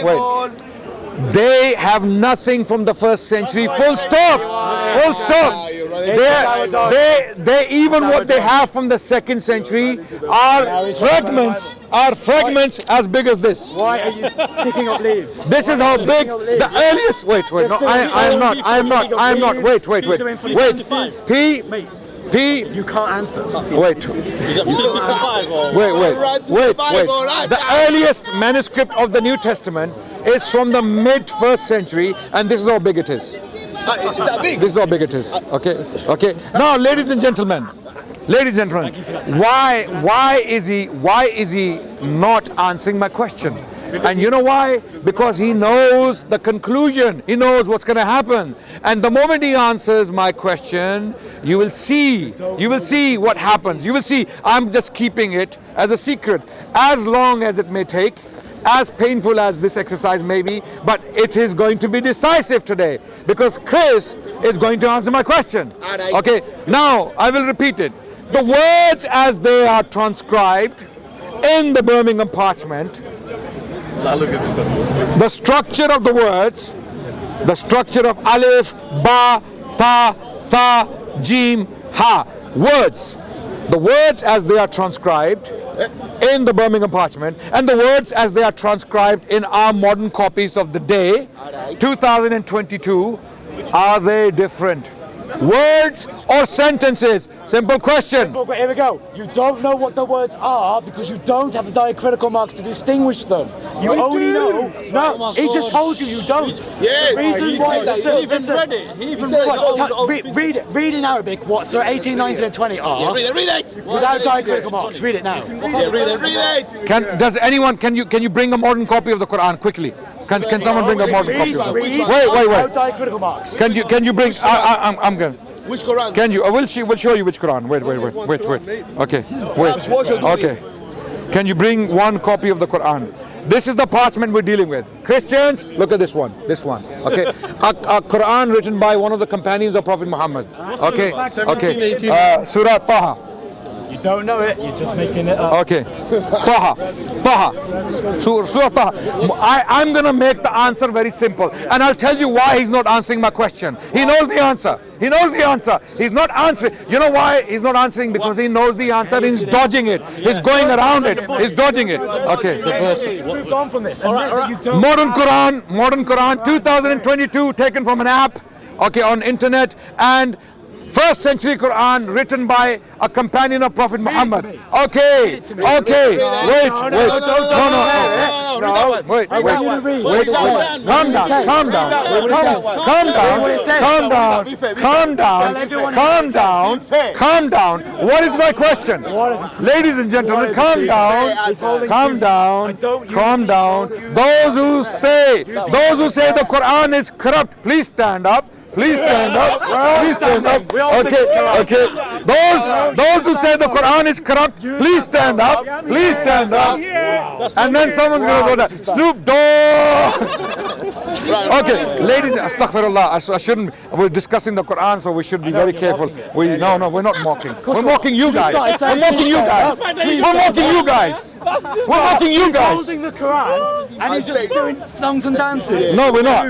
wait. They have nothing from the 1st century. Full stop. They even what they have from the 2nd century are fragments as big as this. Why are you picking up leaves? This is how big the earliest. Wait. No, I am not. Wait. P. You can't answer. Wait. The earliest manuscript of the New Testament is from the mid 1st century, and this is how big it is. Is that big? This is how big it is. Okay. Okay. Now, ladies and gentlemen, why is he not answering my question? And you know why? Because he knows the conclusion. He knows what's going to happen. And the moment he answers my question, you will see what happens. You will see. I'm just keeping it as a secret, as long as it may take, as painful as this exercise may be, but it is going to be decisive today, because Chris is going to answer my question. Okay, now I will repeat it. The words as they are transcribed in the Birmingham parchment, the structure of the words, the structure of alif, ba, ta, tha, jim, ha, words, the words as they are transcribed in the Birmingham parchment, and the words as they are transcribed in our modern copies of the day, 2022, are they different? Words or sentences? Simple question. But here we go. You don't know what the words are because you don't have the diacritical marks to distinguish them. You only know. No, he just told you you don't. Yes. The reason why. He even read it. He even read it. Read it. Read in Arabic what so 18, 19, and 20 are. Read it. Without diacritical marks. Read it now. Read it. Does anyone? Can you bring a modern copy of the Quran quickly? Can someone bring a modern copy of the Quran? Wait. Without diacritical marks. Can you bring? I'm going. Which Quran? Can you? We'll show you which Quran. Wait. Okay. Wait. Okay. Can you bring one copy of the Quran? This is the parchment we're dealing with. Christians, look at this one. This one. Okay. A Quran written by one of the companions of Prophet Muhammad. Okay. Okay. Surah Taha. You don't know it. You're just making it up. Okay. Taha. Surah Taha. I'm going to make the answer very simple. And I'll tell you why he's not answering my question. He knows the answer. He's not answering. You know why he's not answering? Because he knows the answer and he's dodging it. He's going around it. He's dodging it. Okay. Moved on from this. Modern Quran, 2022, taken from an app, okay, on internet, and first century Quran written by a companion of Prophet Muhammad. Okay. Wait. No. Wait. Calm down. What is my question? Ladies and gentlemen, calm down. Those who say the Quran is corrupt, please stand up. Please stand up. Okay. Those who say the Quran is corrupt, please stand up. And then someone's going to go there. Snoop Dogg. Okay, ladies, astaghfirullah. I shouldn't. We're discussing the Quran, so we should be very careful. We're not mocking. We're mocking you guys. We're mocking you guys. Holding the Quran and he's just doing songs and dances. No, we're not.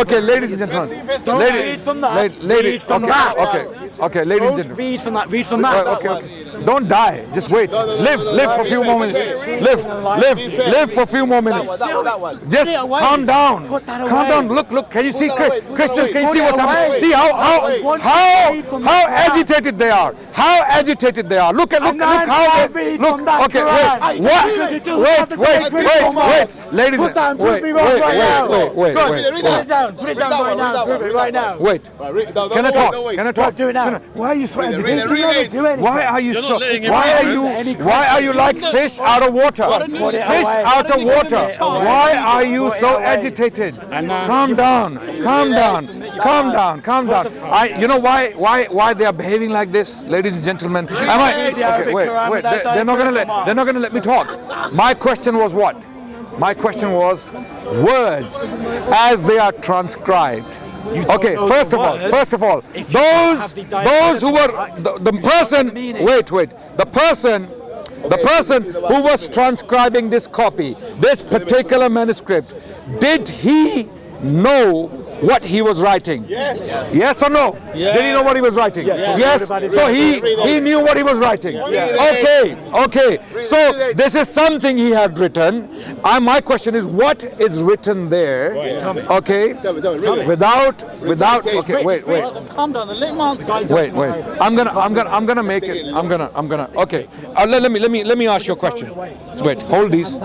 Okay, ladies and gentlemen. Read from that. Okay, ladies and gentlemen. Read from that. Okay. Don't die. Just wait. Live for a few more minutes. Live for a few more minutes. Just calm down. Look. Can you see Christians? Can you see what's happening? See how agitated they are. Look how they look. Okay, wait. Ladies, put it down right now. Wait. Can I talk? Do it now. Why are you so agitated? Why are you like fish out of water? Why are you so agitated? Calm down. You know why they are behaving like this, ladies and gentlemen? Wait. They're not gonna let me talk. My question was what? My question was words as they are transcribed. Okay, first of all, those who were the person. Wait. The person who was transcribing this copy, this particular manuscript, did he know what he was writing? Yes or no? Did he know what he was writing? Yes. So he knew what he was writing. Okay. So this is something he had written. My question is, what is written there? Okay. Without. Okay. Wait. Calm down. Let him answer. Wait. I'm gonna make it. I'm gonna. Okay. Let me ask you a question. Wait. Hold this.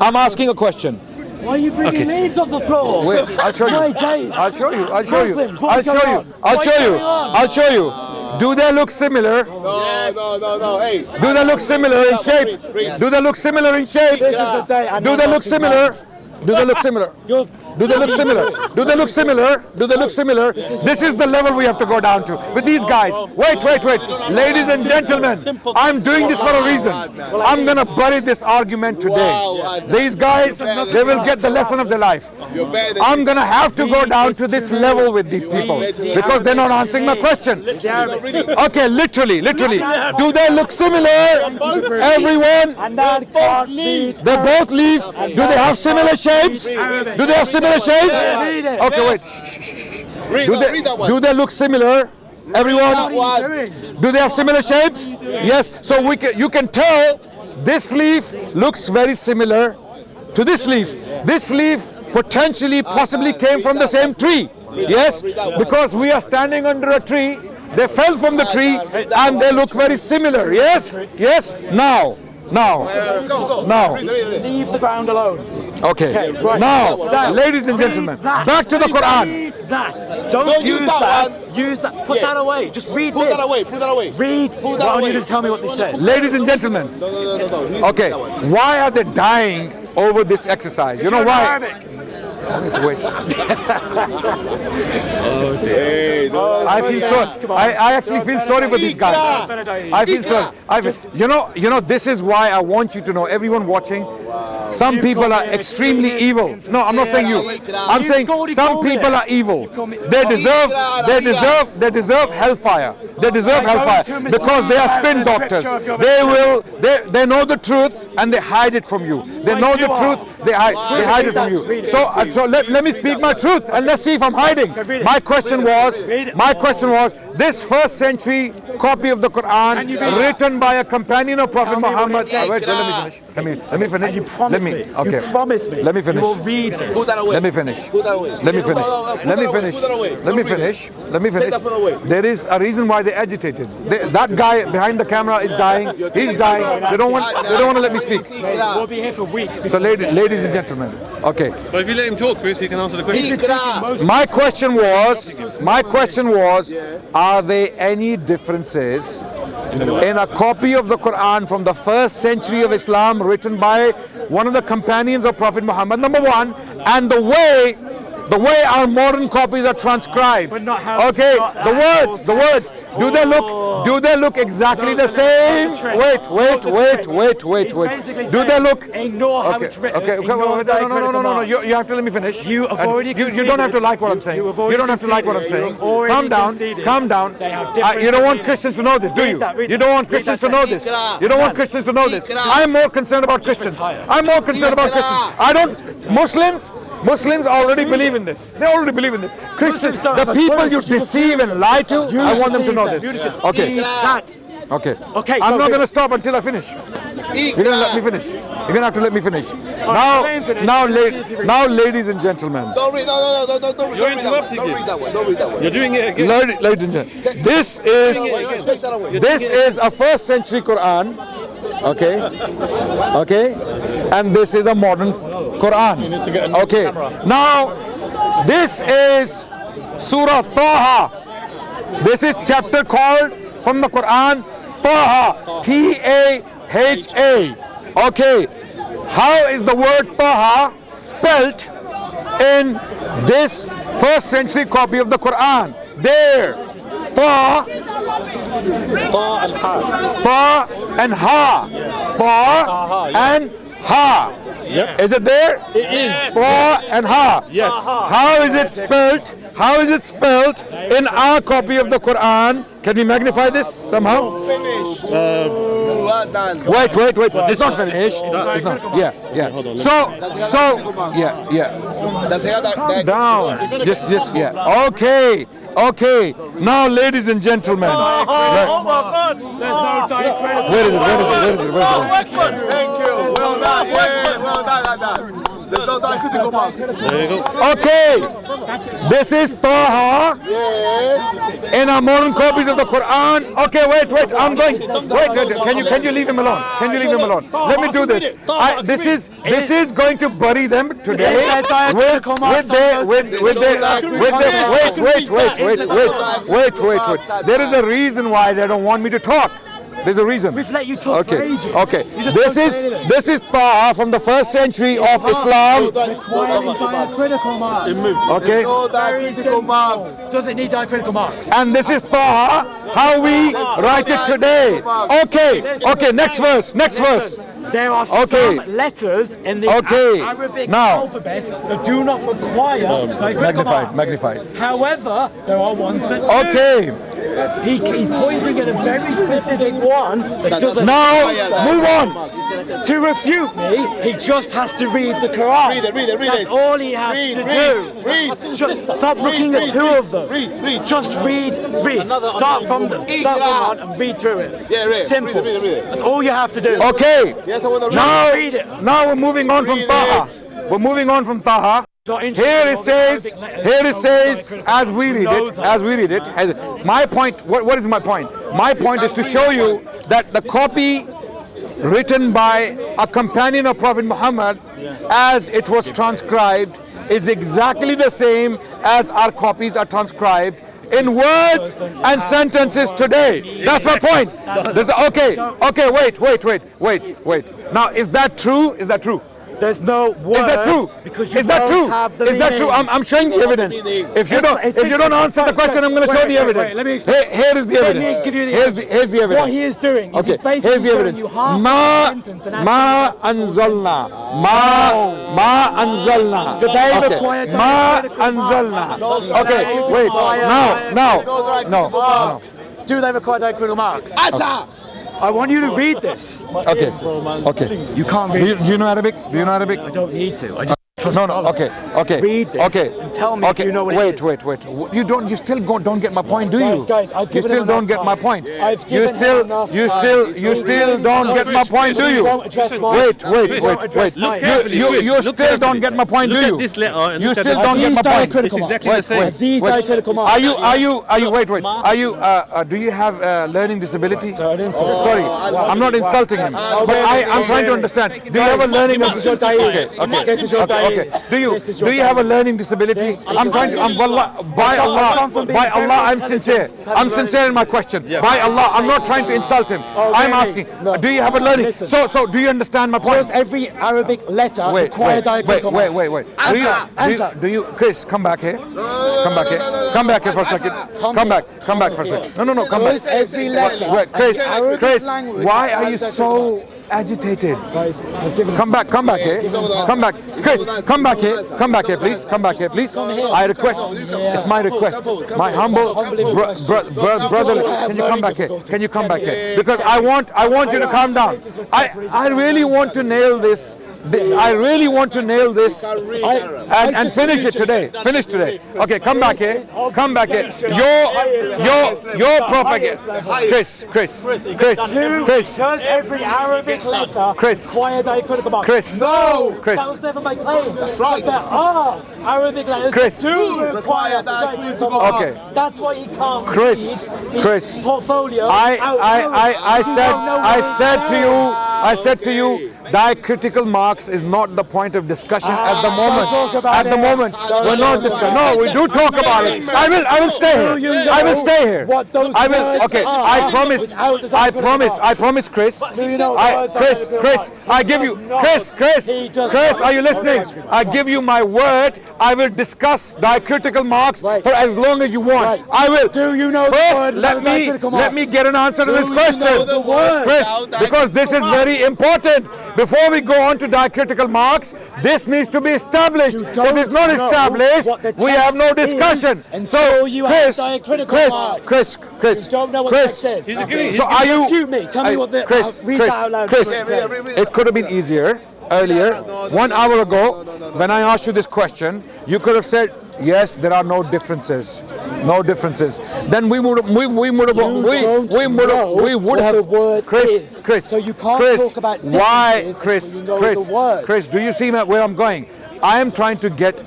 I'm asking a question. Why are you bringing leaves off the floor? Wait, I'll show you. Wait, James. I'll show you. I'll show you. Muslims, I'll what's show going you. on? I'll What's show you. going on? I'll show you. Do they look similar? No. Hey. Do they look similar in shape? Do they look similar in shape? This is the day. Do they look similar? Do they look similar? Do they look similar? Do they look similar? Do they look similar? This is the level we have to go down to with these guys. Wait. Ladies and gentlemen, I'm doing this for a reason. I'm going to bury this argument today. These guys, they will get the lesson of their life. I'm going to have to go down to this level with these people because they're not answering my question. Okay, literally. Do they look similar? Everyone? They're both leaves. Do they have similar shapes? Do they have similar shapes? Okay, wait. Do they look similar? Everyone? Do they have similar shapes? Yes. So you can tell this leaf looks very similar to this leaf. This leaf potentially, possibly came from the same tree. Yes, because we are standing under a tree. They fell from the tree and they look very similar. Yes. Now. Leave the ground alone. Okay. Right. Now, ladies and gentlemen, back to the Quran. Read that. Don't use that. Use that. Put that away. Just read this. Put that away. Read. Put that I want away. you to tell me what this says. Ladies and gentlemen. No. Okay. Why are they dying over this exercise? You know why? Wait. I feel sorry. I actually feel sorry for these guys. I feel sorry. You know, this is why I want you to know, everyone watching, some people are extremely evil. No, I'm not saying you. I'm saying some people are evil. They deserve hellfire. They deserve hellfire because they are spin doctors. They know the truth and they hide it from you. They know the truth, they hide it from you. So let me speak my truth and let's see if I'm hiding. My question was, this first century copy of the Quran written by a companion of Prophet Muhammad. Wait, let me finish. You promised me. Okay. You promised me. Let me finish. You will read this. Put that away. Let me finish. Put that away. Let me finish. Let me finish. Put that away. Let me finish. Let me finish. Take that away. There is a reason why they're agitated. That guy behind the camera is dying. He's dying. They don't want to let me speak. We'll be here for weeks. So, ladies and gentlemen, okay. But if you let him talk, Bruce, he can answer the question. My question was, are there any differences in a copy of the Quran from the first century of Islam written by one of the companions of Prophet Muhammad, number one, and the way our modern copies are transcribed? Okay, the words. Do they look exactly the same? Wait. Do they look? Okay. No. You have to let me finish. You have already You don't have to like what I'm saying. You don't have to like what I'm saying. Calm down. You don't want Christians to know this, do you? You don't want Christians to know this. You don't want Christians to know this. I'm more concerned about Christians. I don't. Muslims already believe in this. They already believe in this. Christians, the people you deceive and lie to, I want them to know this. Okay. I'm not going to stop until I finish. You're going to let me finish. You're going to have to let me finish. Now, ladies and gentlemen. Don't read. No. You're interrupting. Don't read that one. Don't read that one. You're doing it again. Ladies and gentlemen, this is a first century Quran. Okay, and this is a modern Quran. Okay, now this is Surah Taha. This is chapter called from the Quran Taha, T-A-H-A. Okay, how is the word Taha spelt in this first century copy of the Quran? There, Ta and Ha. Ta and Ha. Yep. Is it there? It is. Ta and Ha. Yes. How is it spelled? How is it spelled in our copy of the Quran? Can we magnify this somehow? Well done. Wait. It's not finished. It's not. Yeah. That's Down. Just. Okay. Now, ladies and gentlemen. Oh my God! There's no diacritical. Where is it? Thank you. Well done. Yeah, well done. There's no diacritical marks. Okay, this is Taha in our modern copies of the Quran. Okay, wait, I'm going. Wait, can you leave him alone? Can you leave him alone? Let me do this. This is going to bury them today with their wait. There is a reason why they don't want me to talk. There's a reason. We've let you talk for ages. Okay. This is Taha from the 1st century of Islam. Requiring diacritical marks. Okay. No diacritical marks. Does it need diacritical marks? And this is Taha, how we write it today. Okay, next verse. There are some letters in the Arabic alphabet that do not require diacritical marks. Magnified. However, there are ones that do. Okay. He's pointing at a very specific one that doesn't. Now, move on. To refute me, he just has to read the Quran. Read it. That's all he has to do. Read. Stop looking at two of them. Read. Just read. Start from one and read through it. Yeah, read. Simple. Read. That's all you have to do. Okay. Yes, I want to read. Now we're moving on from Taha. Here it says, as we read it. My point, what is my point? My point is to show you that the copy written by a companion of Prophet Muhammad, as it was transcribed, is exactly the same as our copies are transcribed in words and sentences today. That's my point. Okay, wait. Now, is that true? There's no word. Is that true? Because you is that true? Have the is that true? meaning. I'm showing the evidence. If you don't answer the question, I'm going to show the evidence. Let me explain. Here is the evidence. Here's the evidence. What he is doing is he's basically here's the evidence. Ma anzalna. Ma anzalna. Do they require Ma anzalna. Okay, wait. No. Do they require diacritical marks? Answer. I want you to read this. Okay. You can't read. Do you know Arabic? I don't need to. I just trust No. scholars. Okay. Read this and tell me if you know what it is. Wait. You still don't get my point, do you? Guys, I've you given still him don't enough get my time. point. I've You given him still enough don't get my point, do you? Don't address mine. Wait. Look carefully, You still don't get my point, do you? Look at this letter and You look at still this. don't get my point. It's exactly the same. These diacritical marks. Are you? Wait. Are you? Do you have learning disability? Sorry, I'm not insulting him, but I'm trying to understand. Do you have a learning disability? Okay. Do you have a learning disability? I'm trying to. By Allah, I'm sincere. I'm sincere in my question. By Allah, I'm not trying to insult him. I'm asking. Do you have a learning? So do you understand my point? Does every Arabic letter require diacritical marks? Wait. Answer. Do you, Chris? Come back here. Come back here for a second. Come back for a second. No. Come back. Does every letter? Wait, Chris. Why are you so agitated? Come back here. Chris, come back here, please. I request. It's my request. My humble brother. Can you come back here? Because I want you to calm down. I really want to nail this. And finish it today. Okay, come back here. Your propaganda. Chris. Does every Arabic letter require diacritical marks? No. Chris. That was never my claim. That's right. But there are Arabic letters Chris. that do require diacritical marks. Okay. That's why he can't. Chris. Portfolio. I said to you, diacritical marks is not the point of discussion at the moment. We're not discussing. No, we do talk about it. I will stay here. What those words Okay. are I promise, Chris. Chris, I give you. Chris, are you listening? I give you my word. I will discuss diacritical marks for as long as you want. I will. Do you know First, let me get an answer to this question, Chris, because this is very important. Before we go on to diacritical marks, this needs to be established. If it's not established, we have no discussion. So, Chris, You don't know what the text says. so are you? Refute me. Tell me what the. Read that out loud. Chris, it could have been easier earlier, 1 hour ago, when I asked you this question. You could have said Yes, there are no differences. No differences. Then we would have know what the word is. Chris. So you can't Chris, talk about why, differences Chris, until you know the word. Chris, do you see where I'm going? I am trying to get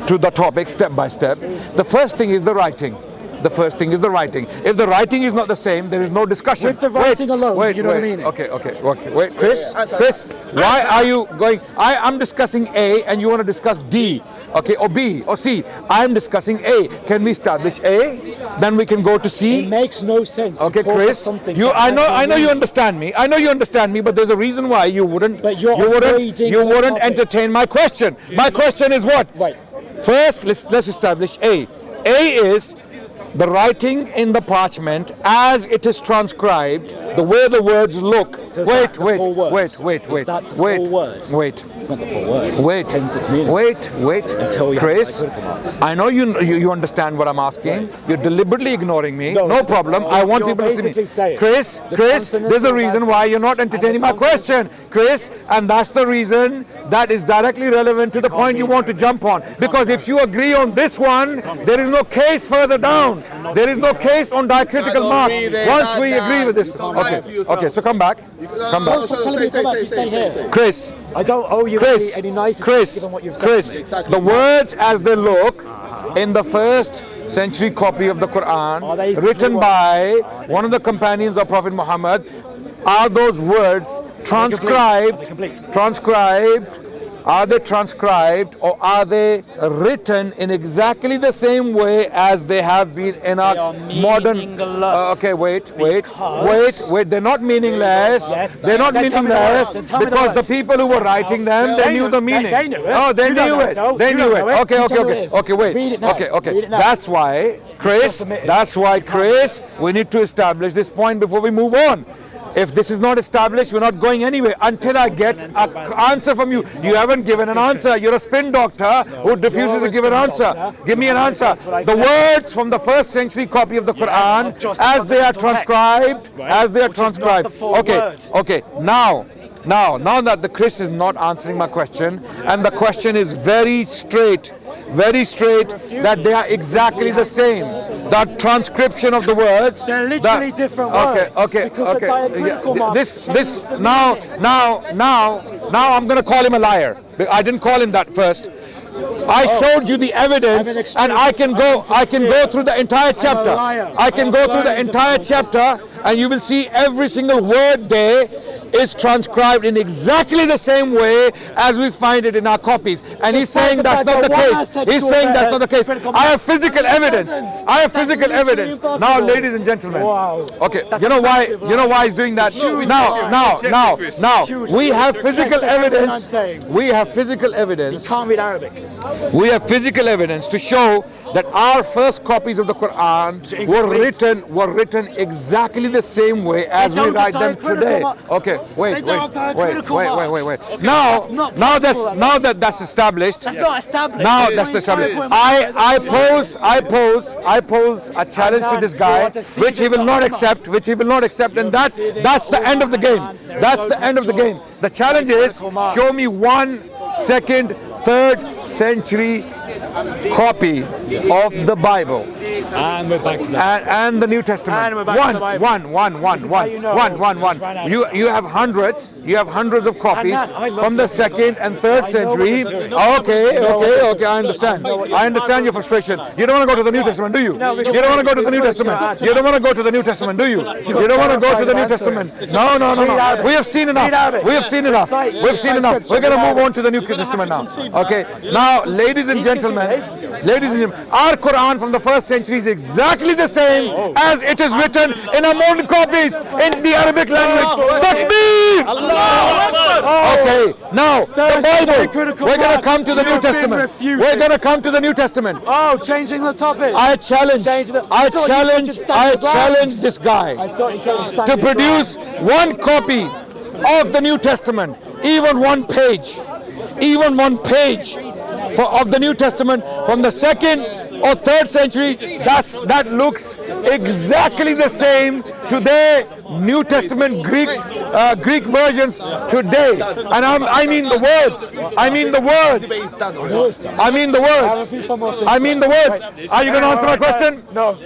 to the topic step by step. The first thing is the writing. The first thing is the writing. If the writing is not the same, there is no discussion. With the writing alone, you know what I mean? Okay. Wait, Chris, why are you going? I'm discussing A and you want to discuss D, okay, or B, or C. I'm discussing A. Can we establish A? Then we can go to C. It makes no sense. Okay, Chris, I know you understand me. I know you understand me, but there's a reason why you wouldn't entertain my question. My question is what? Right. First, let's establish A. A is the writing in the parchment as it is transcribed, the way the words look. Wait. It's not the full word. Hence its meaningless. Wait. Until you Chris, have marks. I know you understand what I'm asking. You're deliberately ignoring me. No problem. I want people to see me. Chris, there's a reason why you're not entertaining my question. Chris, and that's the reason that is directly relevant to the point you want to jump on. Because if you agree on this one, there is no case further down. There is no case on diacritical marks once we agree with this. Okay, so come back. Stop telling me to come back, you stay here. Chris, I don't owe you any niceties given what you've said. Chris, the words as they look in the first century copy of the Quran, written by one of the companions of Prophet Muhammad, are those words transcribed? Are they transcribed or are they written in exactly the same way as they have been in our modern? Okay, wait. They're not meaningless. They're not meaningless because the people who were writing them, they knew the meaning. They knew it. Oh, they knew it. They knew it. Okay, wait. Okay. That's why, Chris, we need to establish this point before we move on. If this is not established, we're not going anywhere until I get an answer from you. You haven't given an answer. You're a spin doctor who refuses to give an answer. Give me an answer. The words from the first century copy of the Quran, as they are transcribed, Okay. Now that the Chris is not answering my question, and the question is very straight, that they are exactly the same. The transcription of the words. They're literally different words. Okay. Because the diacritical marks. Now I'm going to call him a liar. I didn't call him that first. I showed you the evidence, and I can go through the entire chapter. I can go through the entire chapter, and you will see every single word there is transcribed in exactly the same way as we find it in our copies. And he's saying that's not the case. He's saying that's not the case. I have physical evidence. Now, ladies and gentlemen. Okay, you know why he's doing that? Now, we have physical evidence. We have physical evidence. You can't read Arabic. We have physical evidence to show that our first copies of the Quran were written exactly the same way as we write them today. Okay, wait. Now that that's established. That's not established. Now that's established. I pose a challenge to this guy, which he will not accept, and that's the end of the game. That's the end of the game. The challenge is, show me 1 second 3rd century copy of the Bible. And we're back to that. And the New Testament. And we're back to the Bible. One. You have hundreds of copies from the 2nd and 3rd century. Okay, I understand your frustration. You don't want to go to the New Testament, do you? You don't want to go to the New Testament. You don't want to go to the New Testament, do you? You don't want to go to the New Testament. No. We have seen enough. We're going to move on to the New Testament now. Okay. Now, ladies and gentlemen, our Quran from the 1st century is exactly the same as it is written in our modern copies in the Arabic language. Takbir! Okay, now the Bible. We're going to come to the New Testament. Oh, changing the topic. I challenge this guy to produce 1 copy of the New Testament, even one page of the New Testament from the 2nd or 3rd century. That looks exactly the same today New Testament Greek versions today, and I mean the words. I mean the words. I mean the words. I mean the words. Are you going to answer my question? No. No.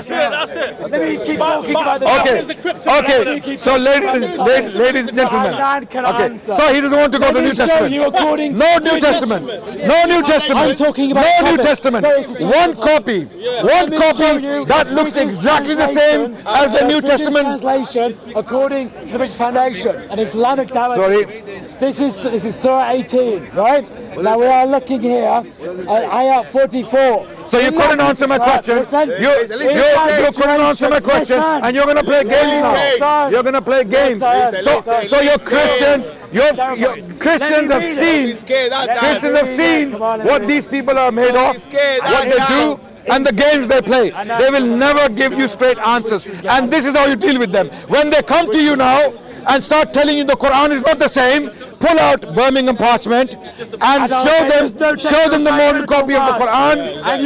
That's it. Let me keep talking about the Okay. So ladies and gentlemen. Okay. So he doesn't want to go to the New Testament. No New Testament. No New Testament. I'm talking about no New Testament. One copy. One copy that looks exactly the same as the New Testament. Translation according to the British Foundation, an Islamic directive. Sorry. This is Surah 18, right? Now we are looking here at Ayat 44. So you couldn't answer my question. You couldn't answer my question, and you're going to play games now. You're going to play games. So your Christians, your Christians have seen what these people are made of, what they do, and the games they play. They will never give you straight answers, and this is how you deal with them. When they come to you now and start telling you the Quran is not the same, pull out Birmingham parchment and show them the modern copy of the Quran and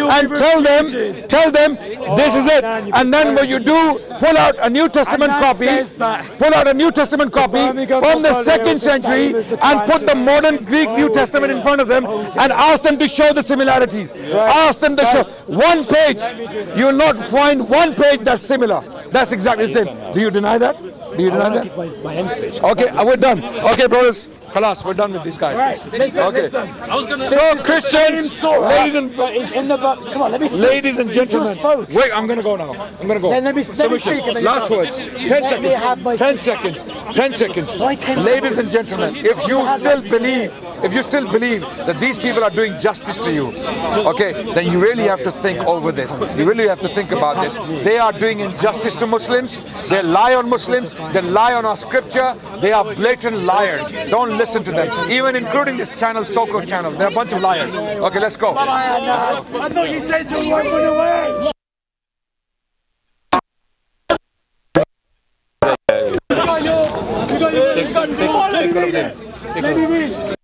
tell them this is it. And then what you do, pull out a New Testament copy, from the 2nd century and put the modern Greek New Testament in front of them and ask them to show the similarities. Ask them to show one page. You will not find one page that's similar. That's exactly the same. Do you deny that? Do you deny that? Okay, we're done. Okay, brothers. Khalas, we're done with these guys. Right, Okay. So Christians, ladies and gentlemen. Wait, I'm going to go now. I'm going to go. Then let me speak. Last words. 10 seconds. 10 seconds. 10 seconds. Ladies and gentlemen, if you still believe that these people are doing justice to you, okay, then you really have to think over this. You really have to think about this. They are doing injustice to Muslims. They lie on Muslims. They lie on our scripture. They are blatant liars. Don't listen to them. Even including this channel, Soko channel. They're a bunch of liars. Okay, let's go. I thought you said you weren't going away. Take